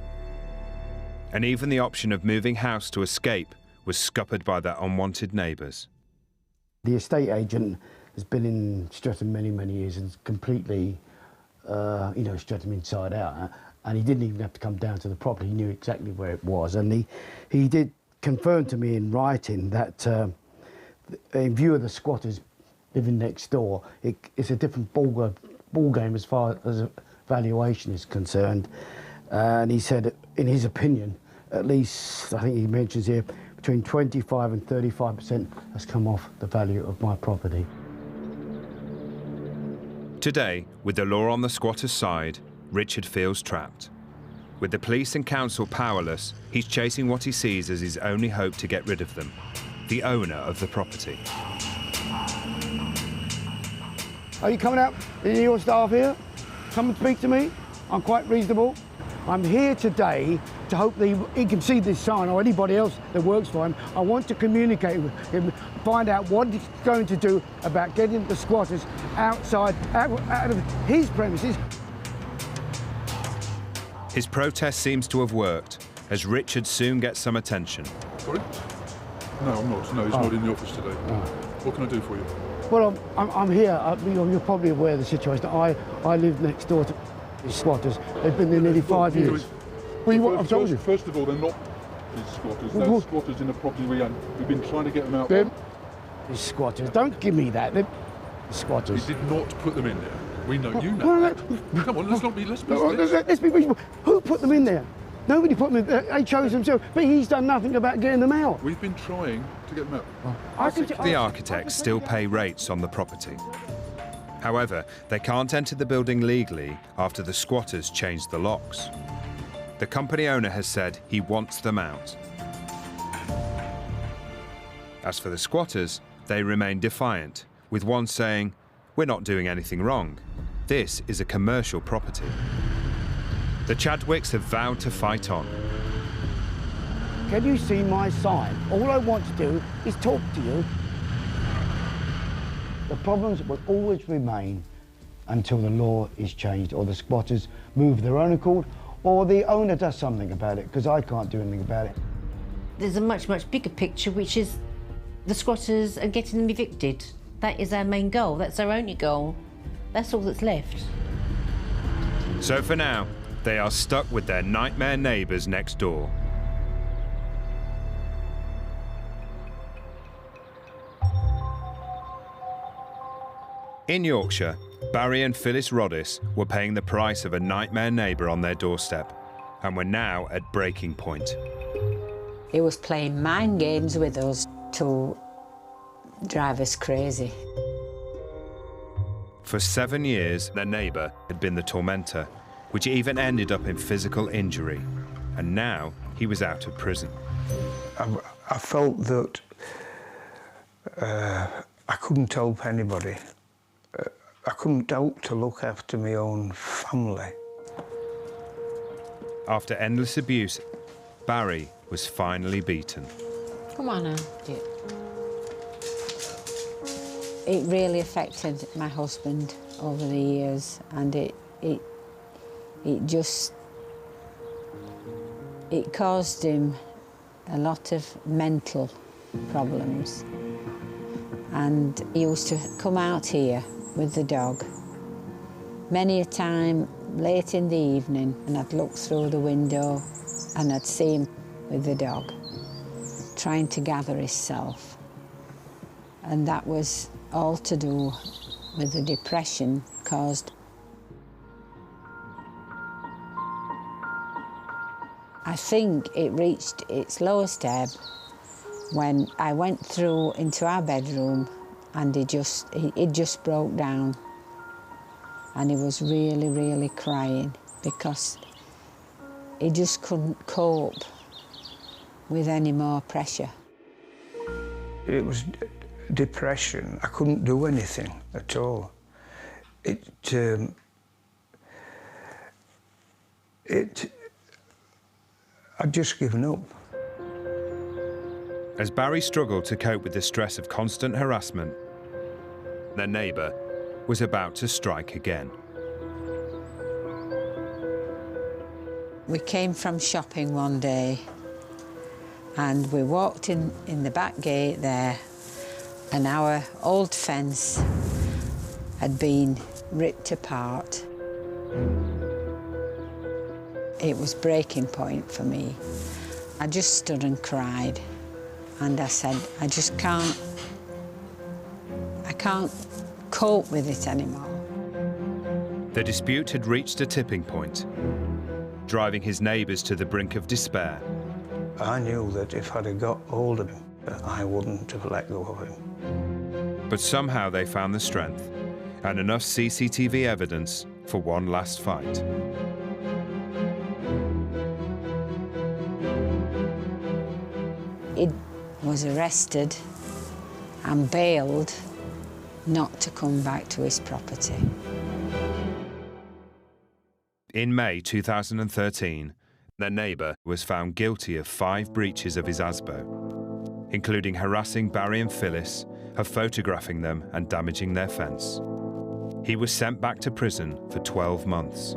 And even the option of moving house to escape was scuppered by their unwanted neighbours. The estate agent has been in Streathton many, many years and completely, Streathton inside out. And he didn't even have to come down to the property. He knew exactly where it was. And he did confirm to me in writing that in view of the squatters living next door, it's a different ball game as far as valuation is concerned. And he said, in his opinion, at least, I think he mentions here, between 25 and 35% has come off the value of my property. Today, with the law on the squatters' side, Richard feels trapped. With the police and council powerless, he's chasing what he sees as his only hope to get rid of them, the owner of the property. Are you coming out? Are your staff here? Come and speak to me. I'm quite reasonable. I'm here today to hope that he can see this sign or anybody else that works for him. I want to communicate with him, find out what he's going to do about getting the squatters outside, out of his premises. His protest seems to have worked, as Richard soon gets some attention. Sorry? No, I'm not. No, he's not in the office today. What can I do for you? Well, I'm here. You're probably aware of the situation. I live next door to these squatters. They've been there nearly 5 years. I've told you. First of all, they're not these squatters. They're squatters in the property we own. We've been trying to get them out. These squatters. Don't give me that. They're squatters. We did not put them in there. We know you know that. Come on, let's be reasonable. Who put them in there? Nobody put them in there. They chose themselves. But he's done nothing about getting them out. We've been trying to get them out. The architects still pay rates on the property. However, they can't enter the building legally after the squatters changed the locks. The company owner has said he wants them out. As for the squatters, they remain defiant, with one saying, "We're not doing anything wrong. This is a commercial property." The Chadwicks have vowed to fight on. Can you see my sign? All I want to do is talk to you. The problems will always remain until the law is changed or the squatters move their own accord or the owner does something about it, because I can't do anything about it. There's a much, much bigger picture, which is the squatters and getting them evicted. That is our main goal. That's our only goal. That's all that's left. So for now, they are stuck with their nightmare neighbours next door. In Yorkshire, Barry and Phyllis Roddis were paying the price of a nightmare neighbour on their doorstep, and were now at breaking point. He was playing mind games with us to drive us crazy. For 7 years, their neighbour had been the tormentor, which even ended up in physical injury. And now he was out of prison. I felt that I couldn't help anybody. I couldn't help to look after my own family. After endless abuse, Barry was finally beaten. Come on now, dear. It really affected my husband over the years, and it caused him a lot of mental problems. And he used to come out here with the dog. Many a time late in the evening, and I'd look through the window and I'd see him with the dog, trying to gather himself. And that was all to do with the depression caused. I think it reached its lowest ebb when I went through into our bedroom and he just broke down. And he was really, really crying because he just couldn't cope with any more pressure. It was depression. I couldn't do anything at all. I'd just given up. As Barry struggled to cope with the stress of constant harassment, their neighbour was about to strike again. We came from shopping one day and we walked in the back gate there, and our old fence had been ripped apart. It was breaking point for me. I just stood and cried, and I said, I can't cope with it anymore. The dispute had reached a tipping point, driving his neighbours to the brink of despair. I knew that if I'd have got hold of him, I wouldn't have let go of him. But somehow they found the strength and enough CCTV evidence for one last fight. He was arrested and bailed not to come back to his property. In May 2013, their neighbour was found guilty of 5 breaches of his ASBO, including harassing Barry and Phyllis, of photographing them and damaging their fence. He was sent back to prison for 12 months.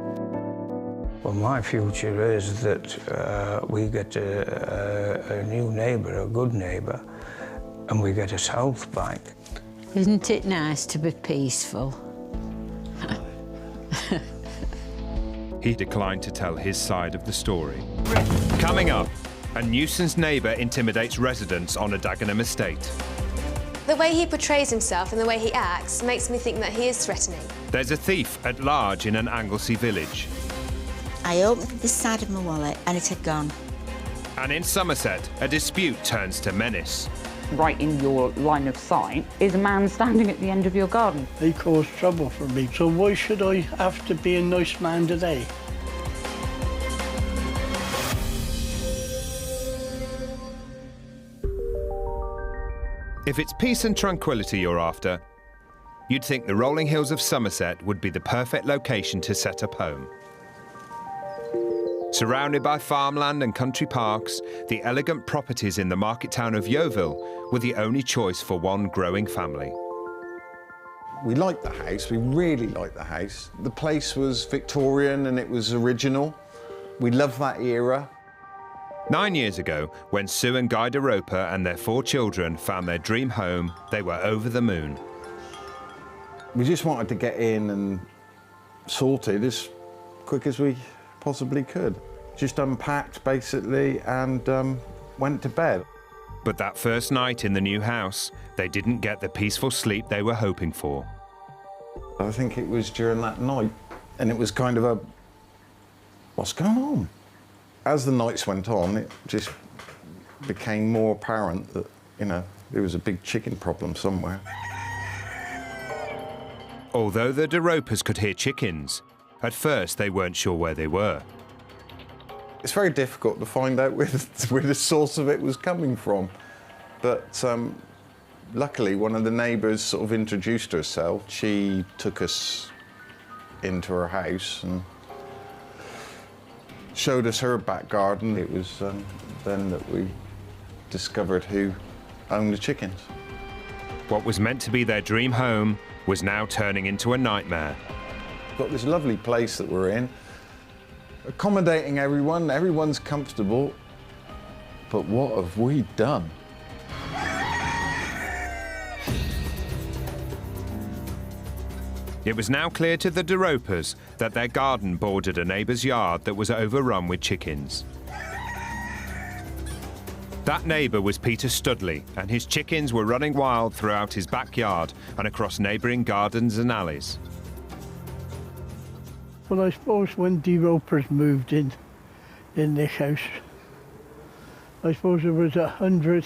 Well, my future is that we get a new neighbour, a good neighbour, and we get us health back. Isn't it nice to be peaceful? He declined to tell his side of the story. Coming up, a nuisance neighbour intimidates residents on a Dagenham estate. The way he portrays himself and the way he acts makes me think that he is threatening. There's a thief at large in an Anglesey village. I opened this side of my wallet and it had gone. And in Somerset, a dispute turns to menace. Right in your line of sight is a man standing at the end of your garden. They cause trouble for me, so why should I have to be a nice man today? If it's peace and tranquility you're after, you'd think the rolling hills of Somerset would be the perfect location to set up home. Surrounded by farmland and country parks, the elegant properties in the market town of Yeovil were the only choice for one growing family. We liked the house, we really liked the house. The place was Victorian and it was original. We loved that era. 9 years ago, when Sue and Guy DeRoper and their 4 children found their dream home, they were over the moon. We just wanted to get in and sorted as quick as we possibly could. Just unpacked, basically, and went to bed. But that first night in the new house, they didn't get the peaceful sleep they were hoping for. I think it was during that night, and it was kind of a, what's going on? As the nights went on, it just became more apparent that, you know, there was a big chicken problem somewhere. Although the DeRopers could hear chickens, at first they weren't sure where they were. It's very difficult to find out where the source of it was coming from. But luckily, one of the neighbours sort of introduced herself. She took us into her house and showed us her back garden. It was then that we discovered who owned the chickens. What was meant to be their dream home was now turning into a nightmare. We've got this lovely place that we're in, accommodating everyone, everyone's comfortable, but what have we done? It was now clear to the DeRopers that their garden bordered a neighbour's yard that was overrun with chickens. That neighbour was Peter Studley, and his chickens were running wild throughout his backyard and across neighbouring gardens and alleys. Well, I suppose when DeRopers moved in this house, I suppose there was 100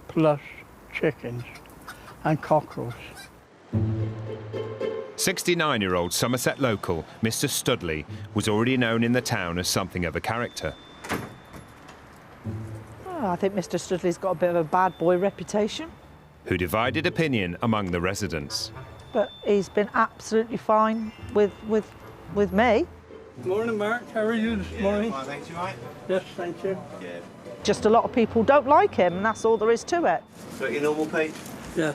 plus chickens and cockroaches. 69-year-old Somerset local, Mr Studley, was already known in the town as something of a character. I think Mr Studley's got a bit of a bad boy reputation. Who divided opinion among the residents. But he's been absolutely fine with me. Morning, Mark. How are you this morning? Fine, thanks, you right? Yes, thank you. Yeah. Just a lot of people don't like him, and that's all there is to it. So your normal, Pete? Yes.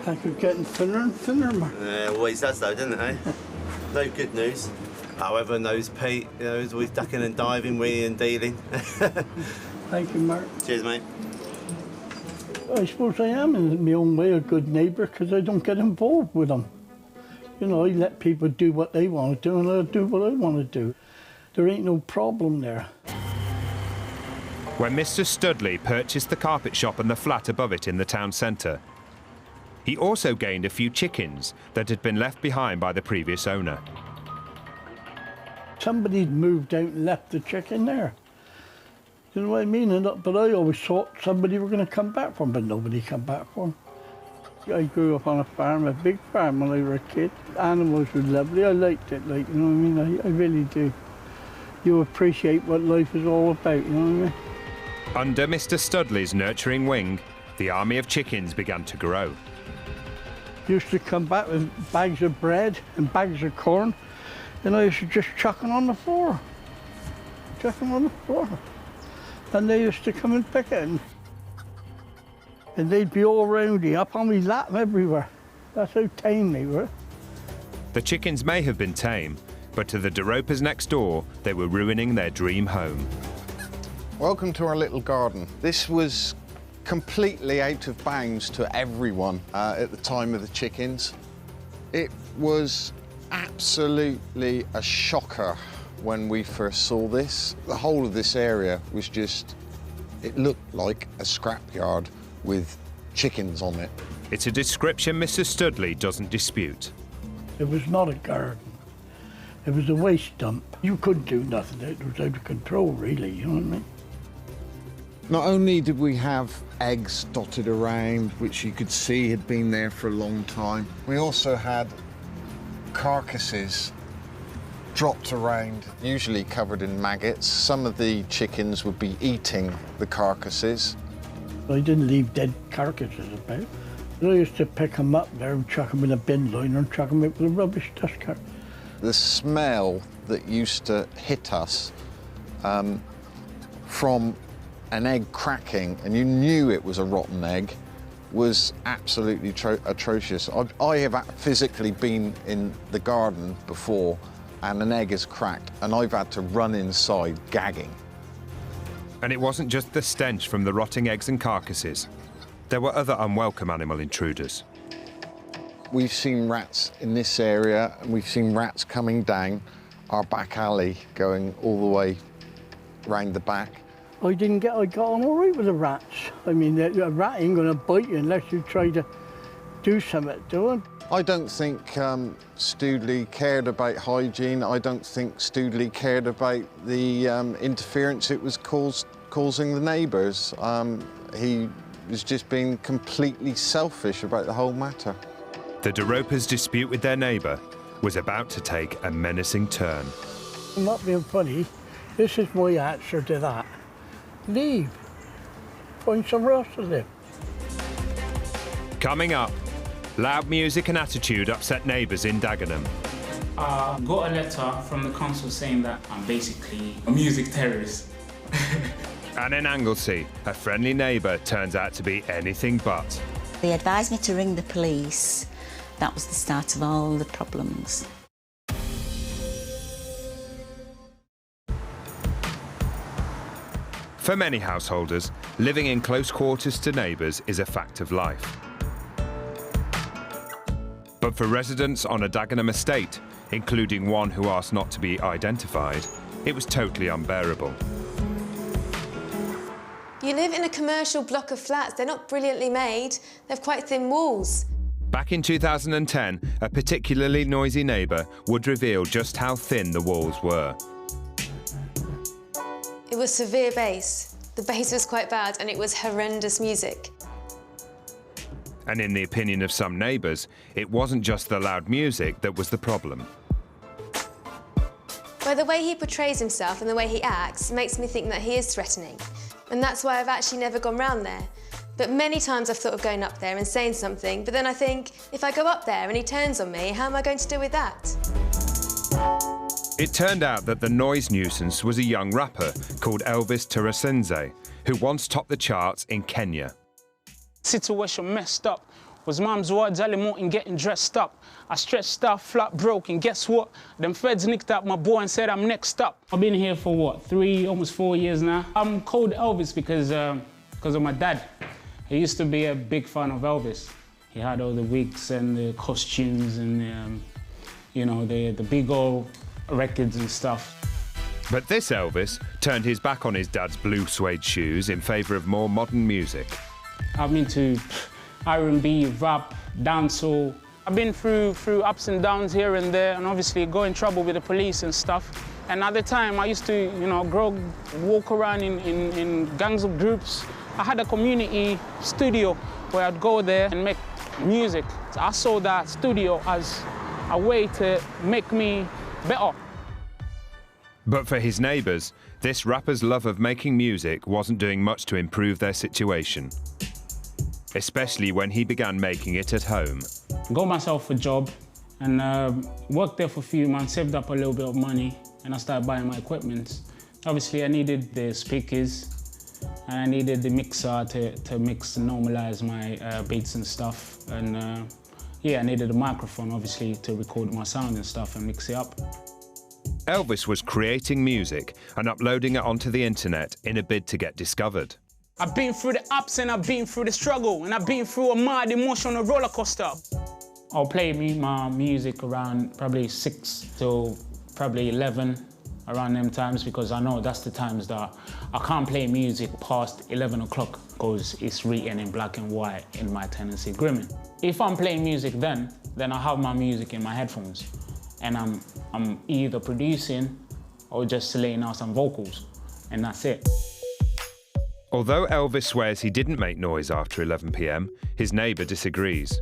I could getting thinner and thinner, Mark. Always does though, doesn't it, eh? No good news. However, knows Pete, you know, he's always ducking and diving, wheeling and dealing. Thank you, Mark. Cheers, mate. I suppose I am, in my own way, a good neighbour because I don't get involved with them. You know, I let people do what they want to do and I'll do what I want to do. There ain't no problem there. When Mr Studley purchased the carpet shop and the flat above it in the town centre, he also gained a few chickens that had been left behind by the previous owner. Somebody moved out and left the chicken there. You know what I mean? But I always thought somebody were going to come back for them, but nobody come back for them. I grew up on a farm, a big farm when I was a kid. Animals were lovely. I liked it, like, you know what I mean? I really do. You appreciate what life is all about, you know what I mean? Under Mr Studley's nurturing wing, the army of chickens began to grow. Used to come back with bags of bread and bags of corn, and I used to just chuck them on the floor. Chuck them on the floor. And they used to come and pick it. And they'd be all round me, up on me lap everywhere. That's how tame they were. The chickens may have been tame, but to the DeRopers next door, they were ruining their dream home. Welcome to our little garden. This was completely out of bounds to everyone at the time of the chickens. It was absolutely a shocker when we first saw this. The whole of this area was just, it looked like a scrapyard with chickens on it. It's a description Mr Studley doesn't dispute. It was not a garden. It was a waste dump. You couldn't do nothing. It was out of control, really, you know what I mean? Not only did we have eggs dotted around, which you could see had been there for a long time, we also had carcasses dropped around, usually covered in maggots. Some of the chickens would be eating the carcasses. I didn't leave dead carcasses about. I used to pick them up there and chuck them in a bin liner and chuck them out with a rubbish dust cart. The smell that used to hit us from an egg cracking, and you knew it was a rotten egg, was absolutely atrocious. I have physically been in the garden before and an egg is cracked and I've had to run inside gagging. And it wasn't just the stench from the rotting eggs and carcasses. There were other unwelcome animal intruders. We've seen rats in this area and we've seen rats coming down our back alley, going all the way round the back. I got on all right with the rats. I mean, a rat ain't gonna bite you unless you try to do something to it. I don't think Studley cared about hygiene. I don't think Studley cared about the interference it was causing the neighbours. He was just being completely selfish about the whole matter. The DeRopers' dispute with their neighbour was about to take a menacing turn. I'm not being funny. This is my answer to that. Leave. Find somewhere else to live. Coming up, loud music and attitude upset neighbours in Dagenham. Got a letter from the council saying that I'm basically a music terrorist. And in Anglesey, a friendly neighbour turns out to be anything but. They advised me to ring the police. That was the start of all the problems. For many householders, living in close quarters to neighbours is a fact of life. But for residents on a Dagenham estate, including one who asked not to be identified, it was totally unbearable. You live in a commercial block of flats. They're not brilliantly made. They have quite thin walls. Back in 2010, a particularly noisy neighbour would reveal just how thin the walls were. It was severe bass. The bass was quite bad and it was horrendous music. And in the opinion of some neighbours, it wasn't just the loud music that was the problem. Well, the way he portrays himself and the way he acts makes me think that he is threatening. And that's why I've actually never gone round there. But many times I've thought of going up there and saying something, but then I think, if I go up there and he turns on me, how am I going to deal with that? It turned out that the noise nuisance was a young rapper called Elvis Tarasenze, who once topped the charts in Kenya. Situation messed up. Was mum's words early morning getting dressed up. I stretched out, flat broke, and guess what? Them feds nicked up my boy and said I'm next up. I've been here for what, 3, almost 4 years now. I'm called Elvis because of my dad. He used to be a big fan of Elvis. He had all the wigs and the costumes and you know, the big old records and stuff. But this Elvis turned his back on his dad's blue suede shoes in favour of more modern music. I've been to R&B, rap, dancehall. I've been through ups and downs here and there, and obviously got in trouble with the police and stuff. And at the time, I used to, you know, walk around in gangs of groups. I had a community studio where I'd go there and make music. So I saw that studio as a way to make me better. But for his neighbours, this rapper's love of making music wasn't doing much to improve their situation, especially when he began making it at home. Got myself a job and worked there for a few months, saved up a little bit of money, and I started buying my equipment. Obviously, I needed the speakers and I needed the mixer to mix and normalise my beats and stuff. And yeah, I needed a microphone, obviously, to record my sound and stuff and mix it up. Elvis was creating music and uploading it onto the internet in a bid to get discovered. I've been through the ups and I've been through the struggle and I've been through a mad emotional roller coaster. I'll play my music around probably 6 till probably 11, around them times, because I know that's the times that I can't play music past 11 o'clock because it's written in black and white in my tenancy agreement. If I'm playing music then I have my music in my headphones and I'm either producing or just laying out some vocals, and that's it. Although Elvis swears he didn't make noise after 11 p.m, his neighbour disagrees.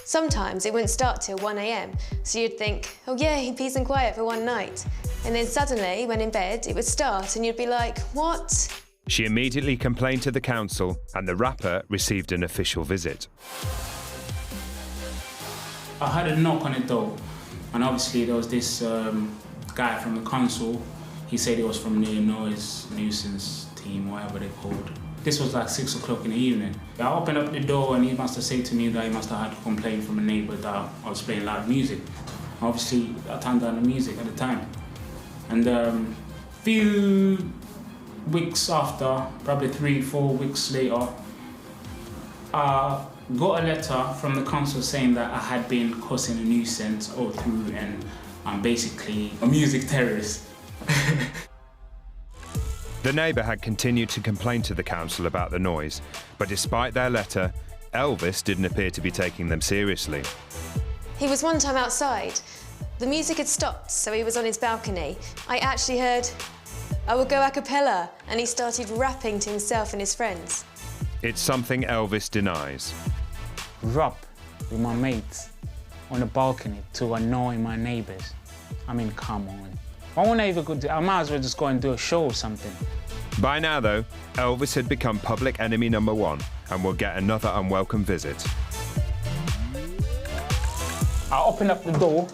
Sometimes it wouldn't start till 1 a.m, so you'd think, oh yeah, peace and quiet for one night. And then suddenly, when in bed, it would start and you'd be like, what? She immediately complained to the council and the rapper received an official visit. I had a knock on the door, and obviously there was this guy from the council. He said he was from the noise nuisance team, whatever they're called. This was like 6 o'clock in the evening. I opened up the door and he must have said to me that he must have had a complaint from a neighbour that I was playing loud music. Obviously, I turned down the music at the time. And few weeks after, probably 3-4 weeks later, I got a letter from the council saying that I had been causing a nuisance all through and I'm basically a music terrorist. The neighbour had continued to complain to the council about the noise, but despite their letter, Elvis didn't appear to be taking them seriously. He was one time outside. The music had stopped, so he was on his balcony. I actually heard, I will go a cappella, and he started rapping to himself and his friends. It's something Elvis denies. Rap with my mates on the balcony to annoy my neighbours. I mean, come on. I might as well just go and do a show or something. By now, though, Elvis had become public enemy #1 and will get another unwelcome visit. I opened up the door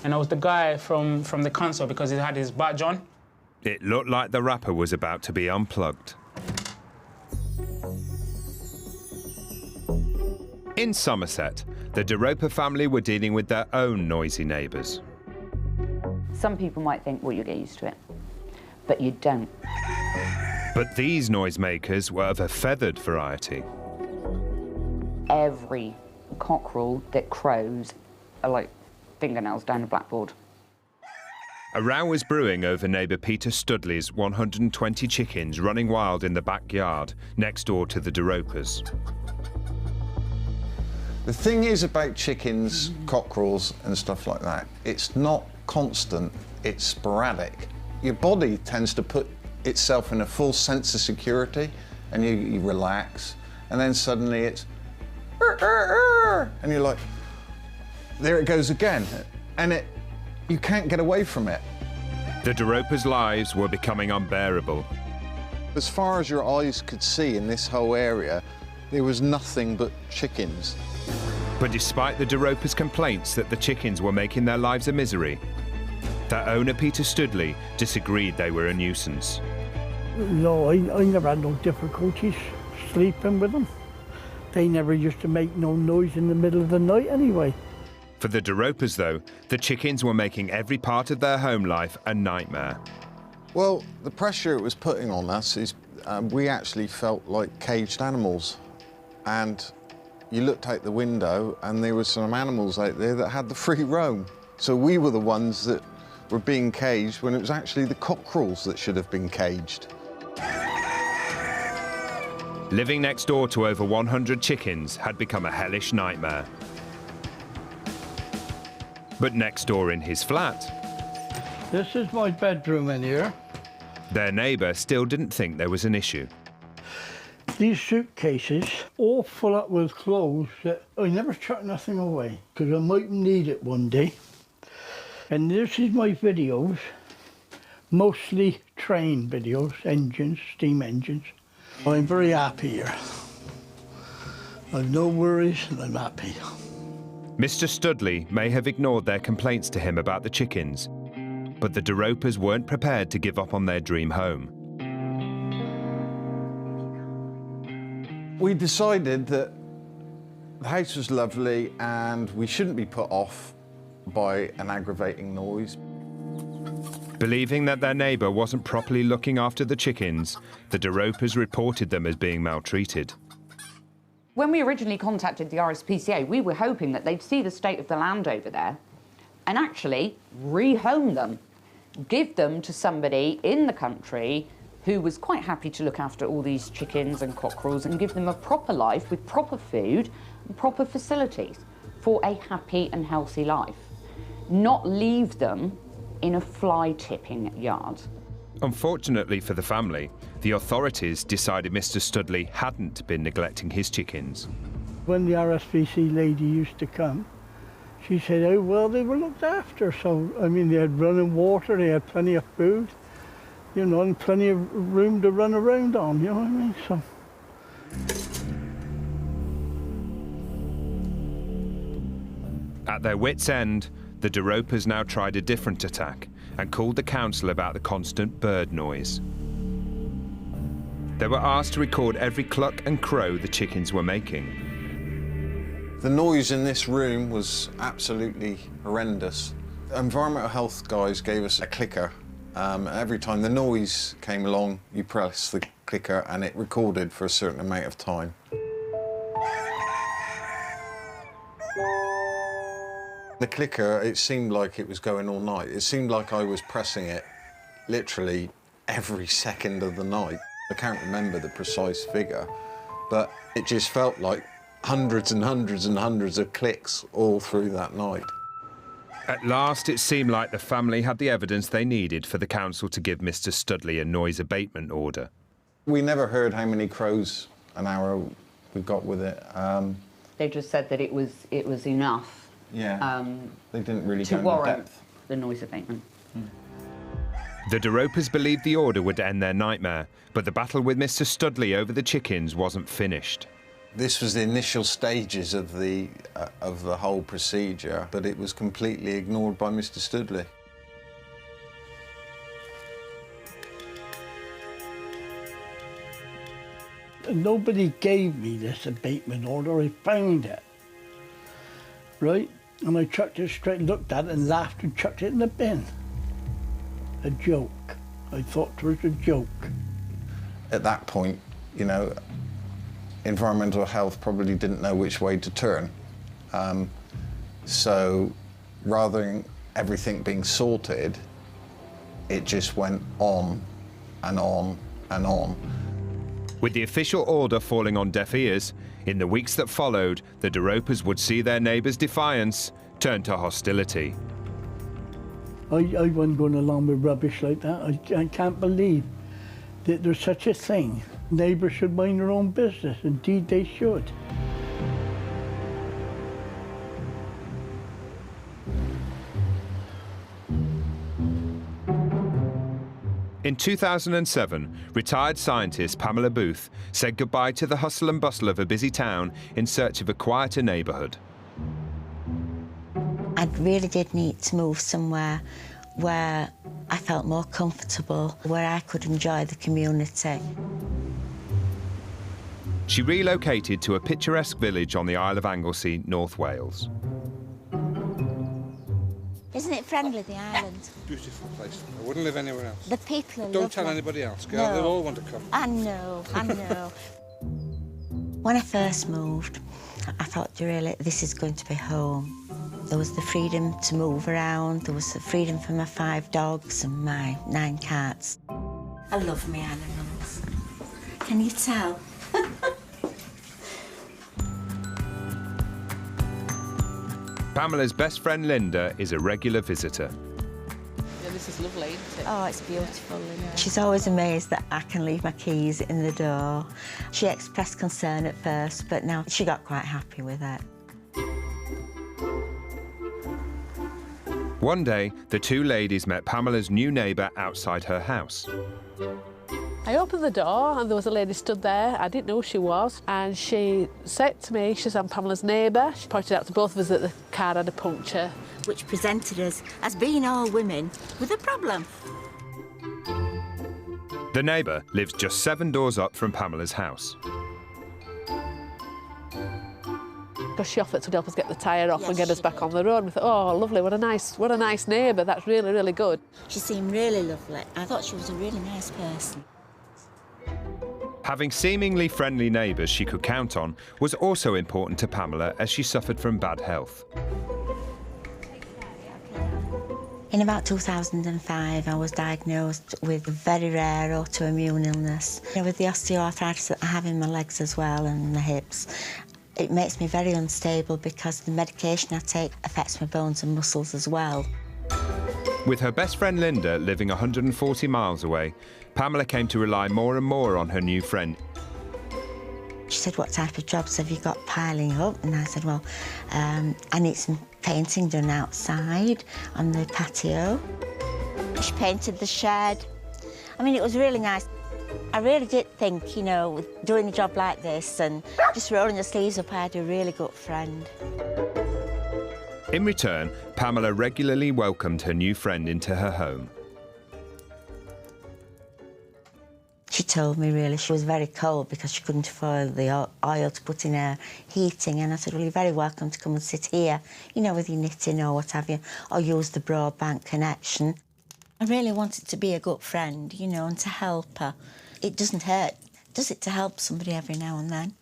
and I was the guy from the council because he had his badge on. It looked like the rapper was about to be unplugged. In Somerset, the De Roper family were dealing with their own noisy neighbours. Some people might think, well, you get used to it, but you don't. But these noisemakers were of a feathered variety. Every cockerel that crows are like fingernails down a blackboard. A row was brewing over neighbour Peter Studley's 120 chickens running wild in the backyard next door to the DeRopers. The thing is about chickens, cockerels and stuff like that, it's not constant, it's sporadic. Your body tends to put itself in a full sense of security and you relax, and then suddenly it's and you're like, there it goes again, and you can't get away from it. The DeRopers' lives were becoming unbearable. As far as your eyes could see in this whole area, there was nothing but chickens. But despite the DeRopers' complaints that the chickens were making their lives a misery, their owner Peter Studley disagreed they were a nuisance. No, I never had no difficulties sleeping with them. They never used to make no noise in the middle of the night anyway. For the DeRopers, though, the chickens were making every part of their home life a nightmare. Well, the pressure it was putting on us is we actually felt like caged animals. And you looked out the window and there were some animals out there that had the free roam. So we were the ones that were being caged when it was actually the cockerels that should have been caged. Living next door to over 100 chickens had become a hellish nightmare. But next door in his flat, this is my bedroom in here. Their neighbour still didn't think there was an issue. These suitcases, all full up with clothes that I never chuck nothing away, because I might need it one day. And this is my videos, mostly train videos, engines, steam engines. I'm very happy here. I've no worries and I'm happy. Mr. Studley may have ignored their complaints to him about the chickens, but the DeRopers weren't prepared to give up on their dream home. We decided that the house was lovely and we shouldn't be put off by an aggravating noise. Believing that their neighbour wasn't properly looking after the chickens, the DeRopers reported them as being maltreated. When we originally contacted the RSPCA, we were hoping that they'd see the state of the land over there and actually rehome them, give them to somebody in the country who was quite happy to look after all these chickens and cockerels and give them a proper life with proper food and proper facilities for a happy and healthy life, not leave them in a fly-tipping yard. Unfortunately for the family, the authorities decided Mr. Studley hadn't been neglecting his chickens. When the RSPC lady used to come, she said, oh, well, they were looked after. So, I mean, they had running water, they had plenty of food, you know, and plenty of room to run around on, you know what I mean? So. At their wits' end, the DeRopers now tried a different attack and called the council about the constant bird noise. They were asked to record every cluck and crow the chickens were making. The noise in this room was absolutely horrendous. Environmental health guys gave us a clicker. Every time the noise came along, you press the clicker and it recorded for a certain amount of time. The clicker, it seemed like it was going all night. It seemed like I was pressing it literally every second of the night. I can't remember the precise figure, but it just felt like hundreds and hundreds and hundreds of clicks all through that night. At last, it seemed like the family had the evidence they needed for the council to give Mr. Studley a noise abatement order. We never heard how many crows an hour we got with it. They just said that it was enough. Yeah, they didn't really to go into warrant depth. The noise abatement. The DeRopers believed the order would end their nightmare, but the battle with Mr. Studley over the chickens wasn't finished. This was the initial stages of the whole procedure, but it was completely ignored by Mr. Studley. Nobody gave me this abatement order, I found it. Right? And I chucked it straight, looked at it and laughed and chucked it in the bin. A joke. I thought it was a joke. At that point, you know, environmental health probably didn't know which way to turn. So rather than everything being sorted, it just went on and on and on. With the official order falling on deaf ears, in the weeks that followed, the De Ropers would see their neighbours' defiance turn to hostility. I wasn't going along with rubbish like that. I can't believe that there's such a thing. Neighbours should mind their own business. Indeed, they should. In 2007, retired scientist Pamela Booth said goodbye to the hustle and bustle of a busy town in search of a quieter neighbourhood. I really did need to move somewhere where I felt more comfortable, where I could enjoy the community. She relocated to a picturesque village on the Isle of Anglesey, North Wales. Isn't it friendly, the island? Beautiful place. I wouldn't live anywhere else. The people are Don't tell lovely. anybody else, girl. No. They'll all want to come. I know, I know. When I first moved, I thought, really, this is going to be home. There was the freedom to move around, there was the freedom for my 5 dogs and my 9 cats. I love my animals. Can you tell? Pamela's best friend Linda is a regular visitor. Yeah, this is lovely, isn't it? Oh, it's beautiful, Linda. She's always amazed that I can leave my keys in the door. She expressed concern at first, but now she got quite happy with it. One day, the two ladies met Pamela's new neighbour outside her house. I opened the door and there was a lady stood there. I didn't know who she was. And she said to me, she's I'm Pamela's neighbour. She pointed out to both of us that the car had a puncture. Which presented us as being all women with a problem. The neighbour lives just 7 doors up from Pamela's house. Because she offered to help us get the tyre off and get us back on the road. We thought, oh, lovely, what a nice neighbour. That's really, really good. She seemed really lovely. I thought she was a really nice person. Having seemingly friendly neighbours she could count on was also important to Pamela as she suffered from bad health. In about 2005, I was diagnosed with a very rare autoimmune illness. With the osteoarthritis that I have in my legs as well and my hips, it makes me very unstable because the medication I take affects my bones and muscles as well. With her best friend Linda living 140 miles away, Pamela came to rely more and more on her new friend. She said, what type of jobs have you got piling up? And I said, well, I need some painting done outside on the patio. She painted the shed. I mean, it was really nice. I really did think, you know, with doing a job like this and just rolling your sleeves up, I had a really good friend. In return, Pamela regularly welcomed her new friend into her home. She told me, really, she was very cold because she couldn't afford the oil to put in her heating. And I said, well, you're very welcome to come and sit here, you know, with your knitting or what have you, or use the broadband connection. I really wanted to be a good friend, you know, and to help her. It doesn't hurt, does it, to help somebody every now and then?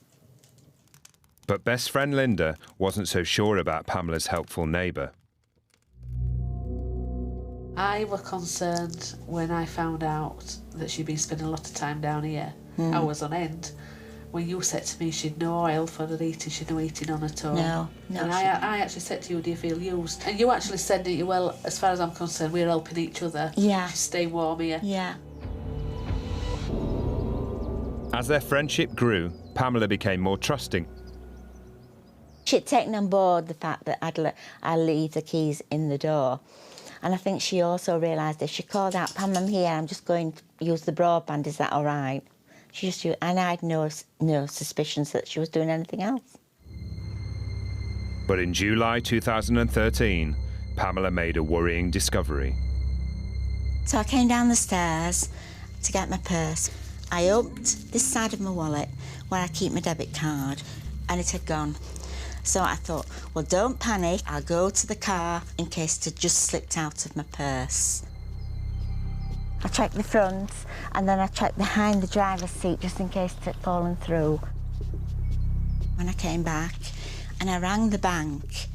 But best friend Linda wasn't so sure about Pamela's helpful neighbour. I was concerned when I found out that she'd been spending a lot of time down here, hours on end. When you said to me she'd no oil for her eating, she'd no eating on at all. No, and I actually said to you, do you feel used? And you actually said, didn't you, well, as far as I'm concerned, we're helping each other. Yeah. She's staying warm here. Yeah. As their friendship grew, Pamela became more trusting. She'd taken on board the fact that I'd leave the keys in the door. And I think she also realised if she called out, Pam, I'm here, I'm just going to use the broadband, is that all right? She just used, and I had no suspicions that she was doing anything else. But in July 2013, Pamela made a worrying discovery. So I came down the stairs to get my purse. I opened this side of my wallet where I keep my debit card, and it had gone. So I thought, well, don't panic, I'll go to the car in case it had just slipped out of my purse. I checked the front, and then I checked behind the driver's seat just in case it had fallen through. When I came back, and I rang the bank,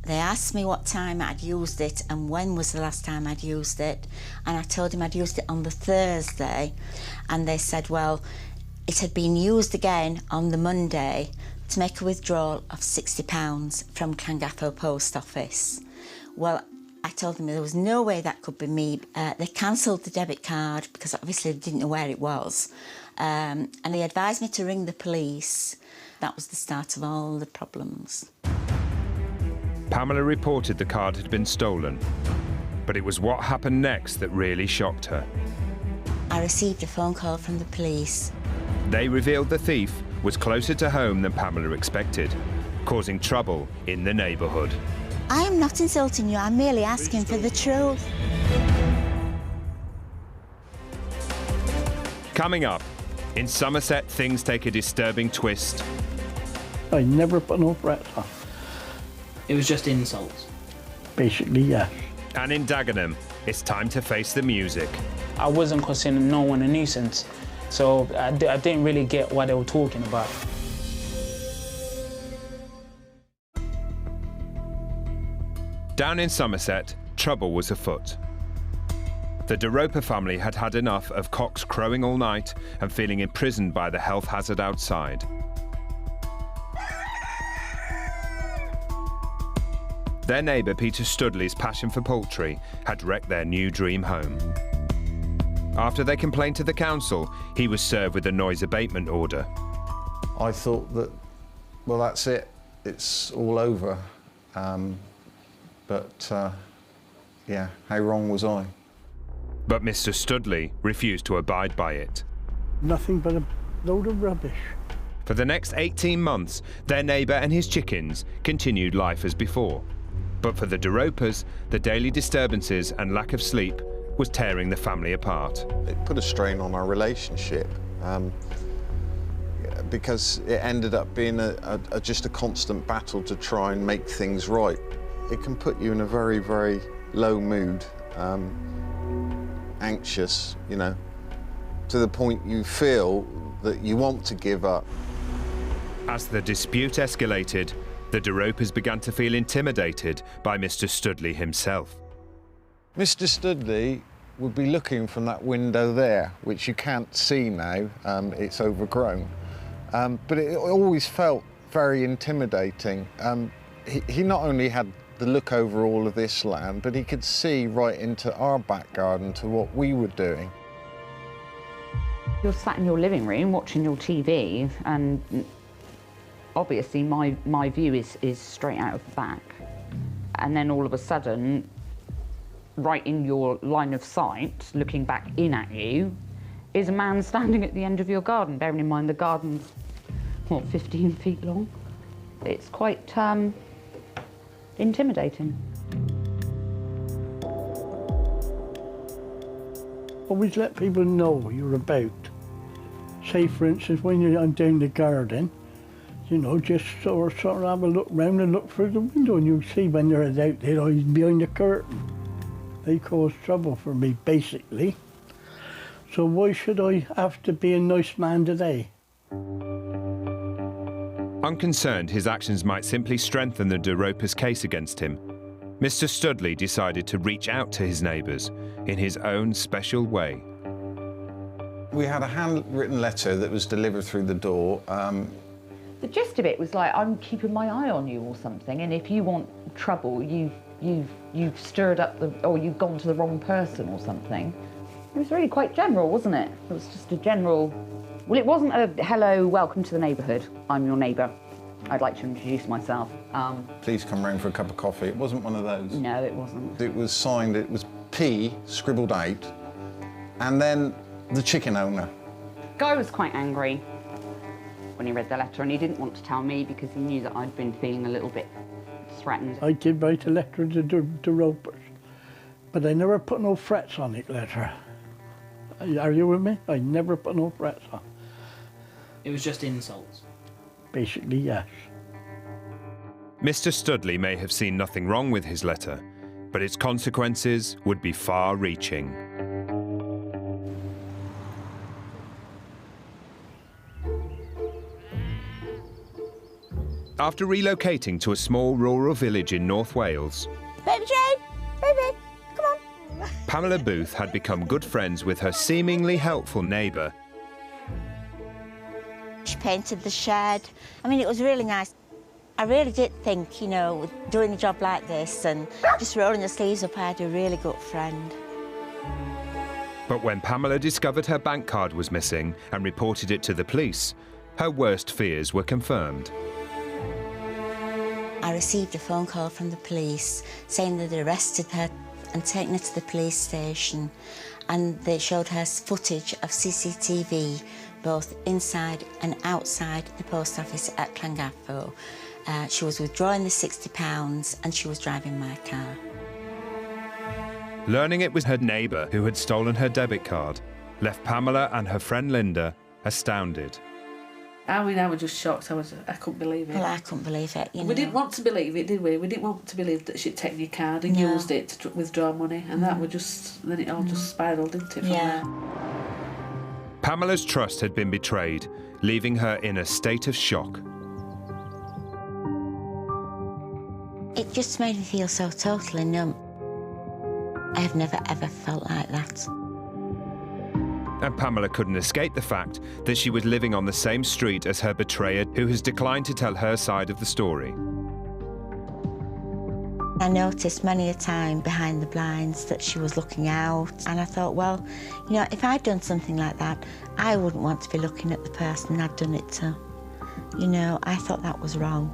They asked me what time I'd used it and when was the last time I'd used it, and I told him I'd used it on the Thursday, and they said, well, it had been used again on the Monday to make a withdrawal of £60 from Llangaffo Post Office. Well, I told them there was no way that could be me. They cancelled the debit card because obviously they didn't know where it was, and they advised me to ring the police. That was the start of all the problems. Pamela reported the card had been stolen, but it was what happened next that really shocked her. I received a phone call from the police. They revealed the thief was closer to home than Pamela expected, causing trouble in the neighbourhood. I am not insulting you, I'm merely asking for the truth. Coming up, in Somerset things take a disturbing twist. I never put no threats on. It was just insults. Basically, yeah. And in Dagenham, it's time to face the music. I wasn't considering no one a nuisance, so I didn't really get what they were talking about. Down in Somerset, trouble was afoot. The De Roper family had had enough of cocks crowing all night and feeling imprisoned by the health hazard outside. Their neighbour Peter Studley's passion for poultry had wrecked their new dream home. After they complained to the council, he was served with a noise abatement order. I thought that, well, that's it. It's all over. Yeah, how wrong was I? But Mr. Studley refused to abide by it. Nothing but a load of rubbish. For the next 18 months, their neighbour and his chickens continued life as before. But for the De Ropers, the daily disturbances and lack of sleep was tearing the family apart. It put a strain on our relationship because it ended up being just a constant battle to try and make things right. It can put you in a very, very low mood, anxious, you know, to the point you feel that you want to give up. As the dispute escalated, the De Ropers began to feel intimidated by Mr. Studley himself. Mr. Studley would be looking from that window there, which you can't see now, it's overgrown. But it always felt very intimidating. He not only had the look over all of this land, but he could see right into our back garden to what we were doing. You're sat in your living room watching your TV, and obviously my view is straight out of the back. And then all of a sudden, right in your line of sight, looking back in at you, is a man standing at the end of your garden, bearing in mind the garden's, what, 15 feet long? It's quite intimidating. Always let people know what you're about. Say, for instance, when you're down the garden, you know, just sort of have a look round and look through the window, and you see when they're out there, always behind the curtain. They cause trouble for me, basically. So why should I have to be a nice man today? Unconcerned his actions might simply strengthen the De Ropers' case against him, Mr. Studley decided to reach out to his neighbours in his own special way. We had a handwritten letter that was delivered through the door. The gist of it was like, I'm keeping my eye on you or something, and if you want trouble, you've stirred up or you've gone to the wrong person or something. It was really quite general, wasn't it? It was just a general. Well, it wasn't a hello, welcome to the neighbourhood. I'm your neighbour. I'd like to introduce myself. Please come round for a cup of coffee. It wasn't one of those. No, it wasn't. It was signed. It was P scribbled out, and then the chicken owner. Guy was quite angry when he read the letter, and he didn't want to tell me because he knew that I'd been feeling a little bit threatened. I did write a letter to the Ropers, but I never put no threats on the letter. Are you with me? I never put no threats on. It was just insults. Basically, yes. Mr. Studley may have seen nothing wrong with his letter, but its consequences would be far-reaching. After relocating to a small rural village in North Wales, Baby Jane, baby, come on. Pamela Booth had become good friends with her seemingly helpful neighbour. She painted the shed. I mean, it was really nice. I really did think, you know, doing a job like this and just rolling the sleeves up, I had a really good friend. But when Pamela discovered her bank card was missing and reported it to the police, her worst fears were confirmed. I received a phone call from the police saying that they'd arrested her and taken her to the police station, and they showed her footage of CCTV both inside and outside the post office at Llangafo. She was withdrawing the £60 and she was driving my car. Learning it was her neighbour who had stolen her debit card left Pamela and her friend Linda astounded. I mean, I was just shocked. I couldn't believe it. Well, I couldn't believe it, you know. We didn't want to believe it, did we? We didn't want to believe that she'd taken your card and used it to withdraw money, and that would just... Then it all just spiralled, didn't it, from there? Pamela's trust had been betrayed, leaving her in a state of shock. It just made me feel so totally numb. I have never, ever felt like that. And Pamela couldn't escape the fact that she was living on the same street as her betrayer, who has declined to tell her side of the story. I noticed many a time behind the blinds that she was looking out, and I thought, well, you know, if I'd done something like that, I wouldn't want to be looking at the person I'd done it to. You know, I thought that was wrong.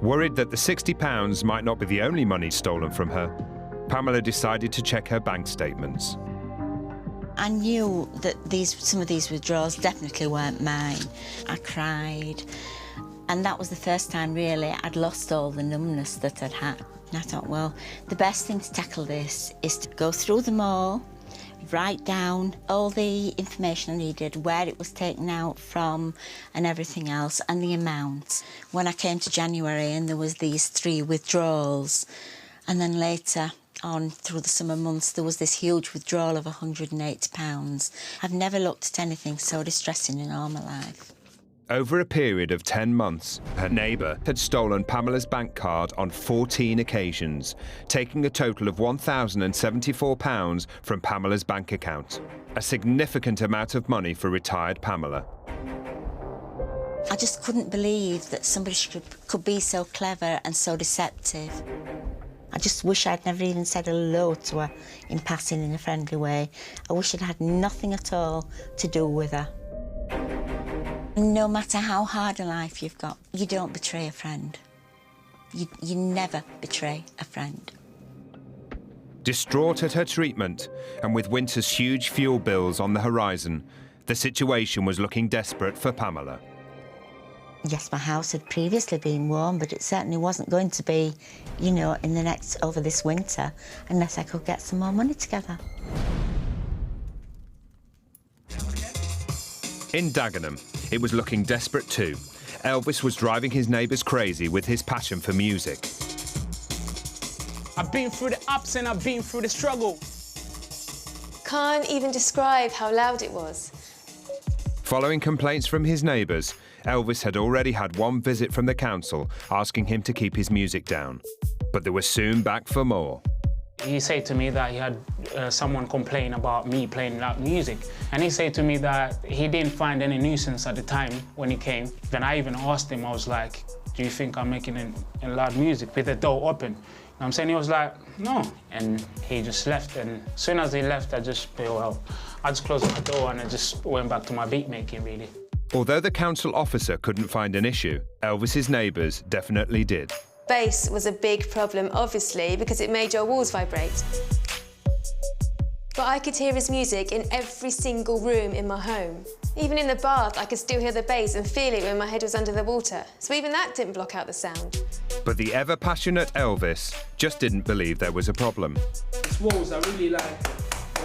Worried that the £60 might not be the only money stolen from her, Pamela decided to check her bank statements. I knew that some of these withdrawals definitely weren't mine. I cried, and that was the first time, really, I'd lost all the numbness that I'd had. And I thought, well, the best thing to tackle this is to go through them all, write down all the information I needed, where it was taken out from and everything else, and the amount. When I came to January and there was these 3 withdrawals, and then later on through the summer months there was this huge withdrawal of £180. I've never looked at anything so distressing in all my life. Over a period of 10 months, her neighbour had stolen Pamela's bank card on 14 occasions, taking a total of £1,074 from Pamela's bank account, a significant amount of money for retired Pamela. I just couldn't believe that somebody could be so clever and so deceptive. I just wish I'd never even said hello to her in passing in a friendly way. I wish I'd had nothing at all to do with her. No matter how hard a life you've got, you don't betray a friend. You never betray a friend. Distraught at her treatment, and with winter's huge fuel bills on the horizon, the situation was looking desperate for Pamela. Yes, my house had previously been warm, but it certainly wasn't going to be, you know, over this winter, unless I could get some more money together. In Dagenham, it was looking desperate too. Elvis was driving his neighbours crazy with his passion for music. I've been through the ups and I've been through the struggle. Can't even describe how loud it was. Following complaints from his neighbours, Elvis had already had one visit from the council asking him to keep his music down. But they were soon back for more. He said to me that he had someone complain about me playing loud music. And he said to me that he didn't find any nuisance at the time when he came. Then I even asked him, I was like, do you think I'm making loud music with the door open? And I'm saying, he was like, no. And he just left. And as soon as he left, I just closed my door and I just went back to my beat making, really. Although the council officer couldn't find an issue, Elvis's neighbours definitely did. Bass was a big problem, obviously, because it made your walls vibrate. But I could hear his music in every single room in my home. Even in the bath, I could still hear the bass and feel it when my head was under the water. So even that didn't block out the sound. But the ever-passionate Elvis just didn't believe there was a problem. These walls are really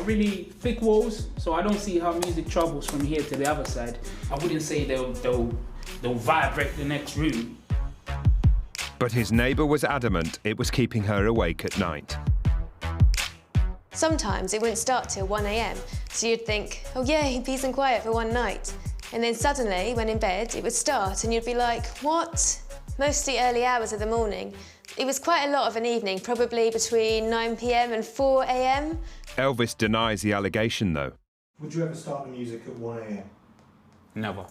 really thick walls, so I don't see how music travels from here to the other side. I wouldn't say they'll vibrate the next room. But his neighbour was adamant it was keeping her awake at night. Sometimes it wouldn't start till 1 AM, so you'd think, oh yeah, peace and quiet for one night. And then suddenly, when in bed, it would start and you'd be like, what? Mostly early hours of the morning. It was quite a lot of an evening, probably between 9 p.m. and 4 a.m. Elvis denies the allegation, though. Would you ever start the music at 1 a.m? Never.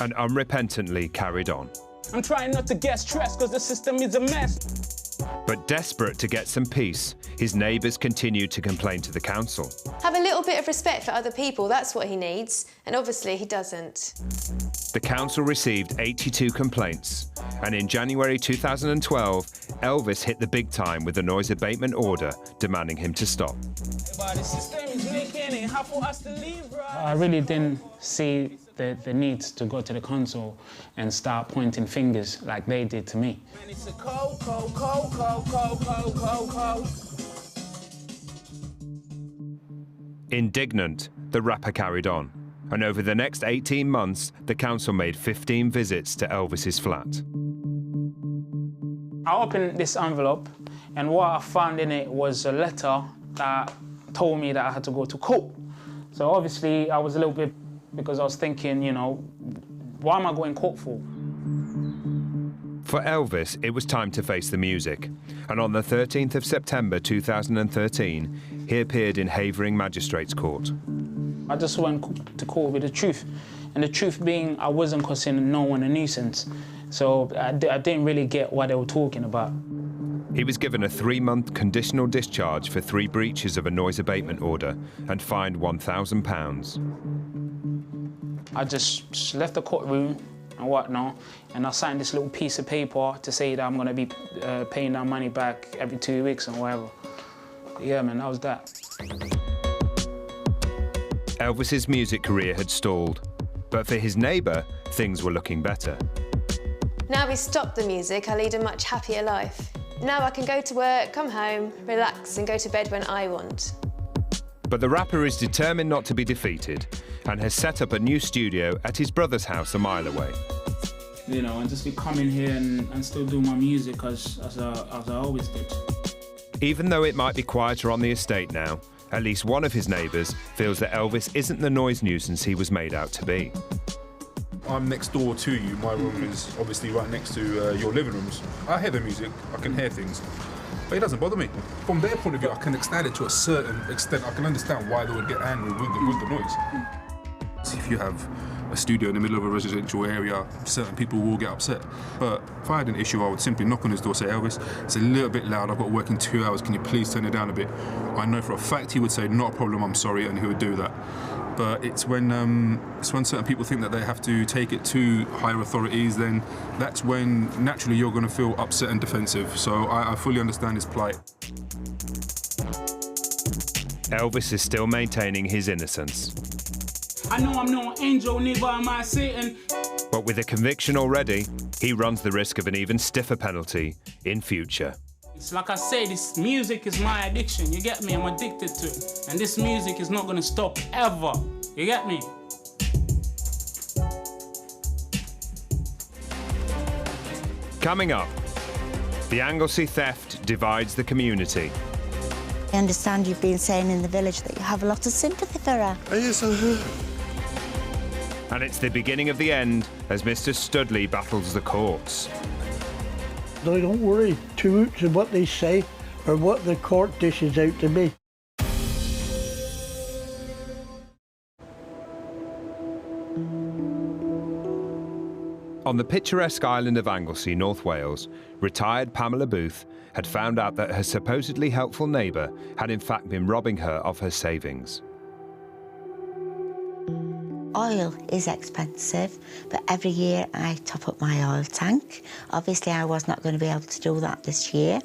And unrepentantly carried on. I'm trying not to get stressed because the system is a mess. But desperate to get some peace, his neighbours continued to complain to the council. Have a little bit of respect for other people, that's what he needs. And obviously he doesn't. The council received 82 complaints, and in January 2012, Elvis hit the big time with a noise abatement order demanding him to stop. I really didn't see the need to go to the council and start pointing fingers like they did to me. Indignant, the rapper carried on, and over the next 18 months, the council made 15 visits to Elvis's flat. I opened this envelope, and what I found in it was a letter that told me that I had to go to court. So obviously I was a little bit, because I was thinking, you know, what am I going to court for? For Elvis, it was time to face the music, and on the 13th of September 2013, he appeared in Havering Magistrates Court. I just went to court with the truth, and the truth being I wasn't causing no one a nuisance, so I didn't really get what they were talking about. He was given a 3-month conditional discharge for 3 breaches of a noise abatement order and fined £1,000. I just left the courtroom and whatnot, and I signed this little piece of paper to say that I'm going to be paying that money back every 2 weeks and whatever. Yeah, man, that was that. Elvis's music career had stalled, but for his neighbour, things were looking better. Now we stopped the music, I lead a much happier life. Now I can go to work, come home, relax and go to bed when I want. But the rapper is determined not to be defeated and has set up a new studio at his brother's house a mile away. You know, and just be coming here and still do my music as I always did. Even though it might be quieter on the estate now, at least one of his neighbours feels that Elvis isn't the noise nuisance he was made out to be. I'm next door to you. My room is obviously right next to your living rooms. I hear the music, I can hear things, but it doesn't bother me. From their point of view, I can extend it to a certain extent. I can understand why they would get angry with the noise. So if you have a studio in the middle of a residential area, certain people will get upset. But if I had an issue, I would simply knock on his door, say, Elvis, it's a little bit loud, I've got to work in 2 hours, can you please turn it down a bit? I know for a fact he would say, not a problem, I'm sorry, and he would do that. But it's when certain people think that they have to take it to higher authorities, then that's when naturally you're going to feel upset and defensive. So I fully understand his plight. Elvis is still maintaining his innocence. I know I'm no angel, neither am I Satan. But with a conviction already, he runs the risk of an even stiffer penalty in future. It's like I say, this music is my addiction, you get me? I'm addicted to it. And this music is not gonna stop ever, you get me? Coming up, the Anglesey theft divides the community. I understand you've been saying in the village that you have a lot of sympathy for her. Yes, I have. And it's the beginning of the end as Mr. Studley battles the courts. I don't worry too much of what they say or what the court dishes out to me. On the picturesque island of Anglesey, North Wales, retired Pamela Booth had found out that her supposedly helpful neighbour had in fact been robbing her of her savings. Oil is expensive, but every year I top up my oil tank. Obviously, I was not going to be able to do that this year,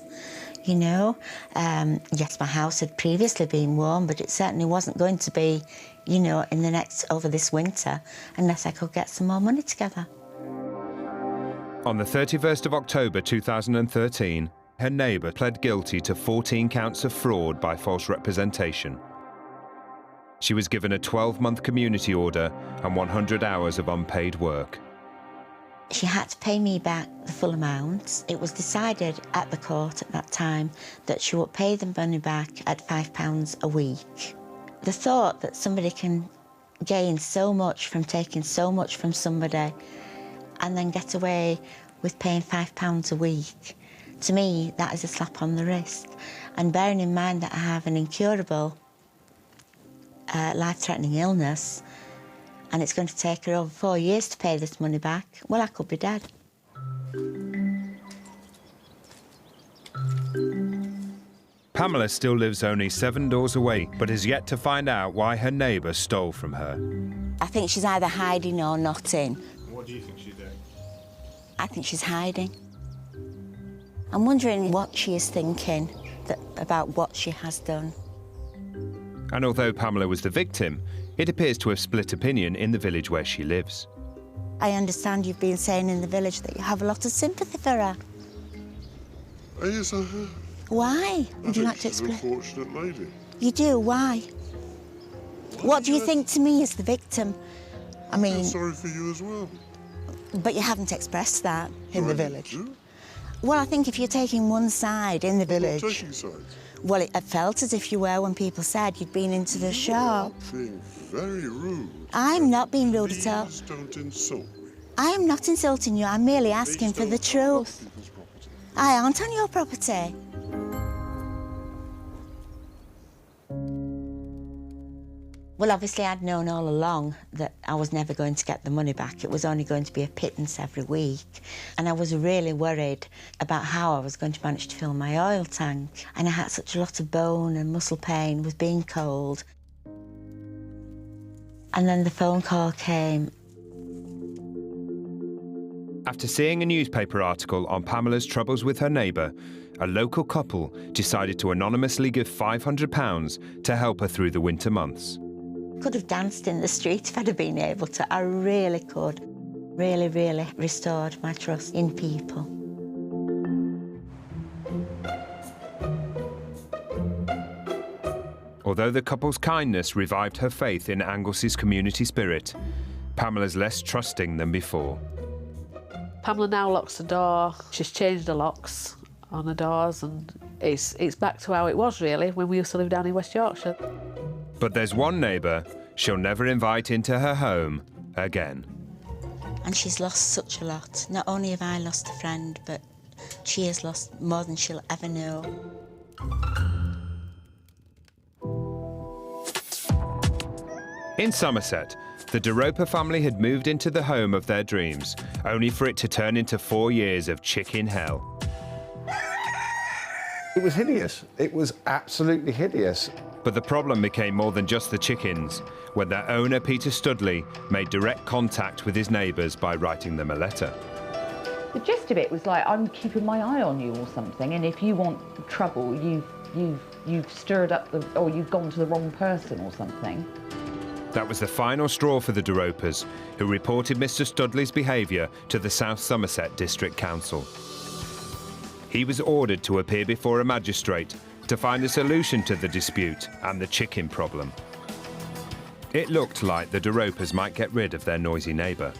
you know. Yes, my house had previously been warm, but it certainly wasn't going to be, you know, over this winter, unless I could get some more money together. On the 31st of October 2013, her neighbour pled guilty to 14 counts of fraud by false representation. She was given a 12-month community order and 100 hours of unpaid work. She had to pay me back the full amount. It was decided at the court at that time that she would pay the money back at £5 a week. The thought that somebody can gain so much from taking so much from somebody and then get away with paying £5 a week. To me, that is a slap on the wrist. And bearing in mind that I have an incurable, life-threatening illness, and it's going to take her over 4 years to pay this money back, well, I could be dead. Pamela still lives only 7 doors away, but has yet to find out why her neighbour stole from her. I think she's either hiding or not in. What do you think she's doing? I think she's hiding. I'm wondering what she is thinking about what she has done. And although Pamela was the victim, it appears to have split opinion in the village where she lives. I understand you've been saying in the village that you have a lot of sympathy for her. Yes, I have. Why? Would you like to explain? She's an unfortunate lady. You do? Why? What do you think to me as the victim? I mean... I'm sorry for you as well. But you haven't expressed that in the village. Do? Well, I think if you're taking one side in the village... I'm not taking sides. Well, it felt as if you were when people said you'd been into the shop. Being very rude. I'm not being rude at all. Please don't insult me. I am not insulting you. I'm merely asking for the truth. I aren't on your property. Well, obviously, I'd known all along that I was never going to get the money back. It was only going to be a pittance every week. And I was really worried about how I was going to manage to fill my oil tank. And I had such a lot of bone and muscle pain with being cold. And then the phone call came. After seeing a newspaper article on Pamela's troubles with her neighbour, a local couple decided to anonymously give £500 to help her through the winter months. Could have danced in the street if I'd have been able to. I really could. Really, really restored my trust in people. Although the couple's kindness revived her faith in Anglesey's community spirit, Pamela's less trusting than before. Pamela now locks the door. She's changed the locks on the doors, and it's back to how it was, really, when we used to live down in West Yorkshire. But there's one neighbour she'll never invite into her home again. And she's lost such a lot. Not only have I lost a friend, but she has lost more than she'll ever know. In Somerset, the De Roper family had moved into the home of their dreams, only for it to turn into 4 years of chicken hell. It was hideous. It was absolutely hideous. But the problem became more than just the chickens, when their owner, Peter Studley, made direct contact with his neighbours by writing them a letter. The gist of it was like, I'm keeping my eye on you or something, and if you want trouble, you've stirred up or you've gone to the wrong person or something. That was the final straw for the De Ropers, who reported Mr. Studley's behaviour to the South Somerset District Council. He was ordered to appear before a magistrate to find a solution to the dispute and the chicken problem. It looked like the De Ropers might get rid of their noisy neighbour.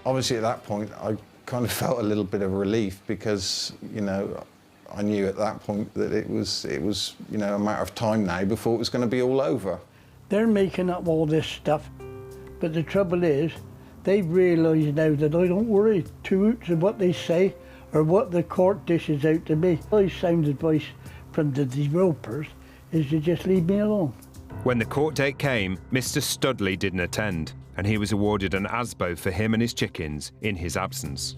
Obviously, at that point, I kind of felt a little bit of relief because, you know, I knew at that point that it was, you know, a matter of time now before it was going to be all over. They're making up all this stuff, but the trouble is, they realise now that I don't worry two hoots of what they say or what the court dishes out to me. My sound advice from the De Ropers is to just leave me alone. When the court date came, Mr. Studley didn't attend, and he was awarded an ASBO for him and his chickens in his absence.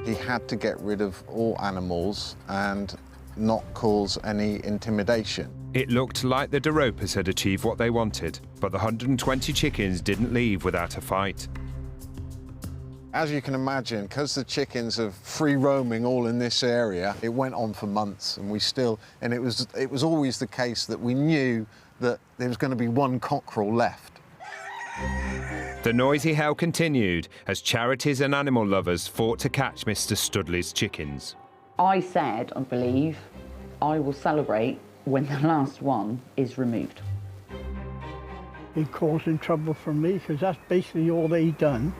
He had to get rid of all animals and not cause any intimidation. It looked like the De Ropers had achieved what they wanted, but the 120 chickens didn't leave without a fight. As you can imagine, because the chickens are free roaming all in this area, it went on for months, and it was always the case that we knew that there was going to be one cockerel left. The noisy hell continued as charities and animal lovers fought to catch Mr. Studley's chickens. I said, I believe, I will celebrate when the last one is removed. It causing trouble for me because that's basically all they done.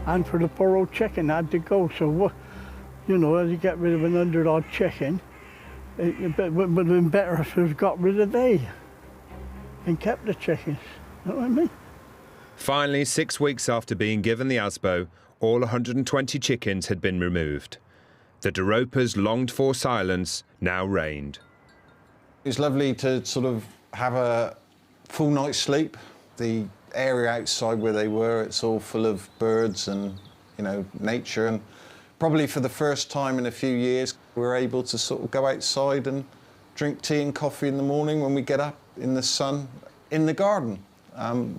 And for the poor old chicken, I had to go. So, you know, as you get rid of an 100-odd chicken, it would have been better if it was got rid of they. and kept the chickens. You know what I mean? Finally, 6 weeks after being given the ASBO, all 120 chickens had been removed. The Daropa's longed-for silence now reigned. It was lovely to sort of have a full night's sleep. The area outside where they were, it's all full of birds and, you know, nature. And probably for the first time in a few years, we were able to sort of go outside and drink tea and coffee in the morning when we get up in the sun in the garden,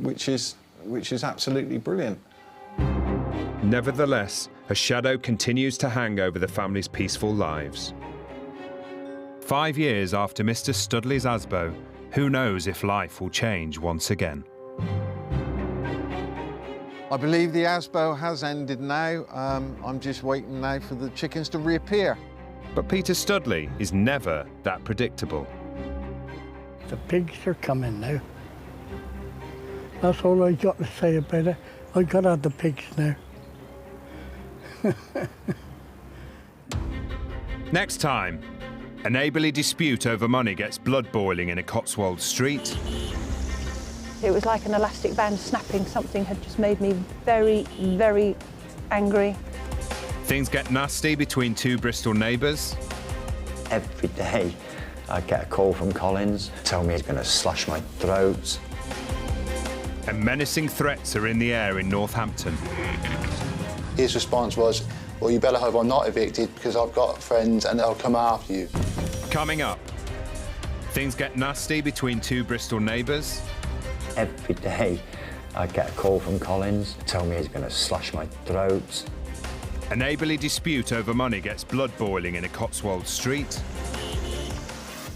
which is absolutely brilliant. Nevertheless, a shadow continues to hang over the family's peaceful lives. 5 years after Mr. Studley's ASBO, who knows if life will change once again. I believe the ASBO has ended now. I'm just waiting now for the chickens to reappear. But Peter Studley is never that predictable. The pigs are coming now. That's all I got to say about it. I got to have the pigs now. Next time, a neighbourly dispute over money gets blood boiling in a Cotswold street. It was like an elastic band snapping. Something had just made me very, very angry. Things get nasty between two Bristol neighbours. Every day I get a call from Collins, tell me he's going to slash my throat. And menacing threats are in the air in Northampton. His response was, well, you better hope I'm not evicted because I've got friends and they'll come after you. Coming up, things get nasty between two Bristol neighbours. Every day I get a call from Collins, tell me he's going to slash my throat. A neighbourly dispute over money gets blood boiling in a Cotswold street.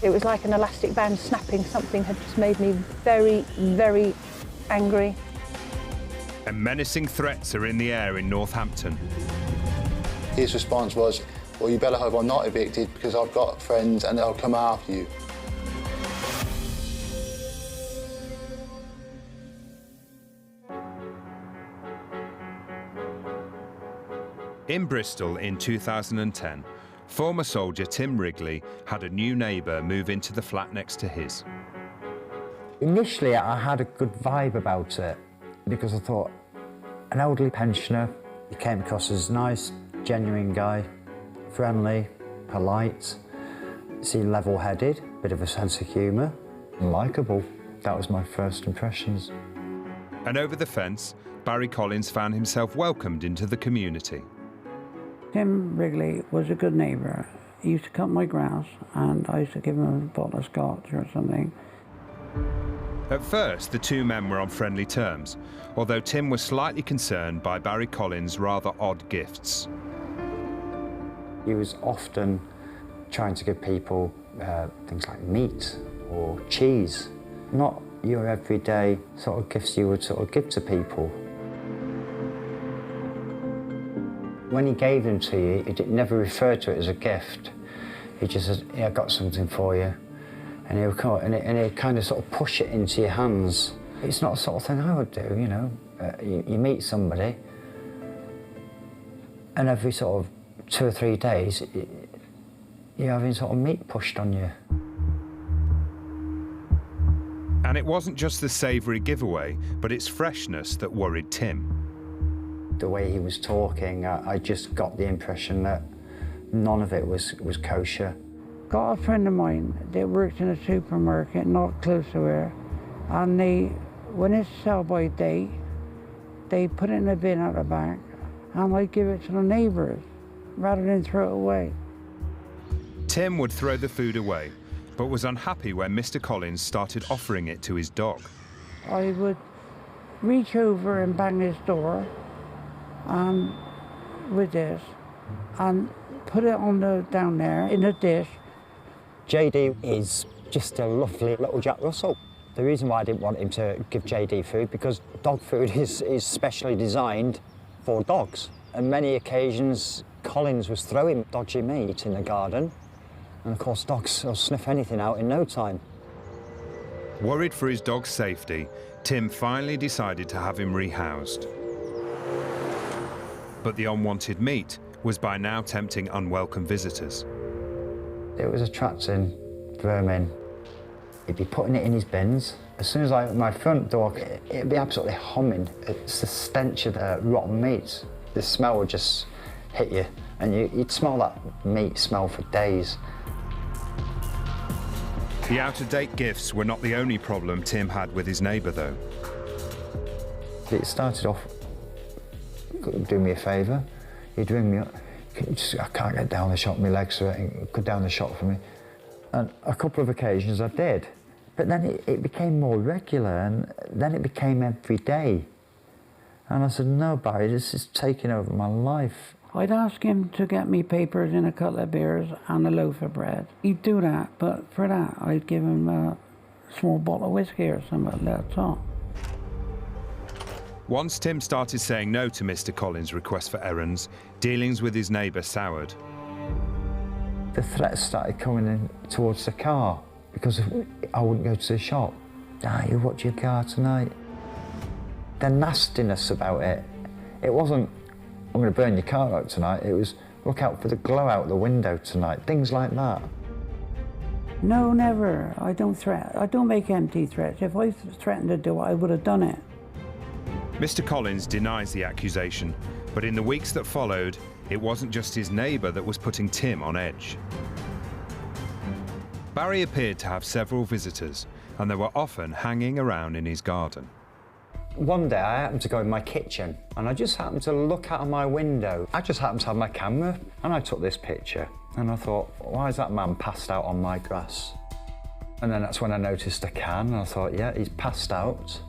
It was like an elastic band snapping. Something had just made me very, very angry. And menacing threats are in the air in Northampton. His response was, well, you better hope I'm not evicted because I've got friends and they'll come after you. In Bristol in 2010, former soldier Tim Wrigley had a new neighbour move into the flat next to his. Initially, I had a good vibe about it because I thought, an elderly pensioner, he came across as a nice, genuine guy, friendly, polite, seemed level-headed, bit of a sense of humour, and likeable. That was my first impressions. And over the fence, Barry Collins found himself welcomed into the community. Tim Wrigley was a good neighbour. He used to cut my grass and I used to give him a bottle of scotch or something. At first, the two men were on friendly terms, although Tim was slightly concerned by Barry Collins' rather odd gifts. He was often trying to give people things like meat or cheese, not your everyday sort of gifts you would sort of give to people. When he gave them to you, he never referred to it as a gift. He just said, yeah, I got something for you. And he would come and he'd kind of sort of push it into your hands. It's not the sort of thing I would do, you know. You meet somebody, and every sort of 2 or 3 days, you're having sort of meat pushed on you. And it wasn't just the savoury giveaway, but its freshness that worried Tim. The way he was talking, I just got the impression that none of it was kosher. Got a friend of mine that works in a supermarket not close to here, and when it's sell by date, they put it in a bin at the back, and I give it to the neighbours rather than throw it away. Tim would throw the food away, but was unhappy when Mr. Collins started offering it to his dog. I would reach over and bang his door with this and put it on down there in a dish. JD is just a lovely little Jack Russell. The reason why I didn't want him to give JD food, because dog food is specially designed for dogs. On many occasions, Collins was throwing dodgy meat in the garden, and of course dogs will sniff anything out in no time. Worried for his dog's safety, Tim finally decided to have him rehoused. But the unwanted meat was by now tempting unwelcome visitors. It was attracting vermin. He'd be putting it in his bins. As soon as I opened my front door, it'd be absolutely humming. It's the stench of rotten meat. The smell would just hit you, and you'd smell that meat smell for days. The out-of-date gifts were not the only problem Tim had with his neighbour, though. It started off, do me a favour, he'd ring me up, I can't get down the shop, my legs are hurting, go down the shop for me. And a couple of occasions I did, but then it became more regular, and then it became every day. And I said, no, Barry, this is taking over my life. I'd ask him to get me papers and a couple of beers and a loaf of bread. He'd do that, but for that, I'd give him a small bottle of whiskey or something, that's all. Once Tim started saying no to Mr. Collins' request for errands, dealings with his neighbour soured. The threats started coming in towards the car because I wouldn't go to the shop. You watch your car tonight. The nastiness about it. It wasn't, I'm going to burn your car out tonight. It was, look out for the glow out the window tonight. Things like that. No, never. I don't threat. I don't make empty threats. If I threatened to do it, I would have done it. Mr. Collins denies the accusation, but in the weeks that followed, it wasn't just his neighbour that was putting Tim on edge. Barry appeared to have several visitors, and they were often hanging around in his garden. One day I happened to go in my kitchen, and I just happened to look out of my window. I just happened to have my camera, and I took this picture, and I thought, why is that man passed out on my grass? And then that's when I noticed a can, and I thought, yeah, he's passed out.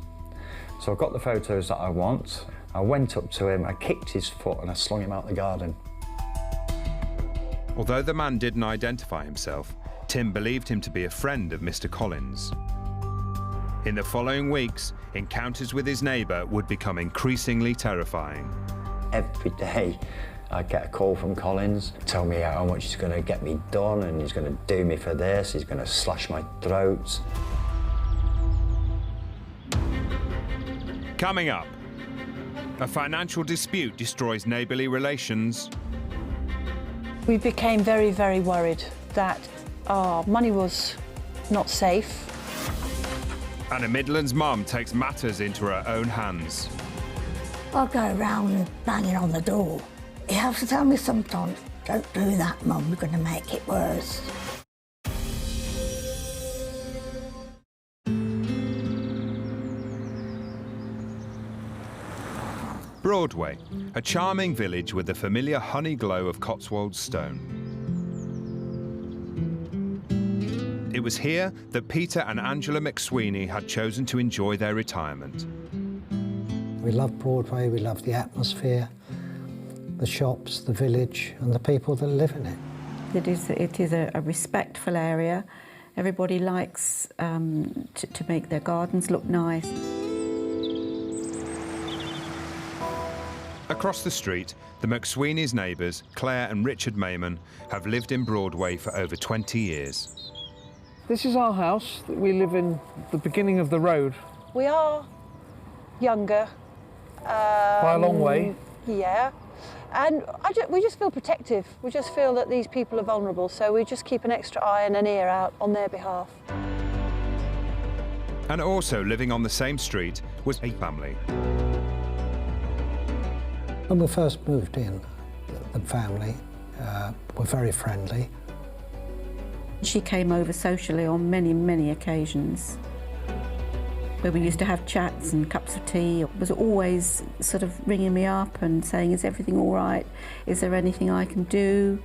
So I got the photos that I want. I went up to him, I kicked his foot, and I slung him out the garden. Although the man didn't identify himself, Tim believed him to be a friend of Mr. Collins. In the following weeks, encounters with his neighbour would become increasingly terrifying. Every day I'd get a call from Collins, tell me how much he's going to get me done, and he's going to do me for this, he's going to slash my throat. Coming up, a financial dispute destroys neighbourly relations. We became very, very worried that our money was not safe. And a Midlands mum takes matters into her own hands. I go around banging on the door. You have to tell me sometimes, don't do that, Mum, we're going to make it worse. Broadway, a charming village with the familiar honey glow of Cotswold stone. It was here that Peter and Angela McSweeney had chosen to enjoy their retirement. We love Broadway, we love the atmosphere, the shops, the village, and the people that live in it. It is a respectful area. Everybody likes to make their gardens look nice. Across the street, the McSweeney's neighbours, Claire and Richard Mayman, have lived in Broadway for over 20 years. This is our house that we live in, the beginning of the road. We are younger. By a long way. Yeah. And we just feel protective. We just feel that these people are vulnerable, so we just keep an extra eye and an ear out on their behalf. And also living on the same street was a family. When we first moved in, the family were very friendly. She came over socially on many, many occasions, where we used to have chats and cups of tea. Was always sort of ringing me up and saying, is everything all right? Is there anything I can do?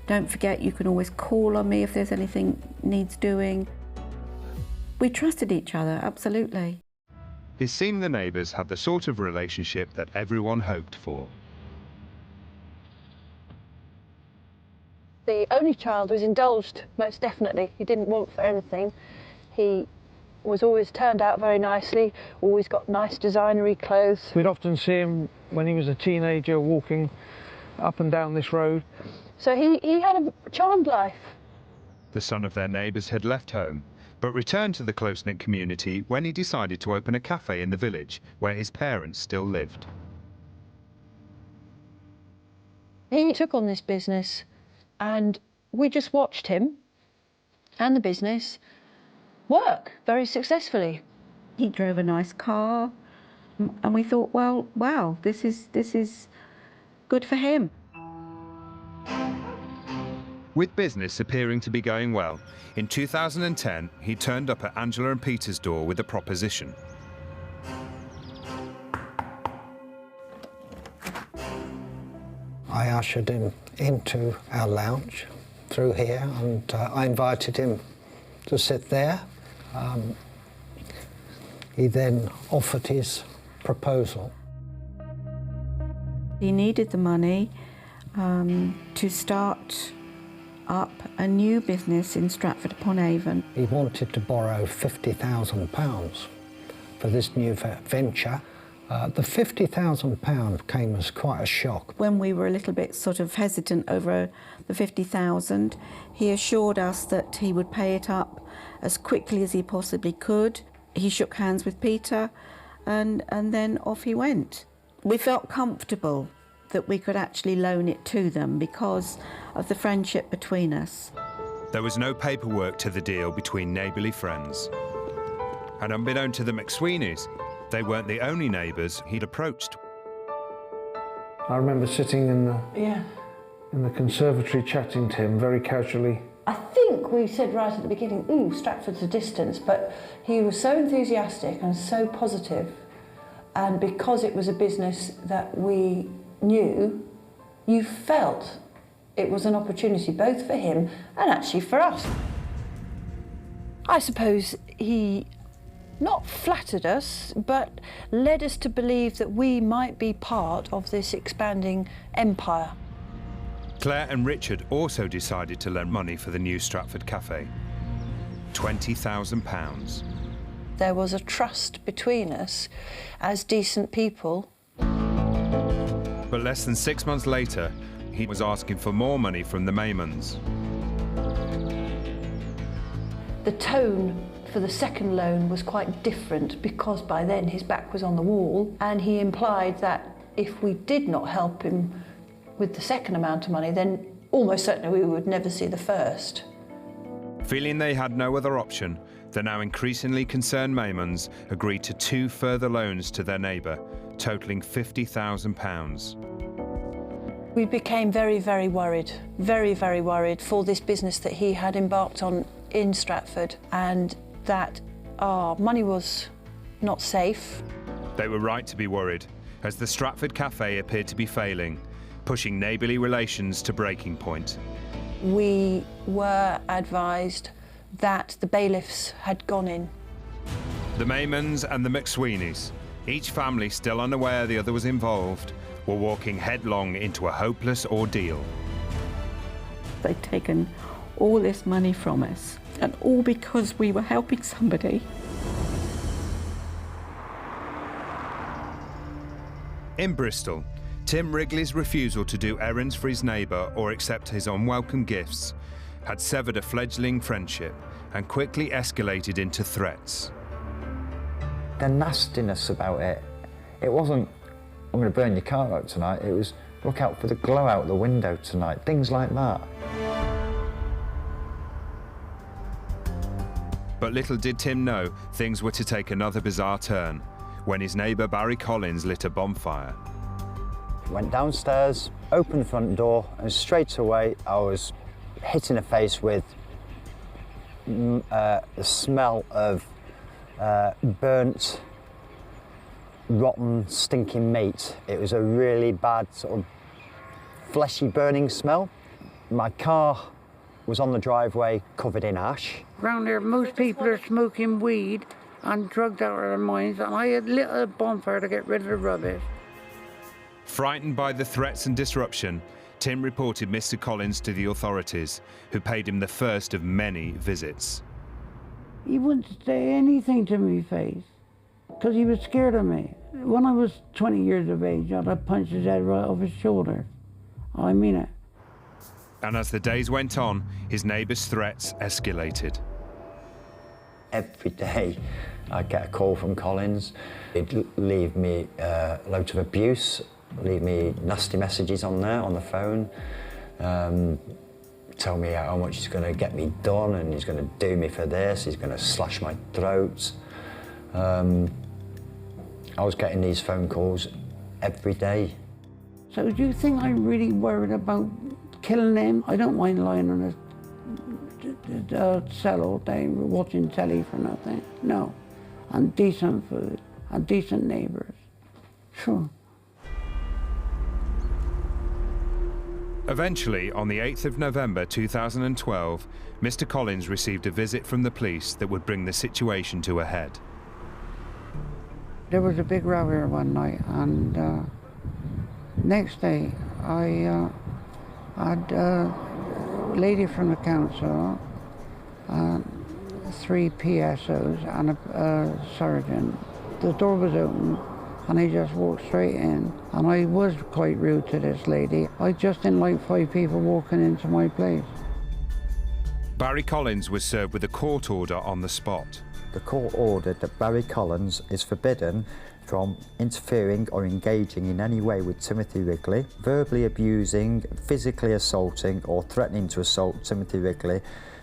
Don't forget, you can always call on me if there's anything needs doing. We trusted each other, absolutely. It seemed the neighbours had the sort of relationship that everyone hoped for. The only child was indulged, most definitely. He didn't want for anything. He was always turned out very nicely, always got nice designery clothes. We'd often see him when he was a teenager walking up and down this road. So he had a charmed life. The son of their neighbours had left home, but returned to the close-knit community when he decided to open a cafe in the village where his parents still lived. He took on this business and we just watched him and the business work very successfully. He drove a nice car, and we thought, well, wow, this is good for him. With business appearing to be going well, in 2010 he turned up at Angela and Peter's door with a proposition. I ushered him into our lounge through here, and I invited him to sit there. He then offered his proposal. He needed the money to start up a new business in Stratford-upon-Avon. He wanted to borrow £50,000 for this new venture. The £50,000 came as quite a shock. When we were a little bit sort of hesitant over the 50,000, he assured us that he would pay it up as quickly as he possibly could. He shook hands with Peter, and then off he went. We felt comfortable that we could actually loan it to them because of the friendship between us. There was no paperwork to the deal between neighbourly friends. And unbeknown to the McSweeneys, they weren't the only neighbours he'd approached. I remember sitting in the conservatory chatting to him very casually. I think we said right at the beginning, ooh, Stratford's a distance, but he was so enthusiastic and so positive, and because it was a business that we knew, you felt it was an opportunity both for him and actually for us. I suppose he not flattered us, but led us to believe that we might be part of this expanding empire. Claire and Richard also decided to lend money for the new Stratford cafe. £20,000. There was a trust between us as decent people. But less than 6 months later, he was asking for more money from the Maymans. The tone for the second loan was quite different because by then his back was on the wall, and he implied that if we did not help him with the second amount of money, then almost certainly we would never see the first. Feeling they had no other option, the now increasingly concerned Maymans agreed to 2 further loans to their neighbour, totalling £50,000. We became very, very worried for this business that he had embarked on in Stratford, and that our money was not safe. They were right to be worried, as the Stratford cafe appeared to be failing, pushing neighbourly relations to breaking point. We were advised that the bailiffs had gone in. The Maymans and the McSweeneys, each family still unaware the other was involved, were walking headlong into a hopeless ordeal. They'd taken all this money from us, and all because we were helping somebody. In Bristol, Tim Wrigley's refusal to do errands for his neighbour or accept his unwelcome gifts had severed a fledgling friendship and quickly escalated into threats. The nastiness about it, it wasn't, I'm going to burn your car out tonight, it was, look out for the glow out the window tonight, things like that. But little did Tim know things were to take another bizarre turn when his neighbour Barry Collins lit a bonfire. Went downstairs, opened the front door, and straight away I was hit in the face with the smell of burnt, rotten, stinking meat. It was a really bad sort of fleshy burning smell. My car was on the driveway covered in ash. Around there, most people are smoking weed and drugged out of their minds, and I had lit a bonfire to get rid of the rubbish. Frightened by the threats and disruption, Tim reported Mr. Collins to the authorities, who paid him the first of many visits. He wouldn't say anything to me face, because he was scared of me. When I was 20 years of age, I'd have punched his head right off his shoulder. I mean it. And as the days went on, his neighbour's threats escalated. Every day I'd get a call from Collins. He'd leave me loads of abuse, leave me nasty messages on there, on the phone, tell me how much he's going to get me done and he's going to do me for this, he's going to slash my throat. I was getting these phone calls every day. So do you think I'm really worried about killing him? I don't mind lying on a cell all day watching telly for nothing. No. And decent food and decent neighbours. Sure. Eventually, on the 8th of November 2012, Mr. Collins received a visit from the police that would bring the situation to a head. There was a big row here one night, and next day I had a lady from the council, 3 PSOs and a sergeant. The door was open and I just walked straight in, and I was quite rude to this lady. I just didn't like 5 people walking into my place. Barry Collins was served with a court order on the spot. The court ordered that Barry Collins is forbidden from interfering or engaging in any way with Timothy Wrigley, verbally abusing, physically assaulting or threatening to assault Timothy Wrigley,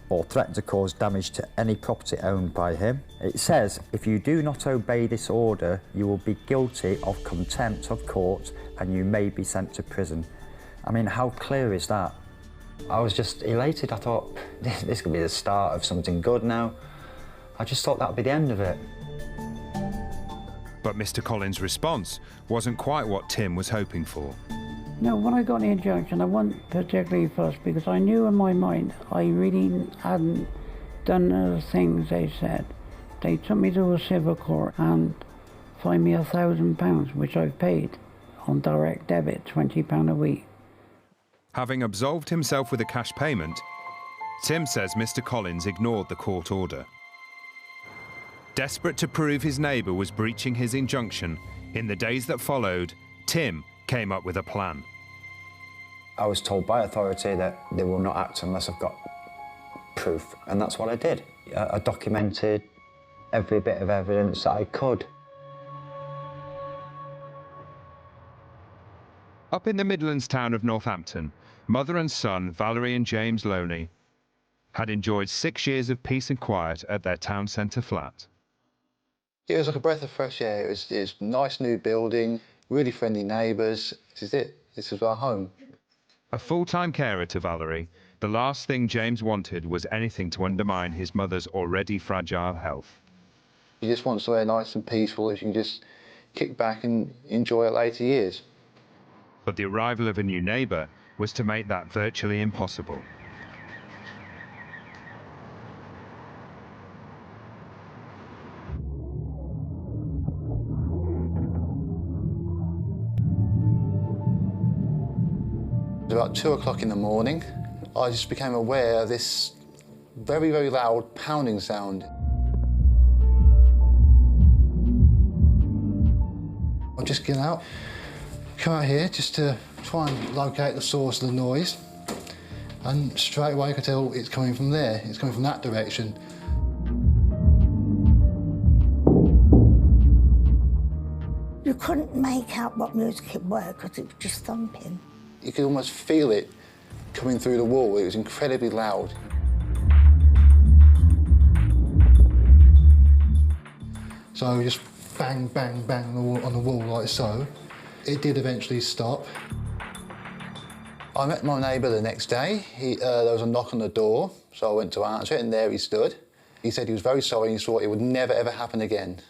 or threaten to cause damage to any property owned by him. It says, if you do not obey this order, you will be guilty of contempt of court and you may be sent to prison. I mean, how clear is that? I was just elated. I thought, this could be the start of something good now. I just thought that would be the end of it. But Mr. Collins' response wasn't quite what Tim was hoping for. No, when I got the injunction, I wasn't particularly fussed because I knew in my mind I really hadn't done the things they said. They took me to a civil court and fined me £1,000, which I've paid on direct debit, £20 a week. Having absolved himself with a cash payment, Tim says Mr. Collins ignored the court order. Desperate to prove his neighbour was breaching his injunction, in the days that followed, Tim came up with a plan. I was told by authority that they will not act unless I've got proof, and that's what I did. I documented every bit of evidence that I could. Up in the Midlands town of Northampton, mother and son, Valerie and James Loney, had enjoyed 6 years of peace and quiet at their town centre flat. It was like a breath of fresh air. It was a nice new building, really friendly neighbours. This is it. This is our home. A full-time carer to Valerie, the last thing James wanted was anything to undermine his mother's already fragile health. You just want somewhere nice and peaceful that you can just kick back and enjoy at later years. But the arrival of a new neighbour was to make that virtually impossible. It was about 2 o'clock in the morning. I just became aware of this very, very loud pounding sound. I'll just get out, come out here just to try and locate the source of the noise. And straight away I could tell it's coming from there. It's coming from that direction. You couldn't make out what music it was because it was just thumping. You could almost feel it coming through the wall. It was incredibly loud. So just bang, bang, bang on the wall like so. It did eventually stop. I met my neighbour the next day. There was a knock on the door, so I went to answer it, and there he stood. He said he was very sorry and he thought it would never, ever happen again.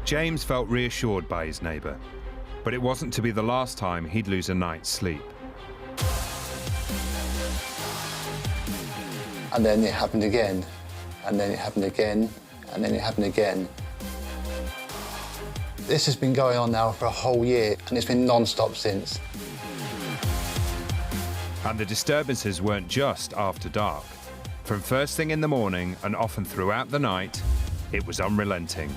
James felt reassured by his neighbour, but it wasn't to be the last time he'd lose a night's sleep. And then it happened again, and then it happened again, and then it happened again. This has been going on now for a whole year, and it's been non-stop since. And the disturbances weren't just after dark. From first thing in the morning and often throughout the night, it was unrelenting.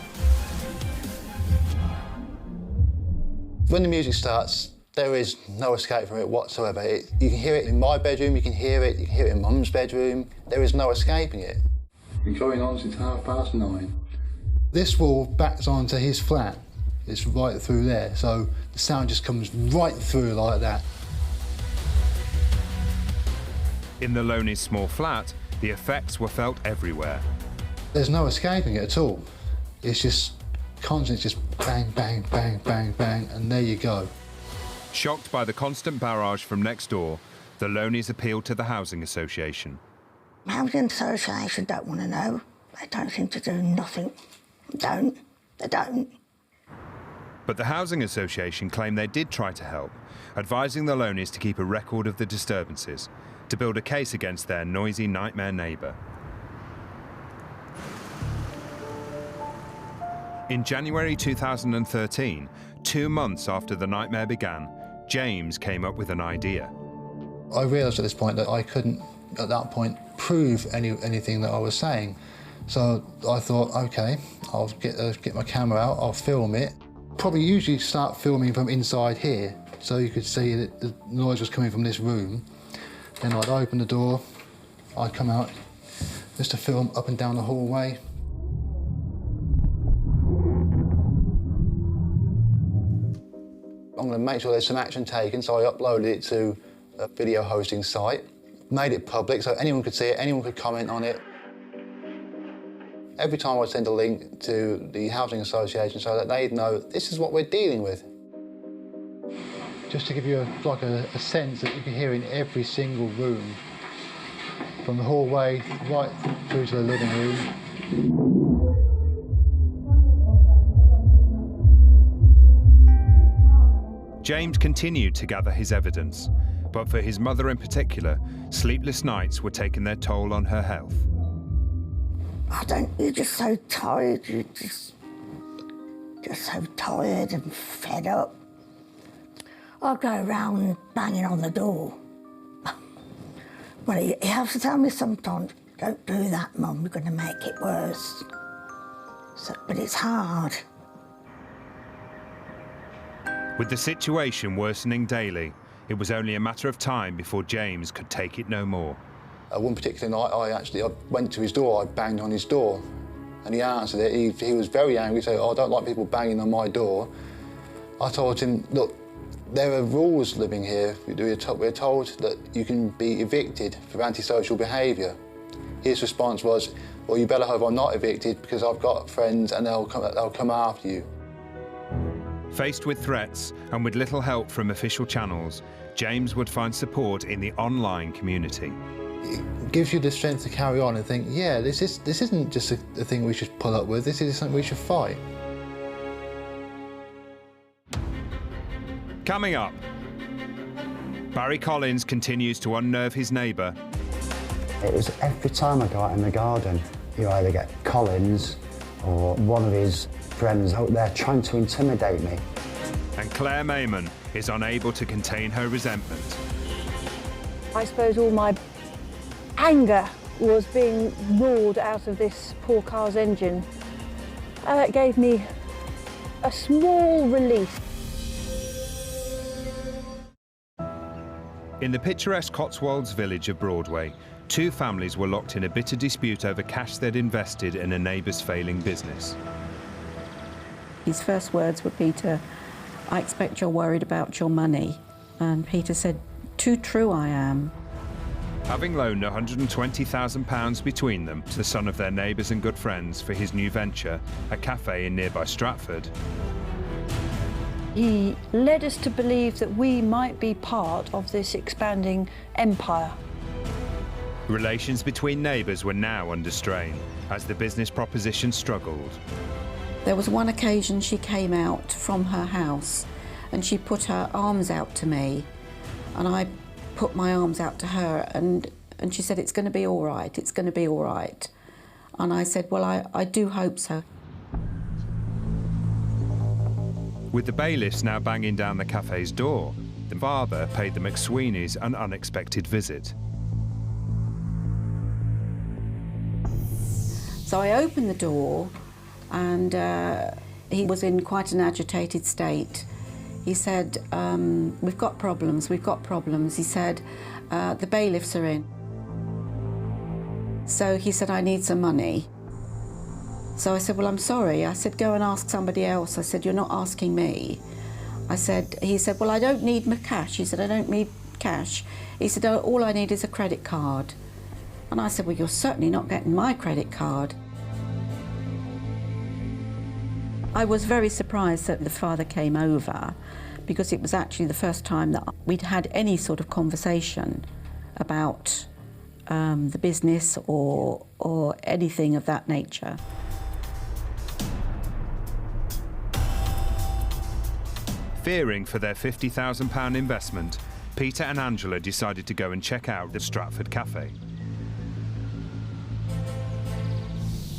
When the music starts, there is no escape from it whatsoever. You can hear it in my bedroom, you can hear it in Mum's bedroom. There is no escaping it. It's been going on since 9:30. This wall backs onto his flat. It's right through there, so the sound just comes right through like that. In the Loney's small flat, the effects were felt everywhere. There's no escaping it at all. It's just constant, just bang, bang, bang, bang, bang, and there you go. Shocked by the constant barrage from next door, the Loneys appealed to the Housing Association. Housing Association don't want to know. They don't seem to do nothing. They don't. But the Housing Association claimed they did try to help, advising the Loneys to keep a record of the disturbances, to build a case against their noisy nightmare neighbour. In January 2013, 2 months after the nightmare began, James came up with an idea. I realised at this point that I couldn't, at that point, prove anything that I was saying. So I thought, OK, I'll get my camera out, I'll film it. Probably usually start filming from inside here, so you could see that the noise was coming from this room. Then I'd open the door, I'd come out just to film up and down the hallway. I'm going to make sure there's some action taken, so I uploaded it to a video hosting site, made it public so anyone could see it, anyone could comment on it. Every time I'd send a link to the Housing Association so that they'd know this is what we're dealing with. Just to give you a sense that you can hear in every single room, from the hallway right through to the living room. James continued to gather his evidence, but for his mother in particular, sleepless nights were taking their toll on her health. You're just so tired, you're just so tired and fed up. I'll go around banging on the door. Well, he has to tell me sometimes, don't do that, Mum, you're going to make it worse. But it's hard. With the situation worsening daily, it was only a matter of time before James could take it no more. One particular night, I went to his door, I banged on his door, and he answered it. He was very angry, he said, I don't like people banging on my door. I told him, look, there are rules living here. We're told that you can be evicted for antisocial behaviour. His response was, well, you better hope I'm not evicted because I've got friends and they'll come after you. Faced with threats and with little help from official channels, James would find support in the online community. It gives you the strength to carry on and think, yeah, this isn't just a thing we should pull up with, this is something we should fight. Coming up, Barry Collins continues to unnerve his neighbour. It was every time I go out in the garden, you either get Collins or one of his friends out there trying to intimidate me. And Claire Mayman is unable to contain her resentment. I suppose all my anger was being roared out of this poor car's engine. It gave me a small relief. In the picturesque Cotswolds village of Broadway, 2 families were locked in a bitter dispute over cash they'd invested in a neighbour's failing business. His first words were, Peter, I expect you're worried about your money. And Peter said, too true I am. Having loaned £120,000 between them to the son of their neighbours and good friends for his new venture, a cafe in nearby Stratford. He led us to believe that we might be part of this expanding empire. Relations between neighbours were now under strain as the business proposition struggled. There was one occasion she came out from her house and she put her arms out to me and I put my arms out to her and she said, it's going to be all right, it's going to be all right. And I said, well, I do hope so. With the bailiffs now banging down the cafe's door, the father paid the McSweeneys an unexpected visit. So I opened the door and he was in quite an agitated state. He said, we've got problems, we've got problems. He said, the bailiffs are in. So he said, I need some money. So I said, well, I'm sorry. I said, go and ask somebody else. I said, you're not asking me. He said, well, I don't need my cash. He said, I don't need cash. He said, oh, all I need is a credit card. And I said, well, you're certainly not getting my credit card. I was very surprised that the father came over, because it was actually the first time that we'd had any sort of conversation about the business or anything of that nature. Fearing for their £50,000 investment, Peter and Angela decided to go and check out the Stratford Cafe.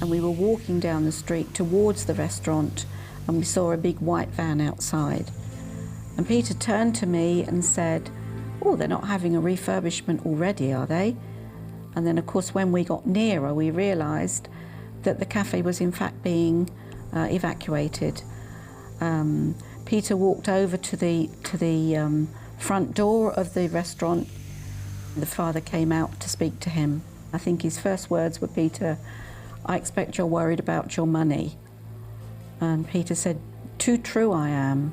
And we were walking down the street towards the restaurant, and we saw a big white van outside. And Peter turned to me and said, oh, they're not having a refurbishment already, are they? And then, of course, when we got nearer, we realised that the cafe was in fact being evacuated. Peter walked over to the front door of the restaurant. The father came out to speak to him. I think his first words were, Peter, I expect you're worried about your money. And Peter said, too true I am.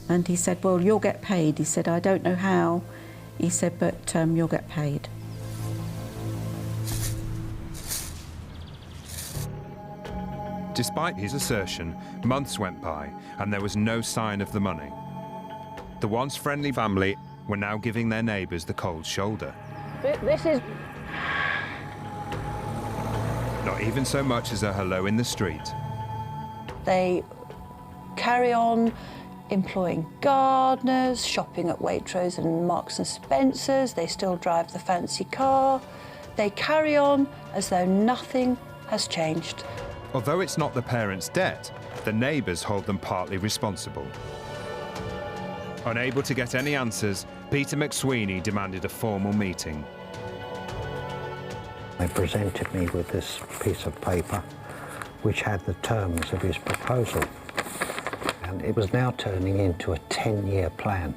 And he said, well, you'll get paid. He said, I don't know how. He said, but you'll get paid. Despite his assertion, months went by and there was no sign of the money. The once friendly family were now giving their neighbours the cold shoulder. This is... Not even so much as a hello in the street. They carry on employing gardeners, shopping at Waitrose and Marks and Spencer's. They still drive the fancy car. They carry on as though nothing has changed. Although it's not the parents' debt, the neighbours hold them partly responsible. Unable to get any answers, Peter McSweeney demanded a formal meeting. They presented me with this piece of paper which had the terms of his proposal. And it was now turning into a 10-year plan.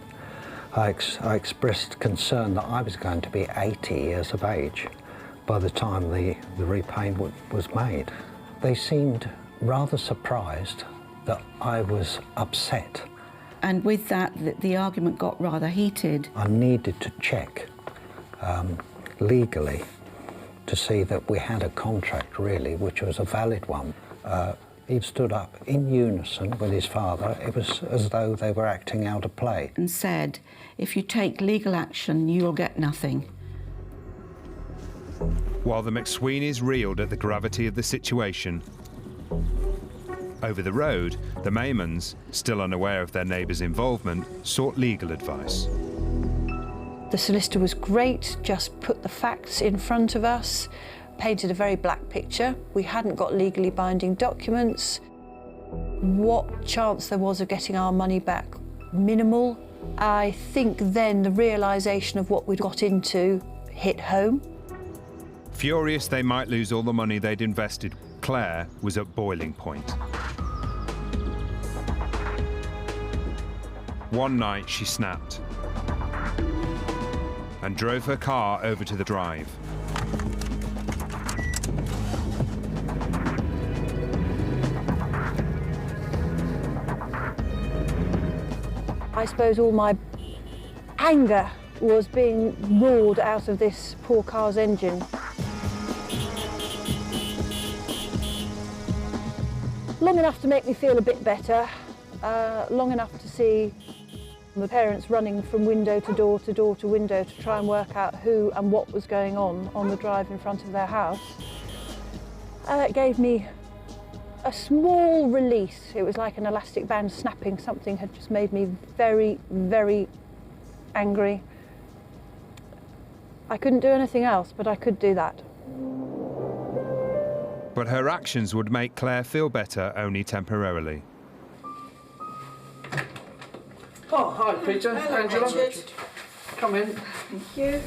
I expressed concern that I was going to be 80 years of age by the time the repayment was made. They seemed rather surprised that I was upset. And with that, the argument got rather heated. I needed to check legally to see that we had a contract, really, which was a valid one. He stood up in unison with his father. It was as though they were acting out a play. And said, if you take legal action, you'll get nothing. While the McSweeneys reeled at the gravity of the situation, over the road, the Maymans, still unaware of their neighbours' involvement, sought legal advice. The solicitor was great, just put the facts in front of us, painted a very black picture. We hadn't got legally binding documents. What chance there was of getting our money back? Minimal. I think then the realisation of what we'd got into hit home. Furious they might lose all the money they'd invested, Claire was at boiling point. One night she snapped and drove her car over to the drive. I suppose all my anger was being roared out of this poor car's engine. Long enough to make me feel a bit better, long enough to see the parents running from window to door to door to window to try and work out who and what was going on the drive in front of their house. It gave me a small release. It was like an elastic band snapping. Something had just made me very, very angry. I couldn't do anything else, but I could do that. But her actions would make Claire feel better only temporarily. Oh, hi, Peter. Hello, Angela. Richard. Come in. Thank you.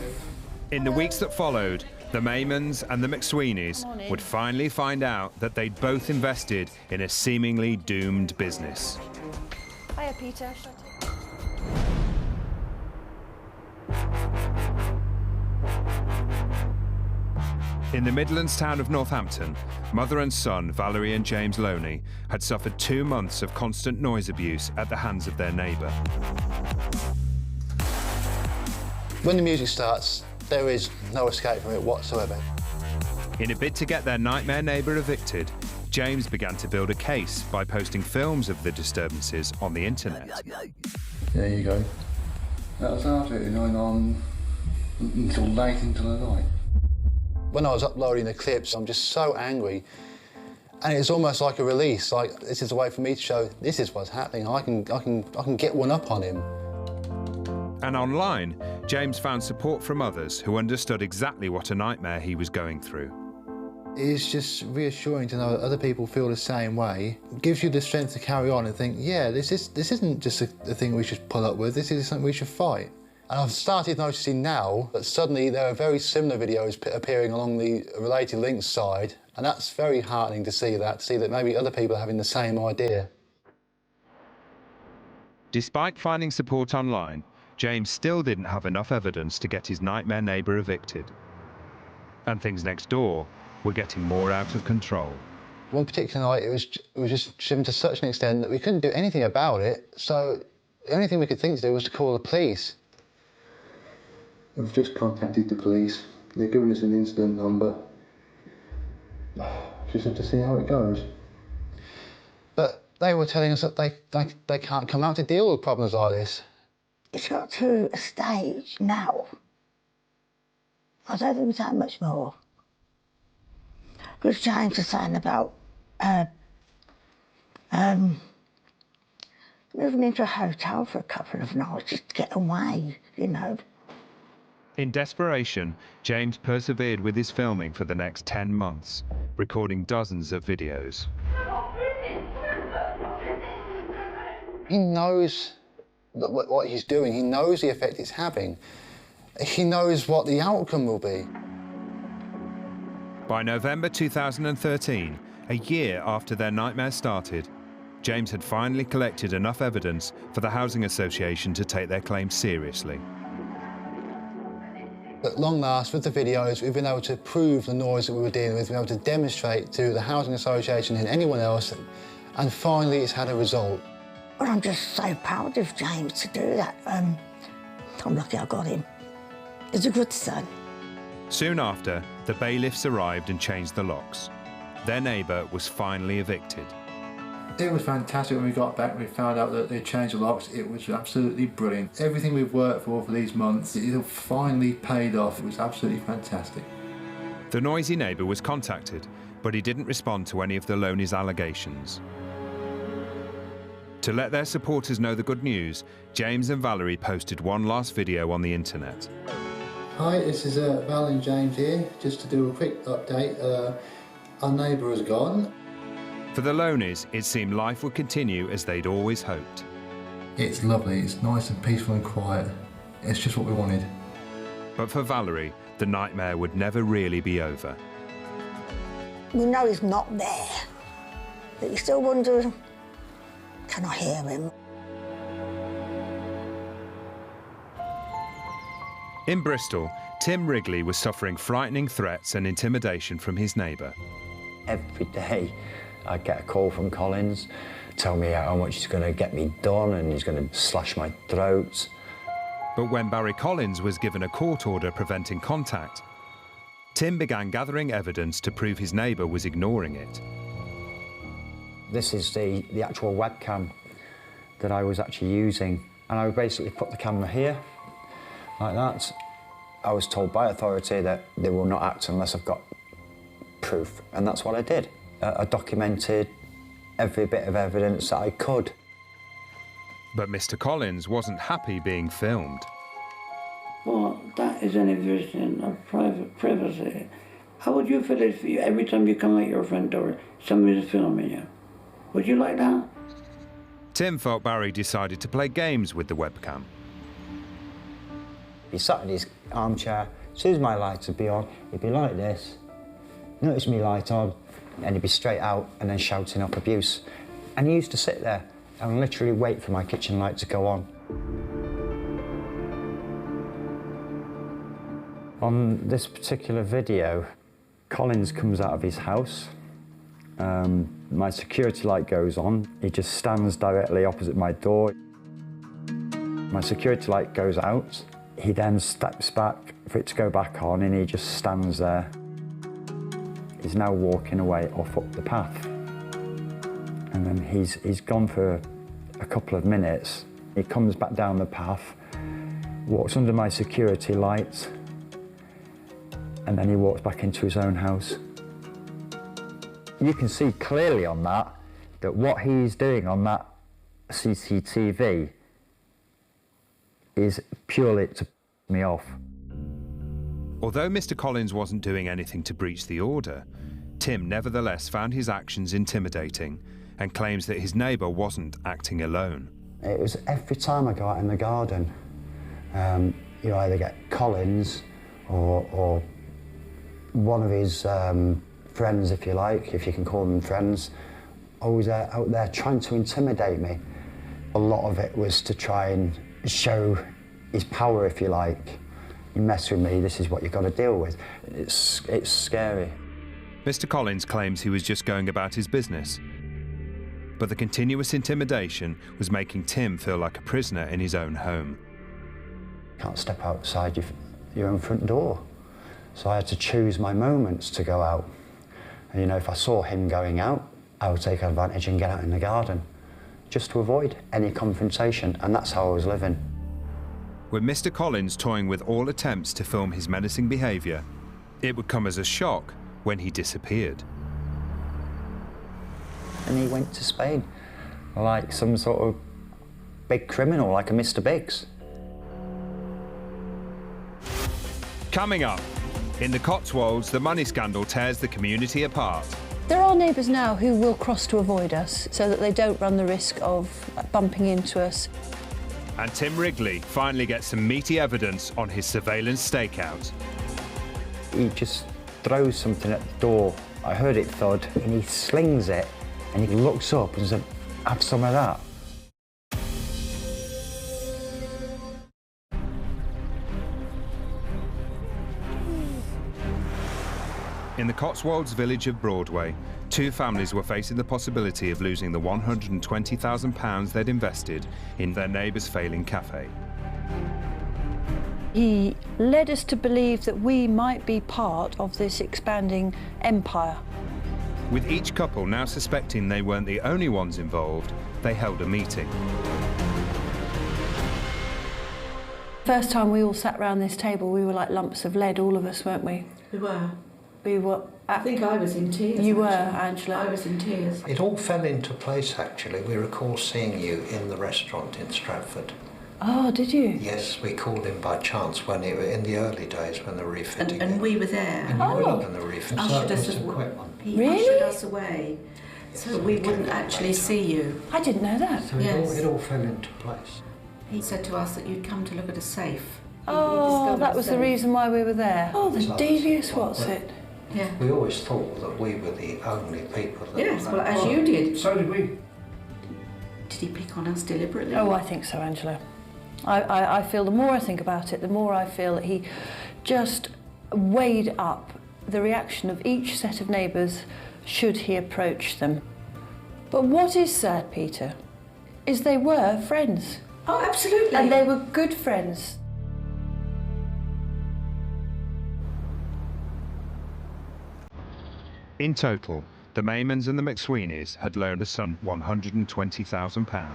In the weeks that followed, the Maymans and the McSweeneys would finally find out that they'd both invested in a seemingly doomed business. Hiya, Peter. In the Midlands town of Northampton, mother and son, Valerie and James Loney, had suffered 2 months of constant noise abuse at the hands of their neighbour. When the music starts, there is no escape from it whatsoever. In a bid to get their nightmare neighbour evicted, James began to build a case by posting films of the disturbances on the internet. There you go. That was after it going on until late into the night. When I was uploading the clips, I'm just so angry. And it's almost like a release, like this is a way for me to show this is what's happening. I can get one up on him. And online, James found support from others who understood exactly what a nightmare he was going through. It's just reassuring to know that other people feel the same way. It gives you the strength to carry on and think, yeah, this isn't just a thing we should put up with, this is something we should fight. And I've started noticing now that suddenly there are very similar videos appearing along the related links side, and that's very heartening to see that maybe other people are having the same idea. Despite finding support online, James still didn't have enough evidence to get his nightmare neighbour evicted. And things next door were getting more out of control. One particular night, it was just driven to such an extent that we couldn't do anything about it, so the only thing we could think to do was to call the police. We've just contacted the police. They're giving us an incident number. Just have to see how it goes. But they were telling us that they can't come out to deal with problems like this. It's got to a stage now. I don't think we take much more. Because James was saying about moving into a hotel for a couple of nights just to get away, you know. In desperation, James persevered with his filming for the next 10 months, recording dozens of videos. He knows what he's doing. He knows the effect it's having. He knows what the outcome will be. By November 2013, a year after their nightmare started, James had finally collected enough evidence for the Housing Association to take their claim seriously. At long last, with the videos, we've been able to prove the noise that we were dealing with, we've been able to demonstrate to the Housing Association and anyone else, and finally it's had a result. Well, I'm just so proud of James to do that. I'm lucky I got him. He's a good son. Soon after, the bailiffs arrived and changed the locks. Their neighbour was finally evicted. It was fantastic when we got back. We found out that they changed the locks. It was absolutely brilliant. Everything we've worked for these months, it finally paid off. It was absolutely fantastic. The noisy neighbour was contacted, but he didn't respond to any of the Loney's allegations. To let their supporters know the good news, James and Valerie posted one last video on the internet. Hi, this is Val and James here, just to do a quick update. Our neighbour has gone. For the Loneys, it seemed life would continue as they'd always hoped. It's lovely, it's nice and peaceful and quiet. It's just what we wanted. But for Valerie, the nightmare would never really be over. We know he's not there, but you still wonder, can I hear him? In Bristol, Tim Wrigley was suffering frightening threats and intimidation from his neighbour. Every day I'd get a call from Collins, tell me how much he's going to get me done and he's going to slash my throat. But when Barry Collins was given a court order preventing contact, Tim began gathering evidence to prove his neighbour was ignoring it. This is the actual webcam that I was actually using, and I would basically put the camera here, like that. I was told by authority that they will not act unless I've got proof, and that's what I did. I documented every bit of evidence that I could. But Mr. Collins wasn't happy being filmed. Well, that is an invasion of private privacy. How would you feel if every time you come out your front door, somebody's filming you? Would you like that? Tim felt Barry decided to play games with the webcam. He sat in his armchair. As soon as my lights would be on, he'd be like this. Notice me light on, and he'd be straight out and then shouting up abuse. And he used to sit there and literally wait for my kitchen light to go on. On this particular video, Collins comes out of his house. My security light goes on. He just stands directly opposite my door. My security light goes out. He then steps back for it to go back on, and he just stands there. He's now walking away off up the path. And then he's gone for a couple of minutes. He comes back down the path, walks under my security lights, and then he walks back into his own house. You can see clearly on that what he's doing on that CCTV is purely to piss me off. Although Mr. Collins wasn't doing anything to breach the order, Tim nevertheless found his actions intimidating and claims that his neighbour wasn't acting alone. It was every time I go out in the garden, you either get Collins or one of his friends, if you like, if you can call them friends, always out there trying to intimidate me. A lot of it was to try and show his power, if you like. You mess with me, this is what you've got to deal with. It's scary. Mr. Collins claims he was just going about his business, but the continuous intimidation was making Tim feel like a prisoner in his own home. You can't step outside your own front door. So I had to choose my moments to go out. And you know, if I saw him going out, I would take advantage and get out in the garden, just to avoid any confrontation, and that's how I was living. With Mr. Collins toying with all attempts to film his menacing behaviour, it would come as a shock when he disappeared. And he went to Spain, like some sort of big criminal, like a Mr. Biggs. Coming up, in the Cotswolds, the money scandal tears the community apart. There are neighbours now who will cross to avoid us so that they don't run the risk of bumping into us. And Tim Wrigley finally gets some meaty evidence on his surveillance stakeout. He just throws something at the door. I heard it thud, and he slings it, and he looks up and said, "Have some of that." In the Cotswolds village of Broadway, two families were facing the possibility of losing the £120,000 they'd invested in their neighbour's failing cafe. He led us to believe that we might be part of this expanding empire. With each couple now suspecting they weren't the only ones involved, they held a meeting. First time we all sat round this table, we were like lumps of lead, all of us, weren't we? We were. We were. I think I was in tears. You were, actually. Angela. I was in tears. It all fell into place, actually. We recall seeing you in the restaurant in Stratford. Oh, did you? Yes, we called in by chance when in the early days when they were refitting And we were there. And you were up in the roof. And so it was a quick one. He ushered us away, so we wouldn't actually see you. I didn't know that. So it all fell into place. He said to us that you'd come to look at a safe. Oh, that was the reason why we were there. Oh, the devious what's it? Yeah. We always thought that we were the only people that... Yes, well, as you did. So did we. Did he pick on us deliberately? Oh, I think so, Angela. I feel the more I think about it, the more I feel that he just weighed up the reaction of each set of neighbours should he approach them. But what is sad, Peter, is they were friends. Oh, absolutely. And they were good friends. In total, the Maymans and the McSweeneys had loaned the son £120,000.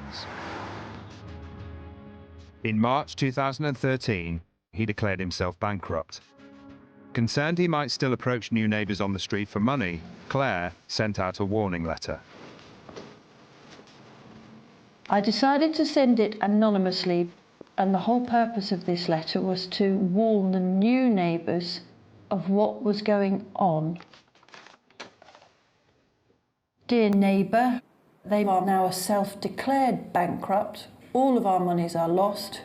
In March 2013, he declared himself bankrupt. Concerned he might still approach new neighbours on the street for money, Claire sent out a warning letter. I decided to send it anonymously, and the whole purpose of this letter was to warn the new neighbours of what was going on. Dear neighbour, they are now a self-declared bankrupt. All of our monies are lost.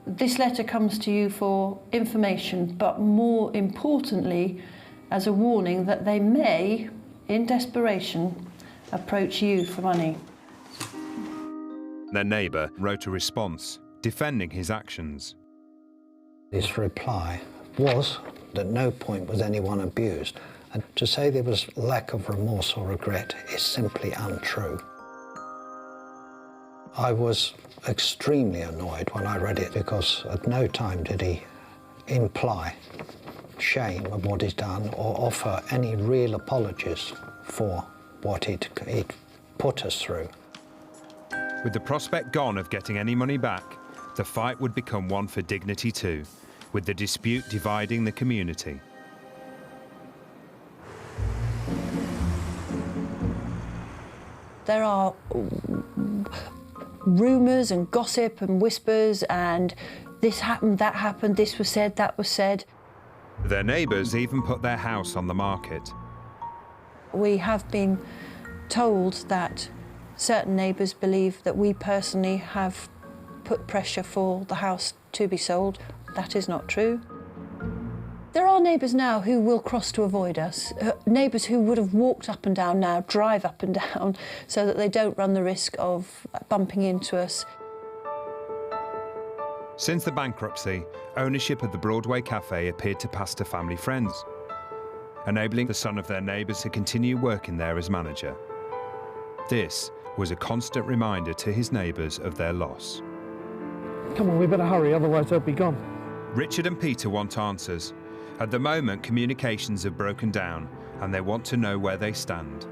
This letter comes to you for information, but more importantly, as a warning that they may, in desperation, approach you for money. Their neighbour wrote a response, defending his actions. His reply was that at no point was anyone abused. And to say there was lack of remorse or regret is simply untrue. I was extremely annoyed when I read it because at no time did he imply shame of what he's done or offer any real apologies for what he'd put us through. With the prospect gone of getting any money back, the fight would become one for dignity too, with the dispute dividing the community. There are rumours and gossip and whispers and this happened, that happened, this was said, that was said. Their neighbours even put their house on the market. We have been told that certain neighbours believe that we personally have put pressure for the house to be sold. That is not true. There are neighbours now who will cross to avoid us, neighbours who would have walked up and down now drive up and down so that they don't run the risk of bumping into us. Since the bankruptcy, ownership of the Broadway Cafe appeared to pass to family friends, enabling the son of their neighbours to continue working there as manager. This was a constant reminder to his neighbours of their loss. Come on, we better hurry, otherwise they'll be gone. Richard and Peter want answers. At the moment, communications have broken down and they want to know where they stand.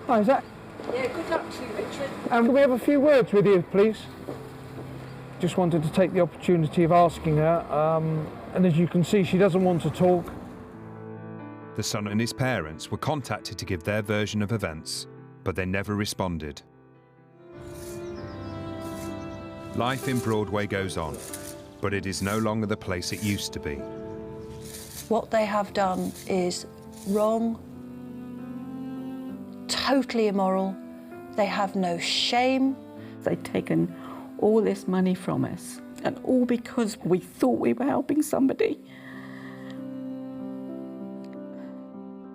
Hi, Zach. Yeah, good luck to you, Richard. Can we have a few words with you, please? Just wanted to take the opportunity of asking her, and as you can see, she doesn't want to talk. The son and his parents were contacted to give their version of events, but they never responded. Life in Broadway goes on, but it is no longer the place it used to be. What they have done is wrong, totally immoral. They have no shame. They've taken all this money from us, and all because we thought we were helping somebody.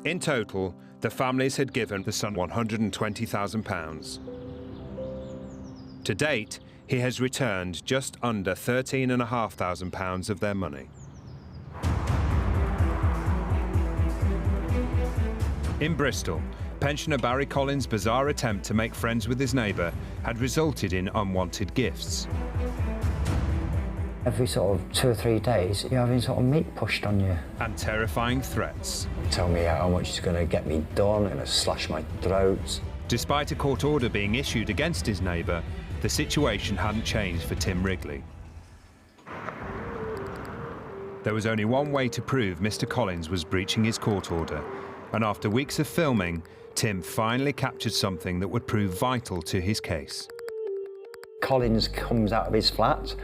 In total, the families had given the son £120,000. To date, he has returned just under £13,500 of their money. In Bristol, pensioner Barry Collins' bizarre attempt to make friends with his neighbour had resulted in unwanted gifts. Every sort of 2 or 3 days, you're having sort of meat pushed on you. And terrifying threats. Tell me how much it's going to get me done, going to slash my throat. Despite a court order being issued against his neighbour, the situation hadn't changed for Tim Wrigley. There was only one way to prove Mr. Collins was breaching his court order, and after weeks of filming, Tim finally captured something that would prove vital to his case. Collins comes out of his flat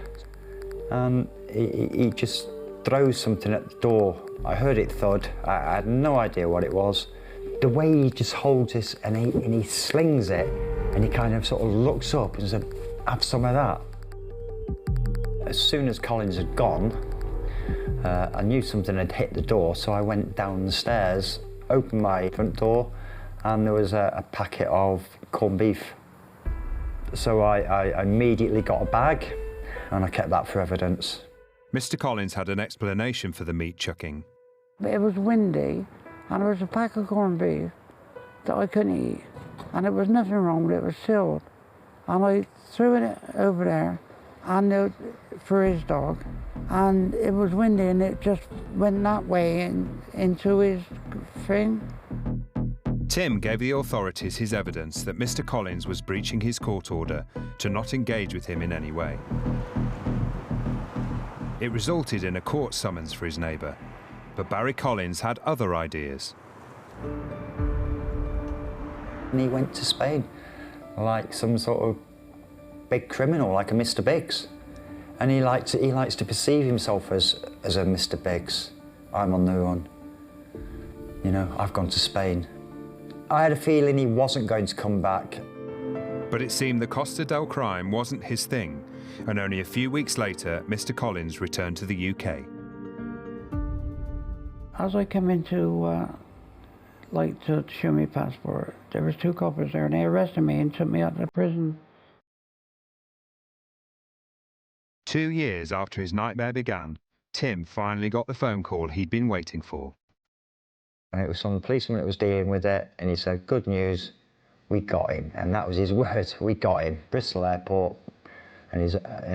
and he just throws something at the door. I heard it thud. I had no idea what it was. The way he just holds this and he slings it and he kind of sort of looks up and said, "Have some of that." As soon as Collins had gone, I knew something had hit the door, so I went down the stairs, opened my front door, and there was a packet of corned beef. So I immediately got a bag and I kept that for evidence. Mr. Collins had an explanation for the meat chucking. It was windy and there was a pack of corned beef that I couldn't eat, and there was nothing wrong with it, it was sealed. And I threw it over there and for his dog, and it was windy and it just went that way into his thing. Tim gave the authorities his evidence that Mr. Collins was breaching his court order to not engage with him in any way. It resulted in a court summons for his neighbour, but Barry Collins had other ideas. And he went to Spain like some sort of big criminal, like a Mr. Biggs. And he likes to perceive himself as a Mr. Biggs. I'm on the run. You know, I've gone to Spain. I had a feeling he wasn't going to come back. But it seemed the Costa del Crime wasn't his thing, and only a few weeks later, Mr. Collins returned to the UK. As I came into, to show me passport, there was 2 coppers there and they arrested me and took me out of the prison. 2 years after his nightmare began, Tim finally got the phone call he'd been waiting for. And it was some policeman that was dealing with it, and he said, "Good news, We got him, and that was his words. We got him. Bristol Airport, and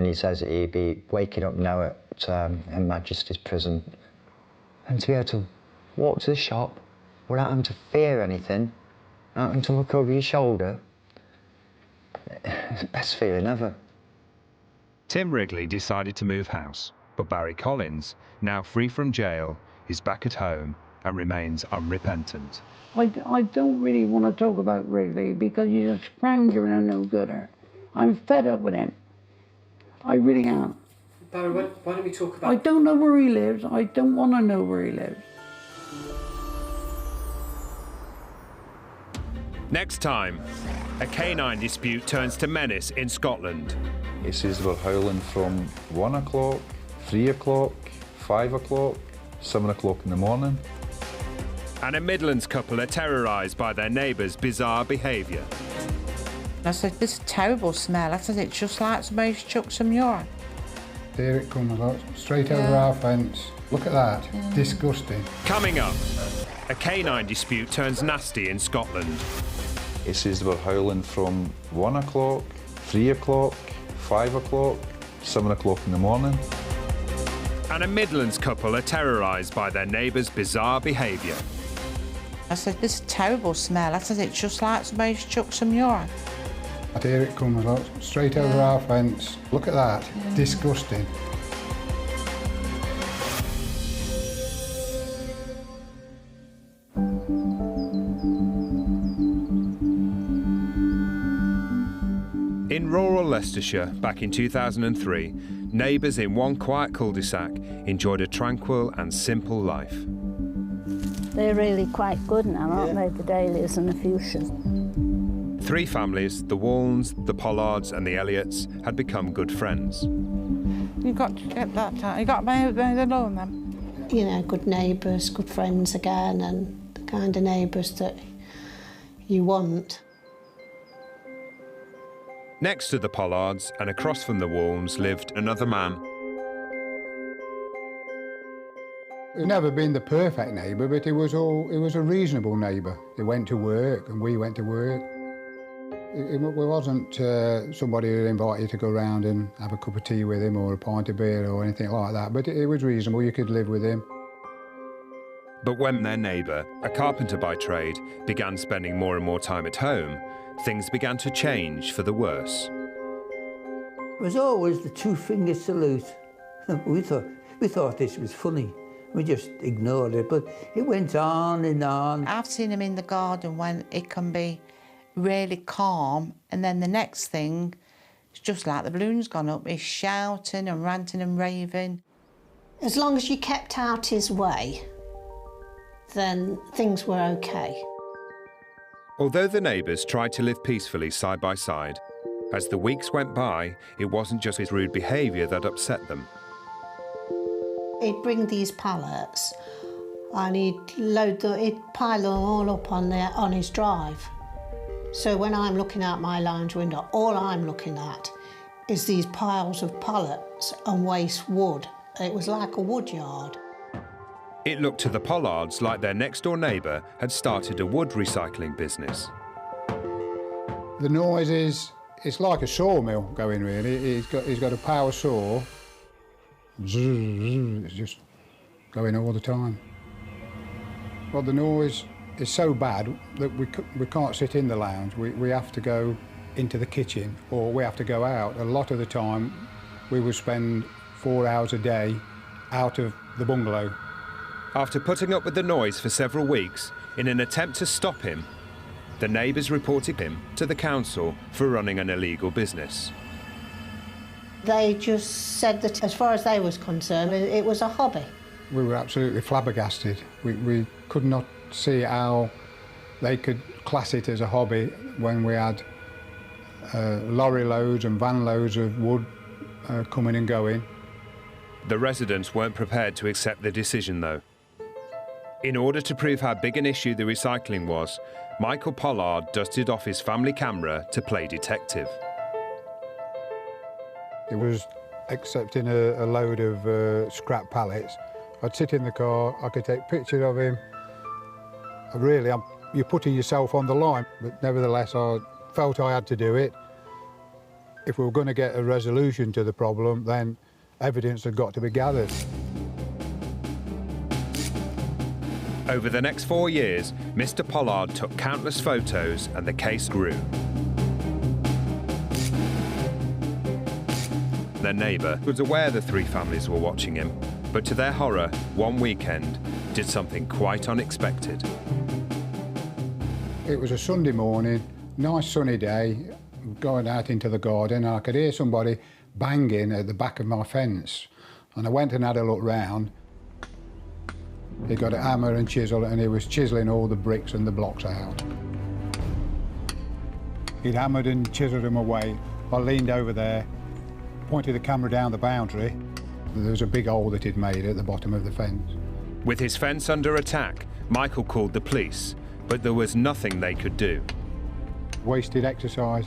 he says that he'd be waking up now at Her Majesty's Prison, and to be able to walk to the shop without having to fear anything, without having to look over your shoulder. It's the best feeling ever. Tim Wrigley decided to move house, but Barry Collins, now free from jail, is back at home and remains unrepentant. I don't really want to talk about Wrigley because he's a stranger and a no-gooder. I'm fed up with him. I really am. Barry, why don't we talk about... I don't know where he lives. I don't want to know where he lives. Next time, a canine dispute turns to menace in Scotland. He says they were howling from 1 o'clock, 3 o'clock, 5 o'clock, 7 o'clock in the morning. And a Midlands couple are terrorised by their neighbours' bizarre behaviour. I said, this terrible smell. I said, it's just like somebody's chucked some urine. There it comes, look, straight over our fence. Look at that, disgusting. Coming up, a canine dispute turns nasty in Scotland. He says they were howling from 1 o'clock, 3 o'clock, 5 o'clock, 7 o'clock in the morning. And a Midlands couple are terrorised by their neighbours' bizarre behaviour. I said, this terrible smell. I said, it's just like somebody's chucked some urine. There it comes, look, straight over our fence. Look at that, disgusting. In rural Leicestershire, back in 2003, neighbours in one quiet cul-de-sac enjoyed a tranquil and simple life. They're really quite good now, aren't they, the Dailies and the Fuchsias? 3 families, the Walns, the Pollards and the Elliots, had become good friends. You've got to get that out. You've got to make the known them. You know, good neighbours, good friends again, and the kind of neighbours that you want. Next to the Pollards and across from the Walns lived another man. We've never been the perfect neighbour, but it was a reasonable neighbour. He went to work and we went to work. It wasn't somebody who'd invite you to go round and have a cup of tea with him or a pint of beer or anything like that, but it was reasonable, you could live with him. But when their neighbour, a carpenter by trade, began spending more and more time at home, things began to change for the worse. It was always the 2-finger salute. we thought this was funny. We just ignored it, but it went on and on. I've seen him in the garden when it can be really calm, and then the next thing, it's just like the balloon's gone up. He's shouting and ranting and raving. As long as you kept out his way, then things were okay. Although the neighbours tried to live peacefully side by side, as the weeks went by, it wasn't just his rude behaviour that upset them. He'd bring these pallets and he'd pile them all up on his drive. So when I'm looking out my lounge window, all I'm looking at is these piles of pallets and waste wood. It was like a wood yard. It looked to the Pollards like their next-door neighbour had started a wood recycling business. The noise it's like a sawmill going really. He's got a power saw. It's just going all the time. Well, the noise is so bad that we can't sit in the lounge. We have to go into the kitchen or we have to go out. A lot of the time we would spend 4 hours a day out of the bungalow. After putting up with the noise for several weeks, in an attempt to stop him, the neighbours reported him to the council for running an illegal business. They just said that as far as they was concerned, it was a hobby. We were absolutely flabbergasted. We could not see how they could class it as a hobby when we had lorry loads and van loads of wood coming and going. The residents weren't prepared to accept the decision, though. In order to prove how big an issue the recycling was, Michael Pollard dusted off his family camera to play detective. It was accepting a load of scrap pallets. I'd sit in the car, I could take pictures of him. I'm you're putting yourself on the line. But nevertheless, I felt I had to do it. If we were going to get a resolution to the problem, then evidence had got to be gathered. Over the next 4 years, Mr. Pollard took countless photos and the case grew. Their neighbour was aware the three families were watching him, but to their horror, one weekend did something quite unexpected. It was a Sunday morning, nice sunny day, going out into the garden, and I could hear somebody banging at the back of my fence. And I went and had a look round. He got a hammer and chisel, and he was chiselling all the bricks and the blocks out. He'd hammered and chiselled them away. I leaned over there, pointed the camera down the boundary. There was a big hole that he'd made at the bottom of the fence. With his fence under attack, Michael called the police, but there was nothing they could do. Wasted exercise.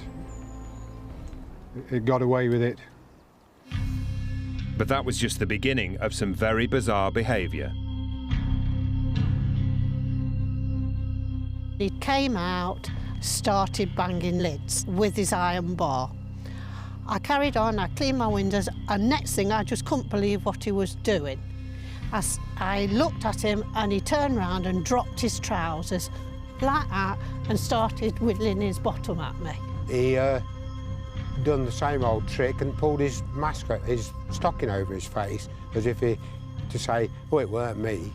It got away with it. But that was just the beginning of some very bizarre behaviour. He came out, started banging lids with his iron bar. I carried on, I cleaned my windows, and next thing I just couldn't believe what he was doing. As I looked at him and he turned round and dropped his trousers like that and started whittling his bottom at me. He done the same old trick and pulled his mask, his stocking over his face, as if to say, oh, it weren't me.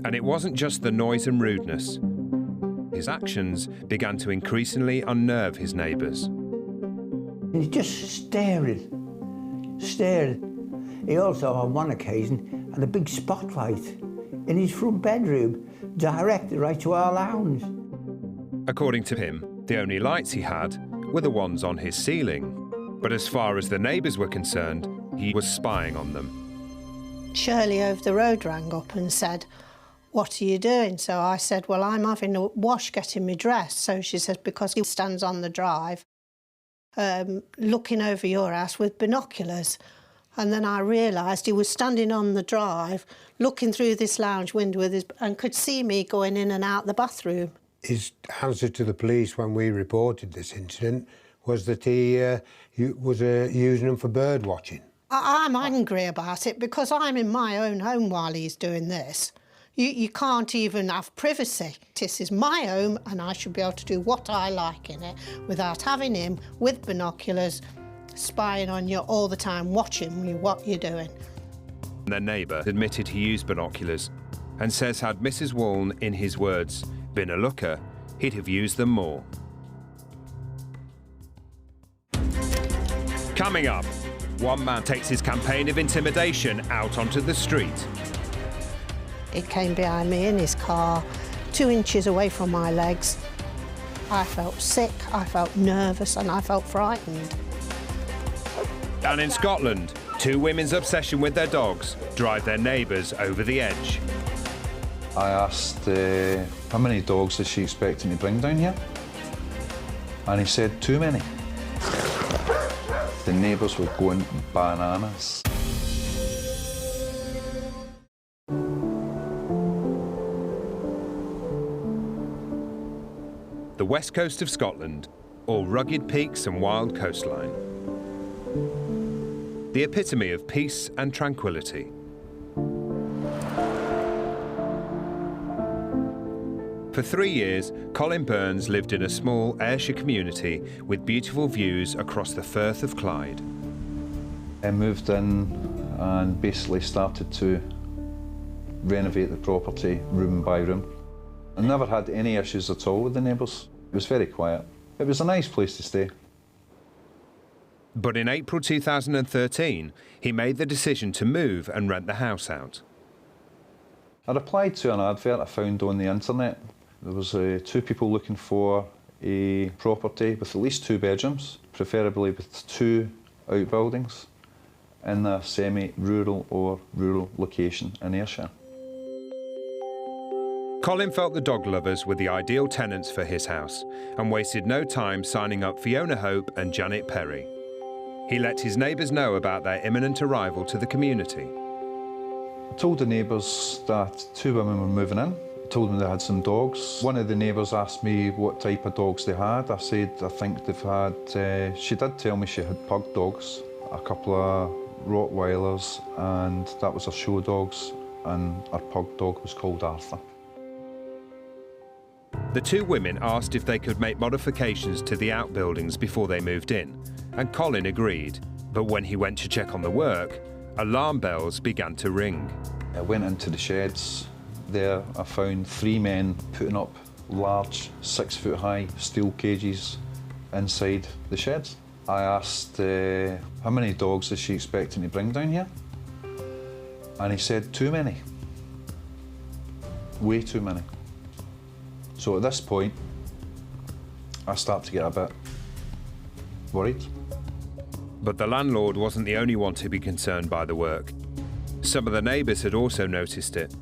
And it wasn't just the noise and rudeness. His actions began to increasingly unnerve his neighbours. He's just staring. He also, on one occasion, had a big spotlight in his front bedroom, directed right to our lounge. According to him, the only lights he had were the ones on his ceiling. But as far as the neighbours were concerned, he was spying on them. Shirley over the road rang up and said, "What are you doing?" So I said, "Well, I'm having a wash getting me dressed." So she says, "Because he stands on the drive looking over your house with binoculars." And then I realised he was standing on the drive looking through this lounge window with his, and could see me going in and out the bathroom. His answer to the police when we reported this incident was that he was using them for bird watching. I'm angry about it because I'm in my own home while he's doing this. You can't even have privacy. This is my home and I should be able to do what I like in it without having him with binoculars spying on you all the time, watching you what you're doing. Their neighbour admitted he used binoculars and says had Mrs. Walne, in his words, been a looker, he'd have used them more. Coming up, one man takes his campaign of intimidation out onto the street. He came behind me in his car, 2 inches away from my legs. I felt sick, I felt nervous, and I felt frightened. And in Scotland, 2 women's obsession with their dogs drive their neighbours over the edge. I asked how many dogs is she expecting to bring down here? And he said, too many. The neighbours were going bananas. The west coast of Scotland, all rugged peaks and wild coastline. The epitome of peace and tranquility. For 3 years, Colin Burns lived in a small Ayrshire community with beautiful views across the Firth of Clyde. I moved in and basically started to renovate the property room by room. I never had any issues at all with the neighbours. It was very quiet. It was a nice place to stay. But in April 2013, he made the decision to move and rent the house out. I replied to an advert I found on the internet. There was 2 people looking for a property with at least 2 bedrooms, preferably with 2 outbuildings, in a semi-rural or rural location in Ayrshire. Colin felt the dog lovers were the ideal tenants for his house and wasted no time signing up Fiona Hope and Janet Perry. He let his neighbours know about their imminent arrival to the community. Told the neighbours that 2 women were moving in. Told them they had some dogs. One of the neighbours asked me what type of dogs they had. I said, I think they've had... she did tell me she had pug dogs, a couple of Rottweilers, and that was her show dogs, and her pug dog was called Arthur. The 2 women asked if they could make modifications to the outbuildings before they moved in, and Colin agreed. But when he went to check on the work, alarm bells began to ring. I went into the sheds. There I found 3 men putting up large 6-foot-high steel cages inside the sheds. I asked how many dogs is she expecting to bring down here? And he said, too many. Way too many. So at this point, I start to get a bit worried. But the landlord wasn't the only one to be concerned by the work. Some of the neighbours had also noticed it,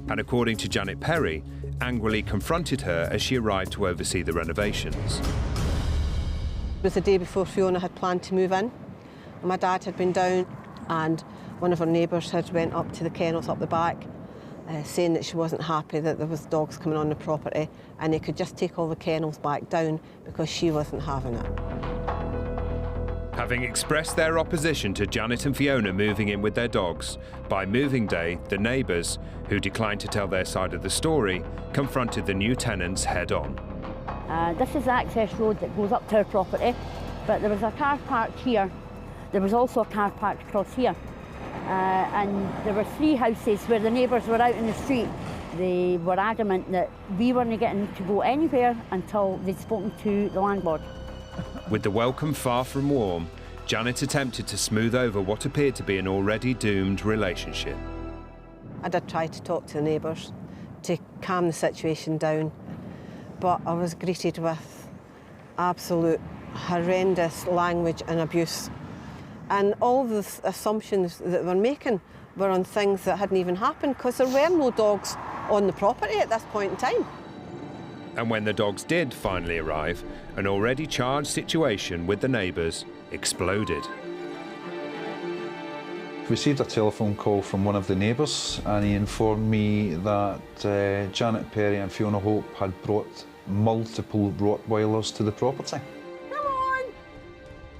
and according to Janet Perry, angrily confronted her as she arrived to oversee the renovations. It was the day before Fiona had planned to move in. My dad had been down, and one of our neighbours had went up to the kennels up the back, saying that she wasn't happy that there was dogs coming on the property, and they could just take all the kennels back down because she wasn't having it. Having expressed their opposition to Janet and Fiona moving in with their dogs, by moving day, the neighbours, who declined to tell their side of the story, confronted the new tenants head-on. This is the access road that goes up to our property, but there was a car parked here. There was also a car parked across here. And there were 3 houses where the neighbours were out in the street. They were adamant that we weren't getting to go anywhere until they'd spoken to the landlord. With the welcome far from warm, Janet attempted to smooth over what appeared to be an already doomed relationship. I did try to talk to the neighbours to calm the situation down, but I was greeted with absolute horrendous language and abuse. And all the assumptions that they were making were on things that hadn't even happened, because there were no dogs on the property at this point in time. And when the dogs did finally arrive, an already charged situation with the neighbours exploded. Received a telephone call from one of the neighbours, and he informed me that Janet Perry and Fiona Hope had brought multiple Rottweilers to the property. Come on!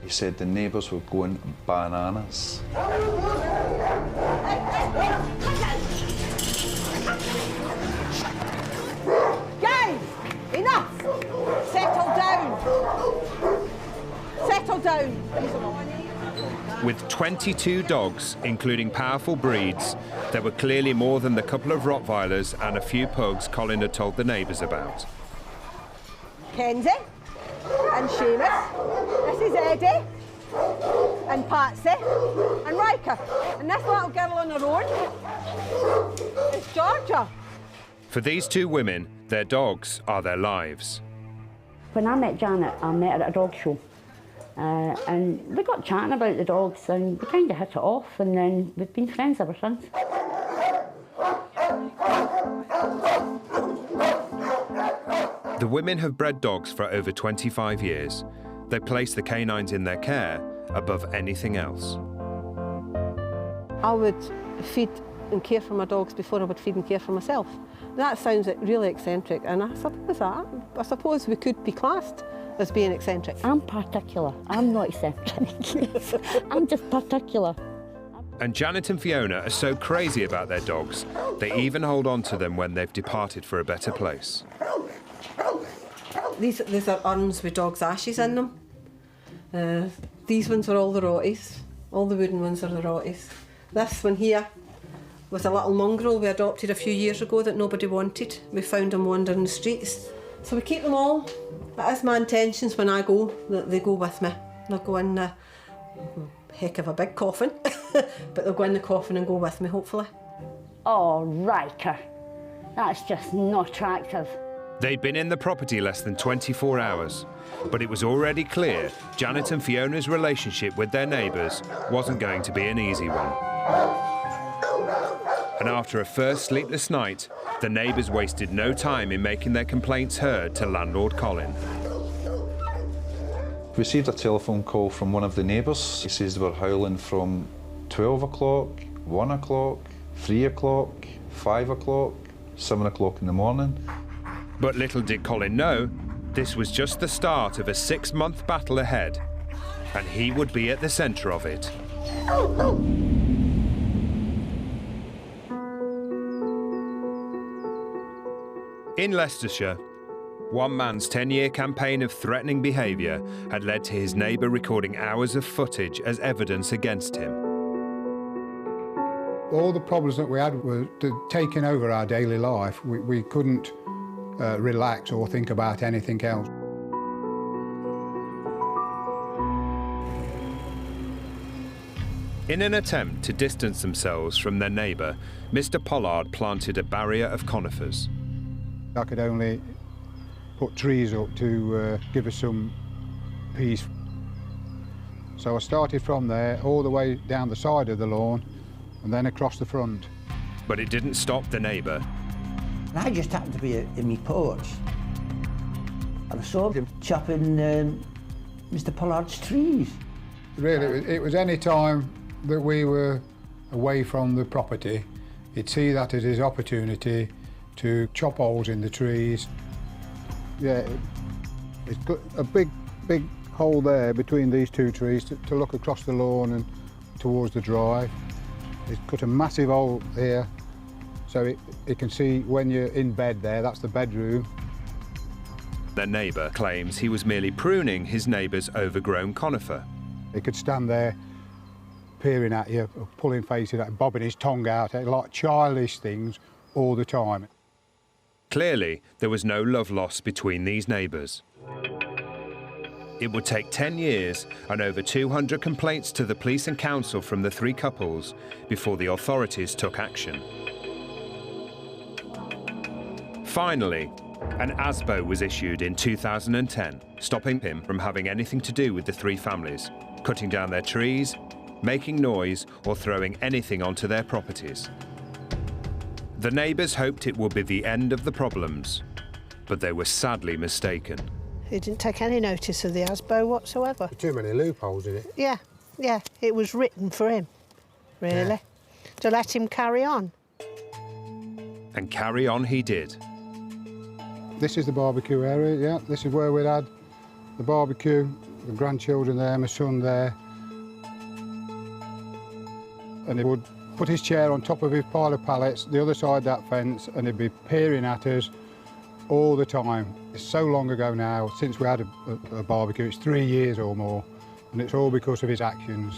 He said the neighbours were going bananas. Guys, enough! Settle down! Settle down! With 22 dogs, including powerful breeds, there were clearly more than the couple of Rottweilers and a few pugs Colin had told the neighbours about. Kenzie and Seamus, this is Eddie and Patsy and Riker, and this little girl on her own is Georgia. For these 2 women, their dogs are their lives. When I met Janet, I met her at a dog show. And we got chatting about the dogs, and we kind of hit it off, and then we've been friends ever since. The women have bred dogs for over 25 years. They place the canines in their care above anything else. I would feed and care for my dogs before I would feed and care for myself. That sounds really eccentric, and I suppose we could be classed as being eccentric. I'm particular. I'm not eccentric. I'm just particular. And Janet and Fiona are so crazy about their dogs, they even hold on to them when they've departed for a better place. These are urns with dogs' ashes in them. These ones are all the Roddisses. All the wooden ones are the Roddisses. This one here was a little mongrel we adopted a few years ago that nobody wanted. We found them wandering the streets. So we keep them all. It is my intentions when I go that they go with me. They'll go in the heck of a big coffin, but they'll go in the coffin and go with me, hopefully. Oh, Riker, that's just not attractive. They'd been in the property less than 24 hours, but it was already clear Janet and Fiona's relationship with their neighbours wasn't going to be an easy one. And after a first sleepless night, the neighbours wasted no time in making their complaints heard to landlord Colin. Received a telephone call from one of the neighbours. He says they were howling from 12 o'clock, 1 o'clock, 3 o'clock, 5 o'clock, 7 o'clock in the morning. But little did Colin know, this was just the start of a 6-month battle ahead, and he would be at the centre of it. In Leicestershire, one man's 10-year campaign of threatening behaviour had led to his neighbour recording hours of footage as evidence against him. All the problems that we had were taking over our daily life. We couldn't relax or think about anything else. In an attempt to distance themselves from their neighbour, Mr. Pollard planted a barrier of conifers. I could only put trees up to give us some peace. So I started from there all the way down the side of the lawn and then across the front. But it didn't stop the neighbour. I just happened to be in my porch and I saw them chopping Mr. Pollard's trees. Really, it was any time that we were away from the property, he'd see that as his opportunity to chop holes in the trees. Yeah, it's got a big hole there between these two trees to look across the lawn and towards the drive. It's cut a massive hole here, so it can see when you're in bed there, that's the bedroom. Their neighbour claims he was merely pruning his neighbour's overgrown conifer. He could stand there peering at you, pulling faces at you, bobbing his tongue out, like childish things all the time. Clearly, there was no love lost between these neighbours. It would take 10 years and over 200 complaints to the police and council from the three couples before the authorities took action. Finally, an ASBO was issued in 2010, stopping him from having anything to do with the three families, cutting down their trees, making noise or throwing anything onto their properties. The neighbours hoped it would be the end of the problems, but they were sadly mistaken. He didn't take any notice of the ASBO whatsoever. Too many loopholes in it. Yeah, it was written for him, really, to let him carry on. And carry on he did. This is the barbecue area, yeah. This is where we'd had the barbecue, the grandchildren there, my son there. And he would put his chair on top of his pile of pallets, the other side of that fence, and he'd be peering at us all the time. It's so long ago now, since we had a barbecue, it's 3 years or more, and it's all because of his actions.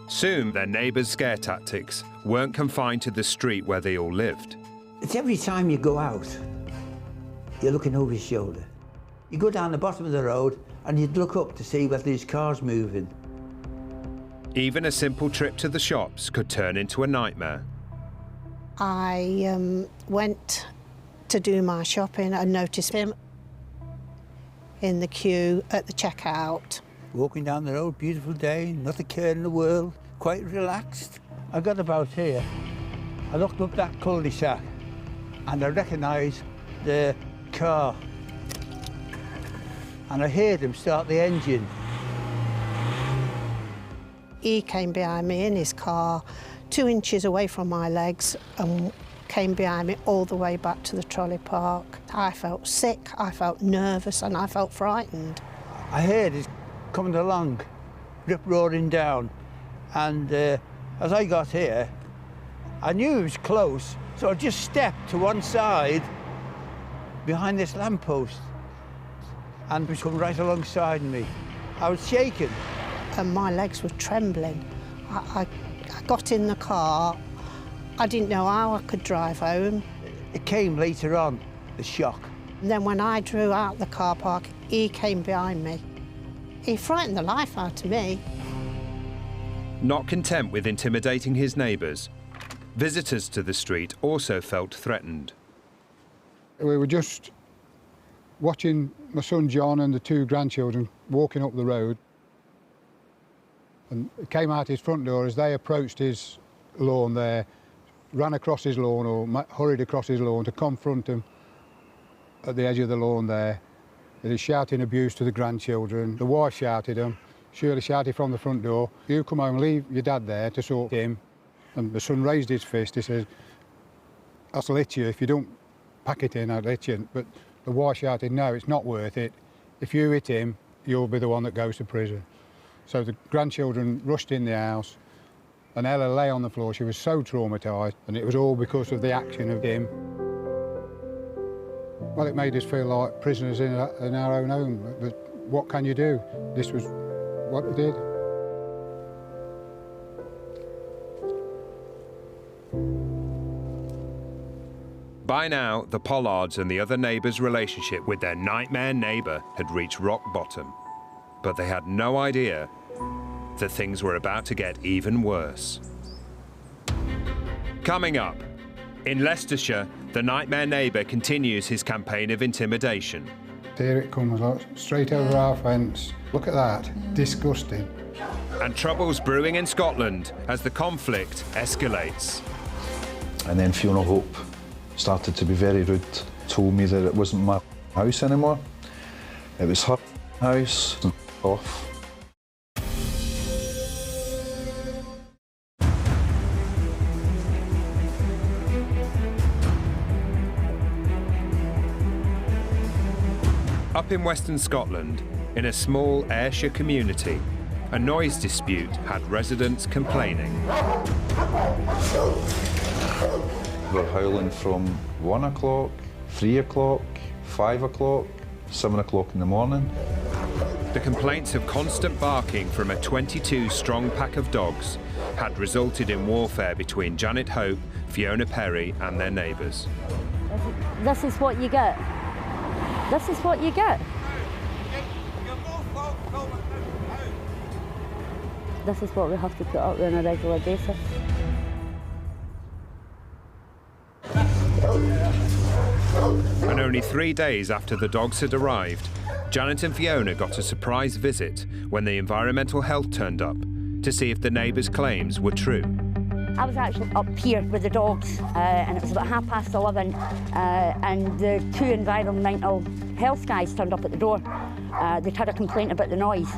Soon, their neighbours' scare tactics weren't confined to the street where they all lived. It's every time you go out, you're looking over your shoulder. You go down the bottom of the road and you'd look up to see whether there's cars moving. Even a simple trip to the shops could turn into a nightmare. I went to do my shopping and noticed him in the queue at the checkout. Walking down the road, beautiful day, not a care in the world, quite relaxed. I got about here, I looked up that cul-de-sac and I recognised the car. And I heard him start the engine. He came behind me in his car, 2 inches away from my legs, and came behind me all the way back to the trolley park. I felt sick, I felt nervous, and I felt frightened. I heard it coming along, rip-roaring down, and as I got here, I knew he was close, so I just stepped to one side behind this lamppost, and he was coming right alongside me. I was shaking. And my legs were trembling. I got in the car. I didn't know how I could drive home. It came later on, the shock. And then when I drew out the car park, he came behind me. He frightened the life out of me. Not content with intimidating his neighbours, visitors to the street also felt threatened. We were just watching my son John and the 2 grandchildren walking up the road. And it came out his front door as they approached his lawn there, ran across his lawn or hurried across his lawn to confront him at the edge of the lawn there. He was shouting abuse to the grandchildren. The wife shouted him. Shirley shouted from the front door, "You come home, leave your dad there to sort him." And the son raised his fist. He said, "I'll hit you. If you don't pack it in, I'll hit you." But the wife shouted, "No, it's not worth it. If you hit him, you'll be the one that goes to prison." So the grandchildren rushed in the house, and Ella lay on the floor. She was so traumatised, and it was all because of the action of him. Well, it made us feel like prisoners in our own home. But what can you do? This was what we did. By now, the Pollards and the other neighbours' relationship with their nightmare neighbour had reached rock bottom. But they had no idea that things were about to get even worse. Coming up, in Leicestershire, the nightmare neighbour continues his campaign of intimidation. Here it comes, look, straight over our fence. Look at that, disgusting. And troubles brewing in Scotland as the conflict escalates. And then Fiona Hope started to be very rude, told me that it wasn't my house anymore. It was her house, and off. Up in Western Scotland, in a small Ayrshire community, a noise dispute had residents complaining. They were howling from 1 o'clock, 3 o'clock, 5 o'clock, 7 o'clock in the morning. The complaints of constant barking from a 22-strong pack of dogs had resulted in warfare between Janet Hope, Fiona Perry and their neighbours. This is what you get. This is what you get. This is what we have to put up with on a regular basis. And only 3 days after the dogs had arrived, Janet and Fiona got a surprise visit when the environmental health turned up to see if the neighbours' claims were true. I was actually up here with the dogs and it was about 11:30 and the 2 environmental health guys turned up at the door. They'd had a complaint about the noise.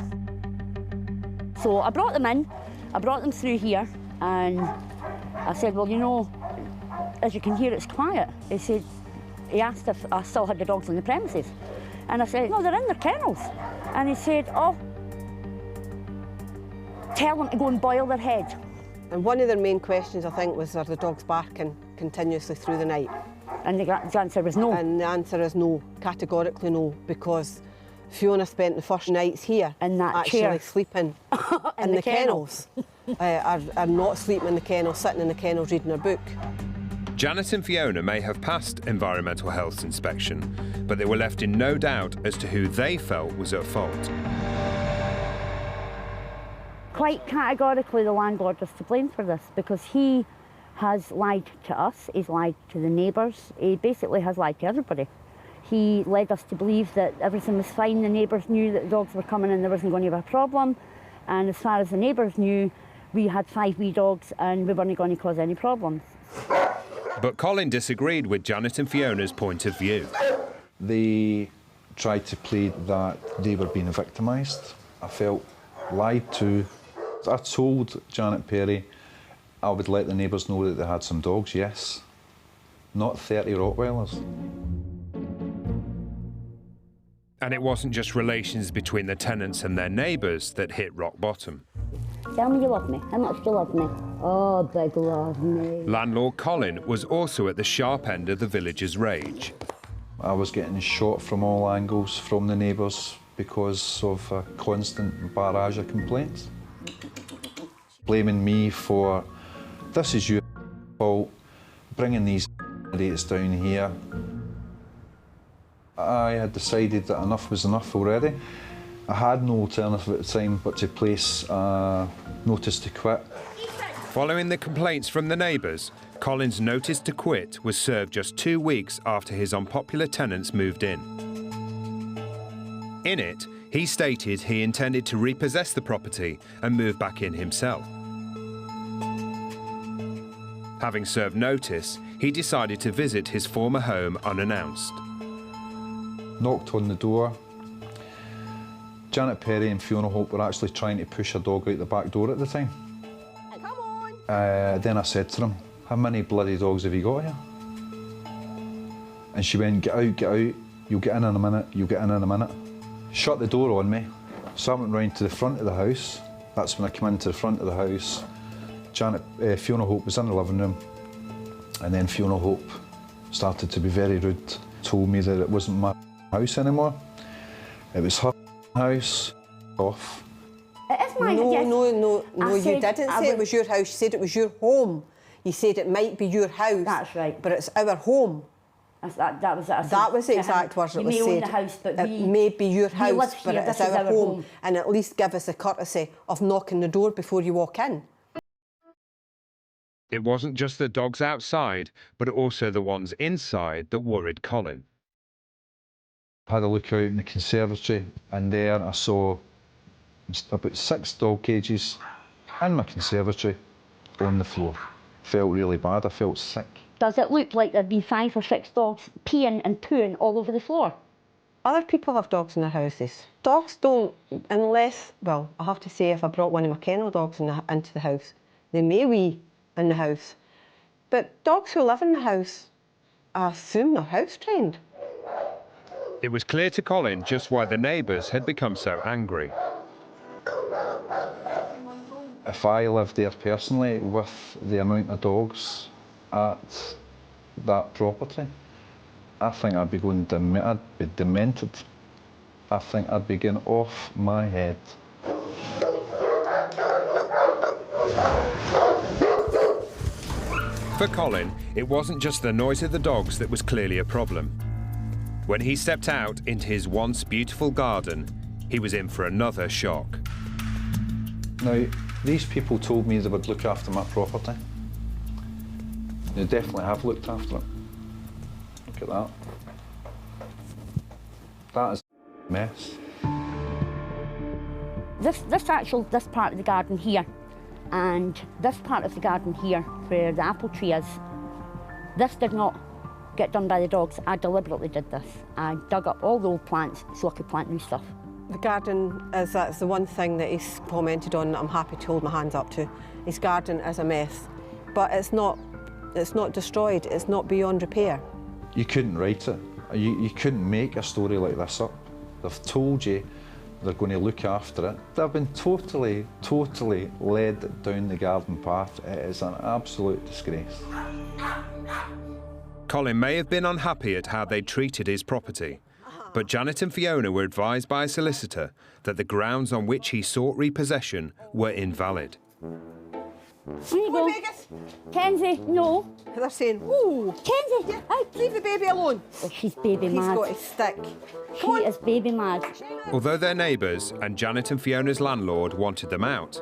So I brought them in, I brought them through here and I said, well, you know, as you can hear, it's quiet. He asked if I still had the dogs on the premises. And I said, no, they're in their kennels. And he said, oh, tell them to go and boil their head. And one of their main questions, I think, was, are the dogs barking continuously through the night? And the answer was no. And the answer is no, categorically no, because Fiona spent the first nights here in that actually chair. Sleeping in the kennels. Are not sleeping in the kennels, sitting in the kennels reading her book. Janet and Fiona may have passed environmental health inspection, but they were left in no doubt as to who they felt was at fault. Quite categorically, the landlord was to blame for this because he has lied to us, he's lied to the neighbours, he basically has lied to everybody. He led us to believe that everything was fine, the neighbours knew that the dogs were coming and there wasn't going to be a problem, and as far as the neighbours knew, we had 5 wee dogs and we weren't going to cause any problems. But Colin disagreed with Janet and Fiona's point of view. They tried to plead that they were being victimised. I felt lied to. I told Janet Perry I would let the neighbours know that they had some dogs, yes. Not 30 Rottweilers. And it wasn't just relations between the tenants and their neighbours that hit rock bottom. Tell me you love me. How much do you love me? Oh, big love me. Landlord Colin was also at the sharp end of the villagers' rage. I was getting shot from all angles from the neighbours because of a constant barrage of complaints. Blaming me for, this is your fault, bringing these idiots down here. I had decided that enough was enough already. I had no alternative at the time but to place a notice to quit. Following the complaints from the neighbours, Colin's notice to quit was served just 2 weeks after his unpopular tenants moved in. In it, he stated he intended to repossess the property and move back in himself. Having served notice, he decided to visit his former home unannounced. Knocked on the door. Janet Perry and Fiona Hope were actually trying to push a dog out the back door at the time. Then I said to them, how many bloody dogs have you got here? And she went, get out, you'll get in a minute, you'll get in a minute. Shut the door on me. So I went round to the front of the house. That's when I came into the front of the house. Fiona Hope was in the living room, and then Fiona Hope started to be very rude, told me that it wasn't my house anymore. It was her house. Off. It is mine, no, yes. No, you didn't say it was your house. You said it was your home. You said it might be your house. That's right. But it's our home. That was the exact words that was said. You may own the house, but it may be your house, but here, it's our home. And at least give us the courtesy of knocking the door before you walk in. It wasn't just the dogs outside, but also the ones inside that worried Colin. I had a look out in the conservatory, and there I saw about 6 dog cages in my conservatory on the floor. Felt really bad, I felt sick. Does it look like there'd been 5 or 6 dogs peeing and pooing all over the floor? Other people have dogs in their houses. Dogs don't, unless, well, I have to say, if I brought one of my kennel dogs into the house, they may wee in the house. But dogs who live in the house, I assume they're house trained. It was clear to Colin just why the neighbours had become so angry. If I lived there personally with the amount of dogs at that property, I think I'd be going I'd be demented. I think I'd be getting off my head. For Colin, it wasn't just the noise of the dogs that was clearly a problem. When he stepped out into his once beautiful garden, he was in for another shock. Now, these people told me they would look after my property. They definitely have looked after it. Look at that. That is a mess. This part of the garden here, and this part of the garden here, where the apple tree is, this did not get done by the dogs. I deliberately did this. I dug up all the old plants so I could plant new stuff. The garden that's the one thing that he's commented on that I'm happy to hold my hands up to. His garden is a mess, but it's not destroyed, it's not beyond repair. You couldn't write it. You couldn't make a story like this up. They've told you they're going to look after it. They've been totally led down the garden path. It is an absolute disgrace. Colin may have been unhappy at how they treated his property, but Janet and Fiona were advised by a solicitor that the grounds on which he sought repossession were invalid. Here you go. Kenzie, no. They're saying, ooh. Kenzie, yeah, leave the baby alone. Oh, she's baby mad. He's got his stick. She is baby mad. Although they're neighbours and Janet and Fiona's landlord wanted them out,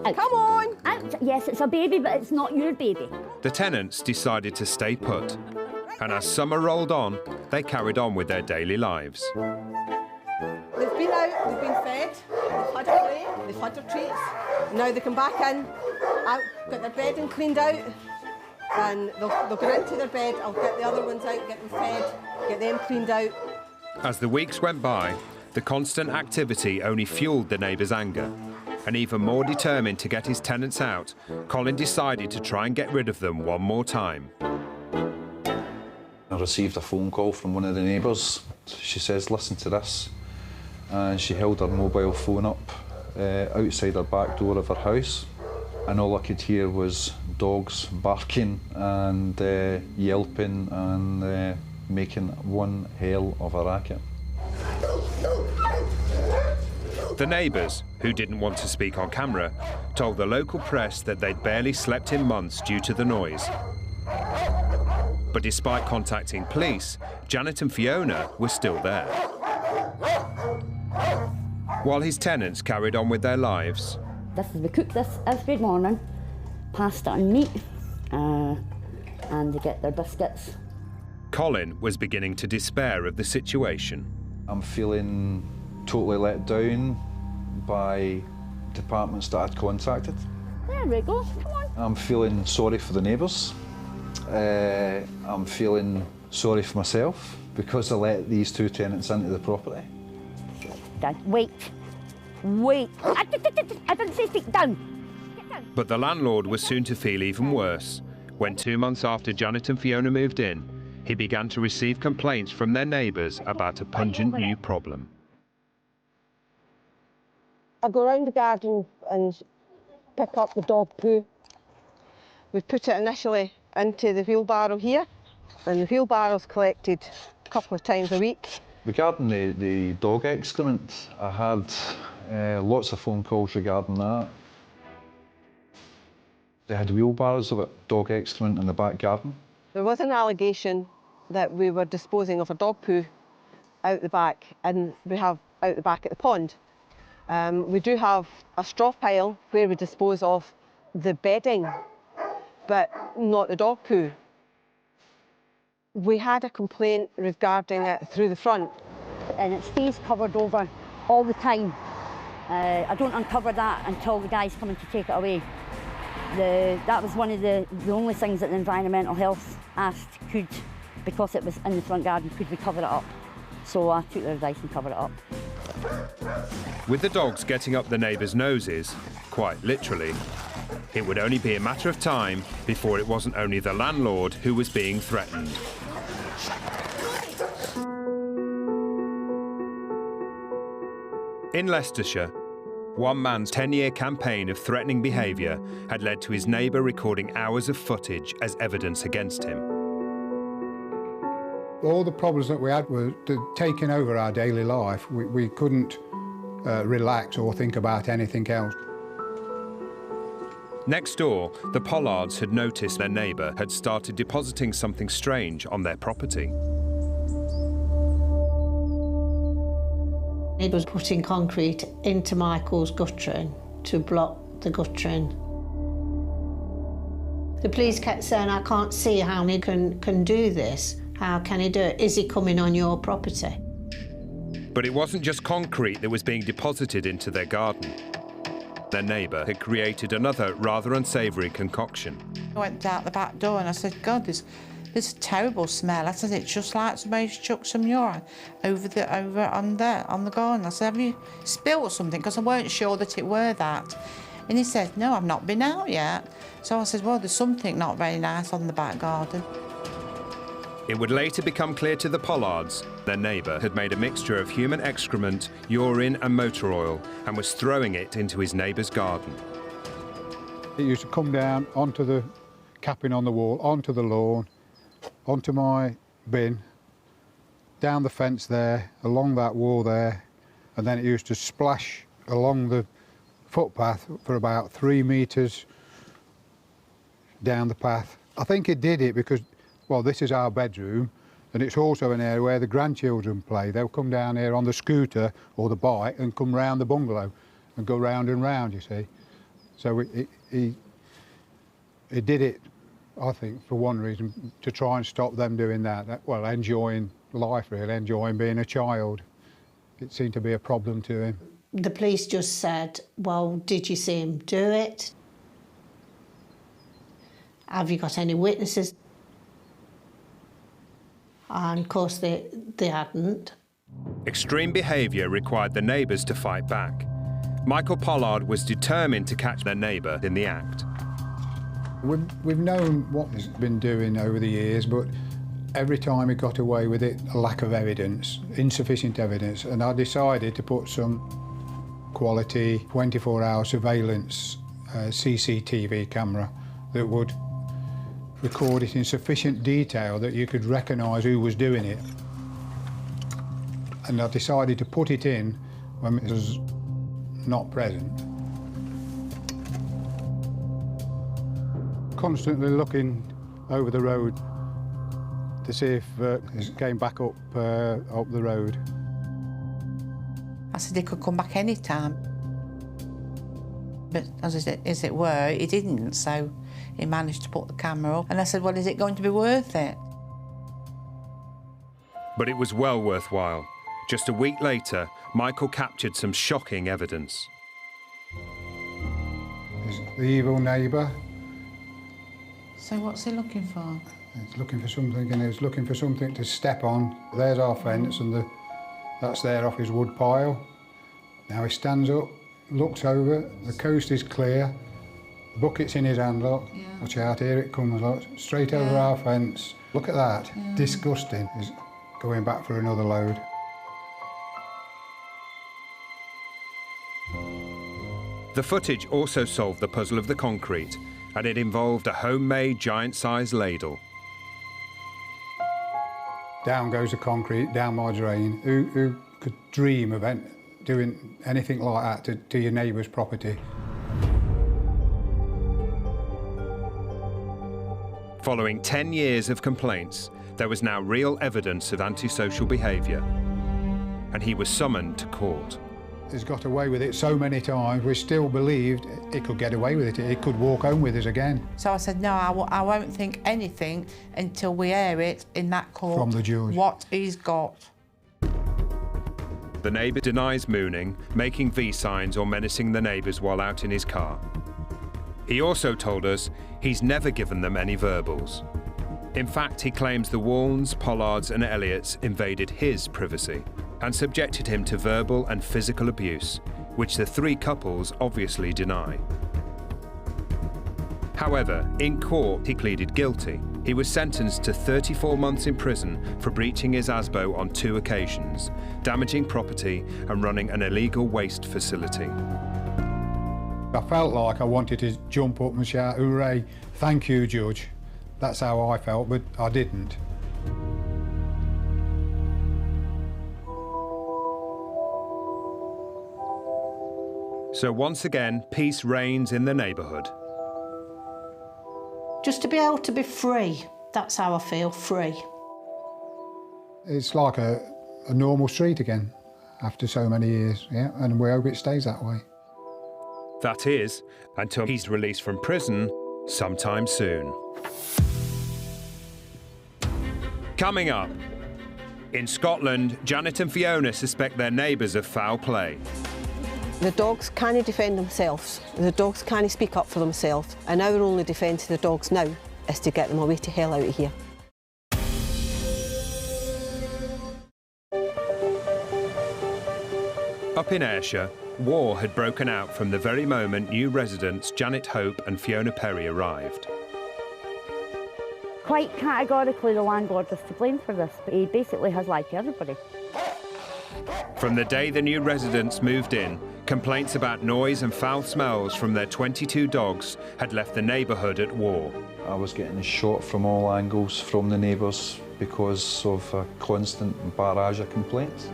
out. Come on. Out. Yes, it's a baby, but it's not your baby. The tenants decided to stay put. And as summer rolled on, they carried on with their daily lives. They've been out, they've been fed, they've had a play, they've had their treats. Now they come back in, out, get their bedding cleaned out, and they'll go into their bed. I'll get the other ones out, get them fed, get them cleaned out. As the weeks went by, the constant activity only fueled the neighbours' anger. And even more determined to get his tenants out, Colin decided to try and get rid of them one more time. I received a phone call from one of the neighbours. She says, listen to this. And she held her mobile phone up outside her back door of her house. And all I could hear was dogs barking and yelping and making one hell of a racket. The neighbours, who didn't want to speak on camera, told the local press that they'd barely slept in months due to the noise. But despite contacting police, Janet and Fiona were still there. While his tenants carried on with their lives. We cook this every morning, pasta and meat, and they get their biscuits. Colin was beginning to despair of the situation. I'm feeling totally let down by departments that I'd contacted. There we go, come on. I'm feeling sorry for the neighbours. I'm feeling sorry for myself because I let these 2 tenants into the property. Wait. I didn't say speak down. But the landlord was soon to feel even worse. When 2 months after Janet and Fiona moved in, he began to receive complaints from their neighbours about a pungent new problem. I go around the garden and pick up the dog poo. We put it initially into the wheelbarrow here, and the wheelbarrow's collected a couple of times a week. Regarding the dog excrement, I had lots of phone calls regarding that. They had wheelbarrows of dog excrement in the back garden. There was an allegation that we were disposing of a dog poo out the back, and we have out the back at the pond. We do have a straw pile where we dispose of the bedding, but not the dog poo. We had a complaint regarding it through the front. And it stays covered over all the time. I don't uncover that until the guy's coming to take it away. That was one of the only things that the environmental health asked, because it was in the front garden, could we cover it up? So I took their advice and covered it up. With the dogs getting up the neighbours' noses, quite literally, it would only be a matter of time before it wasn't only the landlord who was being threatened. In Leicestershire, one man's 10-year campaign of threatening behaviour had led to his neighbour recording hours of footage as evidence against him. All the problems that we had were taking over our daily life. We couldn't relax or think about anything else. Next door, the Pollards had noticed their neighbour had started depositing something strange on their property. He was putting concrete into Michael's guttering to block the guttering. The police kept saying, I can't see how he can do this. How can he do it? Is he coming on your property? But it wasn't just concrete that was being deposited into their garden. Their neighbour had created another rather unsavoury concoction. I went out the back door and I said, God, there's a terrible smell. I said, it's just like somebody's chucked some urine over on the garden. I said, have you spilled something? Because I weren't sure that it were that. And he said, no, I've not been out yet. So I said, well, there's something not very nice on the back garden. It would later become clear to the Pollards their neighbour had made a mixture of human excrement, urine and motor oil and was throwing it into his neighbour's garden. It used to come down onto the capping on the wall, onto the lawn, onto my bin, down the fence there, along that wall there, and then it used to splash along the footpath for about 3 metres down the path. I think it did it because, well, this is our bedroom, and it's also an area where the grandchildren play. They'll come down here on the scooter or the bike and come round the bungalow and go round and round, you see. So he did it, I think, for one reason, to try and stop them doing that. Well, enjoying life, really, enjoying being a child. It seemed to be a problem to him. The police just said, well, did you see him do it? Have you got any witnesses? And of course they hadn't. Extreme behaviour required the neighbours to fight back. Michael Pollard was determined to catch their neighbour in the act. We've known what he's been doing over the years, but every time he got away with it, a lack of evidence, insufficient evidence, and I decided to put some quality 24-hour surveillance CCTV camera that would record it in sufficient detail that you could recognise who was doing it. And I decided to put it in when it was not present. Constantly looking over the road to see if it came back up the road. I said he could come back any time. But as it were, he didn't, so he managed to put the camera up. And I said, well, is it going to be worth it? But it was well worthwhile. Just a week later, Michael captured some shocking evidence. The evil neighbour. So what's he looking for? He's looking for something, and he's looking for something to step on. There's our fence, and that's there off his wood pile. Now he stands up, looks over, the coast is clear, Bucket's in his hand, look. Watch out, here it comes, look. Straight over our fence. Look at that. Disgusting. He's going back for another load. The footage also solved the puzzle of the concrete, and it involved a homemade giant-sized ladle. Down goes the concrete, down my drain. Who could dream of doing anything like that to your neighbour's property? Following 10 years of complaints, there was now real evidence of antisocial behaviour, and he was summoned to court. He's got away with it so many times, we still believed he could get away with it. He could walk home with us again. So I said, no, I won't think anything until we hear it in that court. From the judge. What he's got. The neighbour denies mooning, making V signs or menacing the neighbours while out in his car. He also told us he's never given them any verbals. In fact, he claims the Walns, Pollards and Elliots invaded his privacy and subjected him to verbal and physical abuse, which the three couples obviously deny. However, in court he pleaded guilty. He was sentenced to 34 months in prison for breaching his ASBO on 2 occasions, damaging property and running an illegal waste facility. I felt like I wanted to jump up and shout, hooray, thank you, Judge. That's how I felt, but I didn't. So once again, peace reigns in the neighbourhood. Just to be able to be free, that's how I feel, free. It's like a normal street again after so many years, yeah, and we hope it stays that way. That is, until he's released from prison sometime soon. Coming up, in Scotland, Janet and Fiona suspect their neighbours of foul play. The dogs can't defend themselves. The dogs can't speak up for themselves. And our only defence of the dogs now is to get them away to hell out of here. Up in Ayrshire, war had broken out from the very moment new residents Janet Hope and Fiona Perry arrived. Quite categorically, the landlord is to blame for this, but he basically has lied to everybody. From the day the new residents moved in, complaints about noise and foul smells from their 22 dogs had left the neighbourhood at war. I was getting shot from all angles from the neighbours because of a constant barrage of complaints.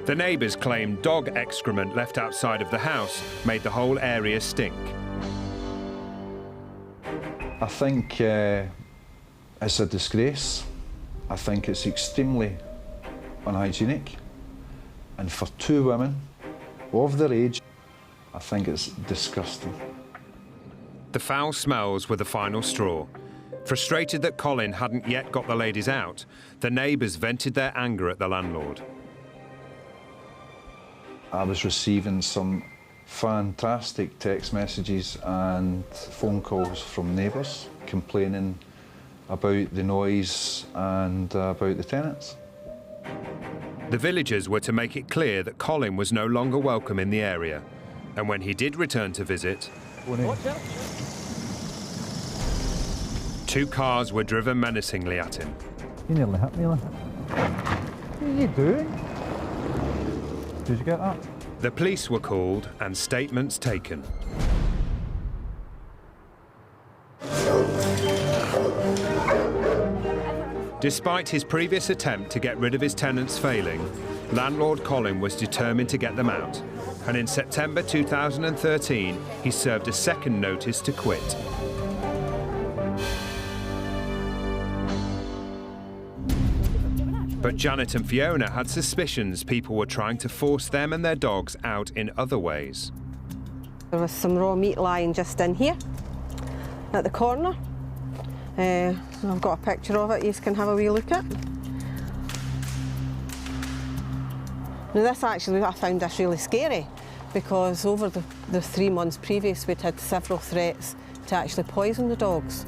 The neighbours claimed dog excrement left outside of the house made the whole area stink. I think it's a disgrace. I think it's extremely unhygienic. And for 2 women of their age, I think it's disgusting. The foul smells were the final straw. Frustrated that Colin hadn't yet got the ladies out, the neighbours vented their anger at the landlord. I was receiving some fantastic text messages and phone calls from neighbours complaining about the noise and about the tenants. The villagers were to make it clear that Colin was no longer welcome in the area, and when he did return to visit, 2 cars were driven menacingly at him. You nearly hit me, What are you doing? Did you get that? The police were called and statements taken. Despite his previous attempt to get rid of his tenants failing, landlord Colin was determined to get them out, and in September 2013 he served a second notice to quit. But Janet and Fiona had suspicions people were trying to force them and their dogs out in other ways. There was some raw meat lying just in here, at the corner. I've got a picture of it, you can have a wee look at. Now this actually, I found this really scary because over the 3 months previous we'd had several threats to actually poison the dogs.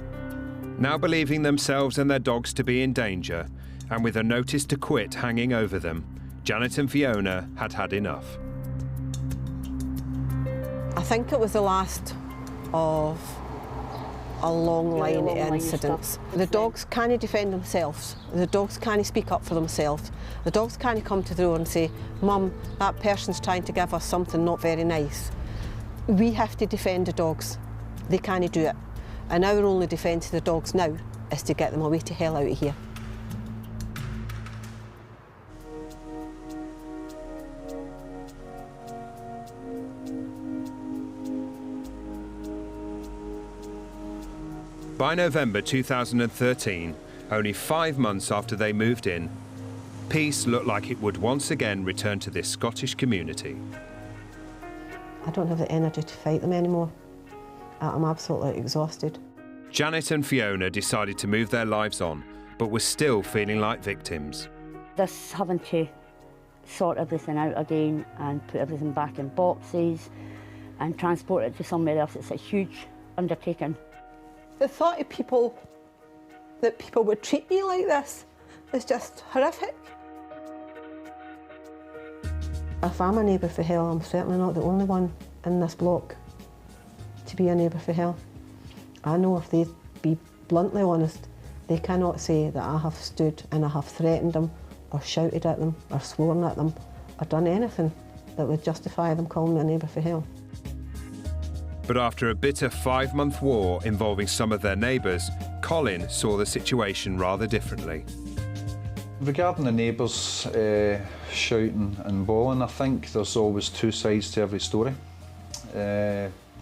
Now believing themselves and their dogs to be in danger, and with a notice to quit hanging over them, Janet and Fiona had had enough. I think it was the last of a long line of incidents. The dogs can't defend themselves. The dogs can't speak up for themselves. The dogs can't come to the door and say, "Mum, that person's trying to give us something not very nice." We have to defend the dogs. They can't do it. And our only defence of the dogs now is to get them away to hell out of here. By November 2013, only 5 months after they moved in, peace looked like it would once again return to this Scottish community. I don't have the energy to fight them anymore. I'm absolutely exhausted. Janet and Fiona decided to move their lives on, but were still feeling like victims. This having to sort everything out again and put everything back in boxes and transport it to somewhere else, it's a huge undertaking. The thought of people would treat me like this is just horrific. If I'm a neighbour for hell, I'm certainly not the only one in this block to be a neighbour for hell. I know if they be bluntly honest, they cannot say that I have stood and I have threatened them or shouted at them or sworn at them or done anything that would justify them calling me a neighbour for hell. But after a bitter 5-month war involving some of their neighbours, Colin saw the situation rather differently. Regarding the neighbours shouting and bawling, I think there's always 2 sides to every story.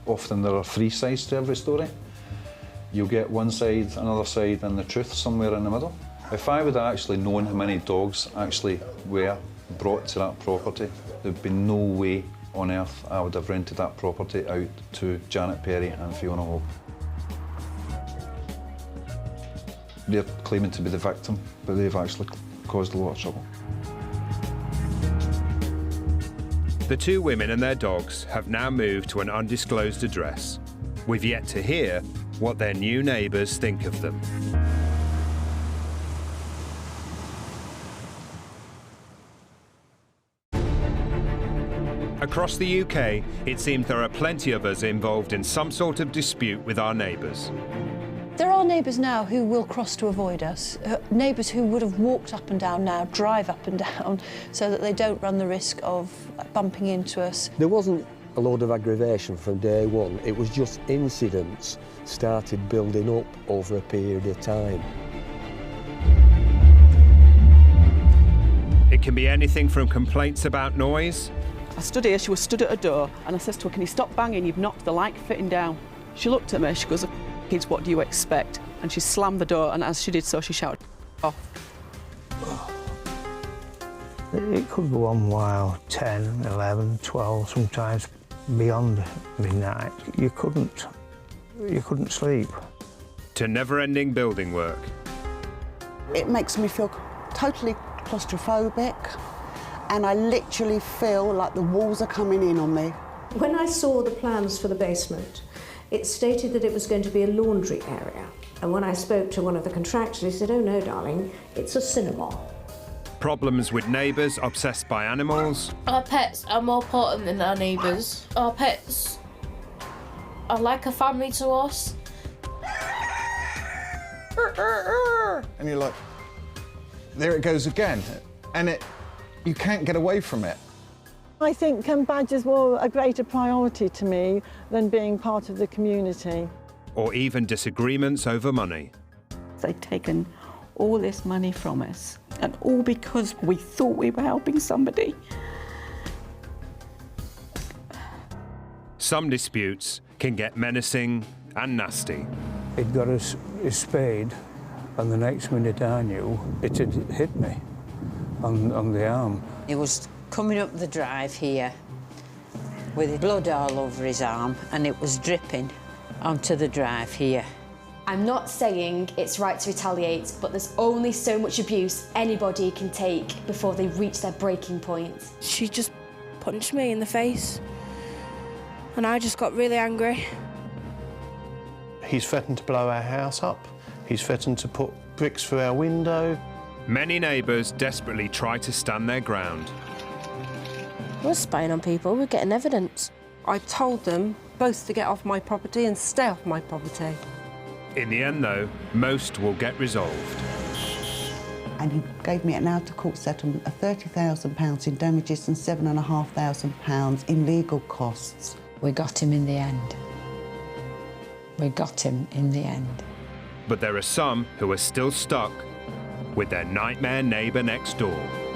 Often there are 3 sides to every story. You'll get one side, another side, and the truth somewhere in the middle. If I would have actually known how many dogs actually were brought to that property, there'd be no way on earth I would have rented that property out to Janet Perry and Fiona Hall. They're claiming to be the victim, but they've actually caused a lot of trouble. The 2 women and their dogs have now moved to an undisclosed address. We've yet to hear what their new neighbours think of them. Across the UK, it seems there are plenty of us involved in some sort of dispute with our neighbours. There are neighbours now who will cross to avoid us, neighbours who would have walked up and down now drive up and down so that they don't run the risk of bumping into us. There wasn't a load of aggravation from day one, it was just incidents started building up over a period of time. It can be anything from complaints about noise. I stood here, she was stood at a door, and I says to her, "Can you stop banging? You've knocked the light fitting down." She looked at me, she goes, "Kids, what do you expect?" And she slammed the door, and as she did so, she shouted, "Off." It could go on while 10, 11, 12, sometimes beyond midnight. You couldn't sleep. To never-ending building work. It makes me feel totally claustrophobic, and I literally feel like the walls are coming in on me. When I saw the plans for the basement, it stated that it was going to be a laundry area. And when I spoke to one of the contractors, he said, "Oh no, darling, it's a cinema." Problems with neighbours obsessed by animals. Our pets are more important than our neighbours. Our pets are like a family to us. And you're like, there it goes again. And you can't get away from it. I think badgers were a greater priority to me than being part of the community. Or even disagreements over money. They'd taken all this money from us, and all because we thought we were helping somebody. Some disputes can get menacing and nasty. He'd got his spade, and the next minute I knew it had hit me on the arm. He was coming up the drive here with blood all over his arm, and it was dripping onto the drive here. I'm not saying it's right to retaliate, but there's only so much abuse anybody can take before they reach their breaking point. She just punched me in the face, and I just got really angry. He's threatened to blow our house up. He's threatened to put bricks through our window. Many neighbours desperately try to stand their ground. We're spying on people, we're getting evidence. I told them both to get off my property and stay off my property. In the end, though, most will get resolved. And he gave me an out-of-court settlement of £30,000 in damages and £7,500 in legal costs. We got him in the end. We got him in the end. But there are some who are still stuck with their nightmare neighbour next door.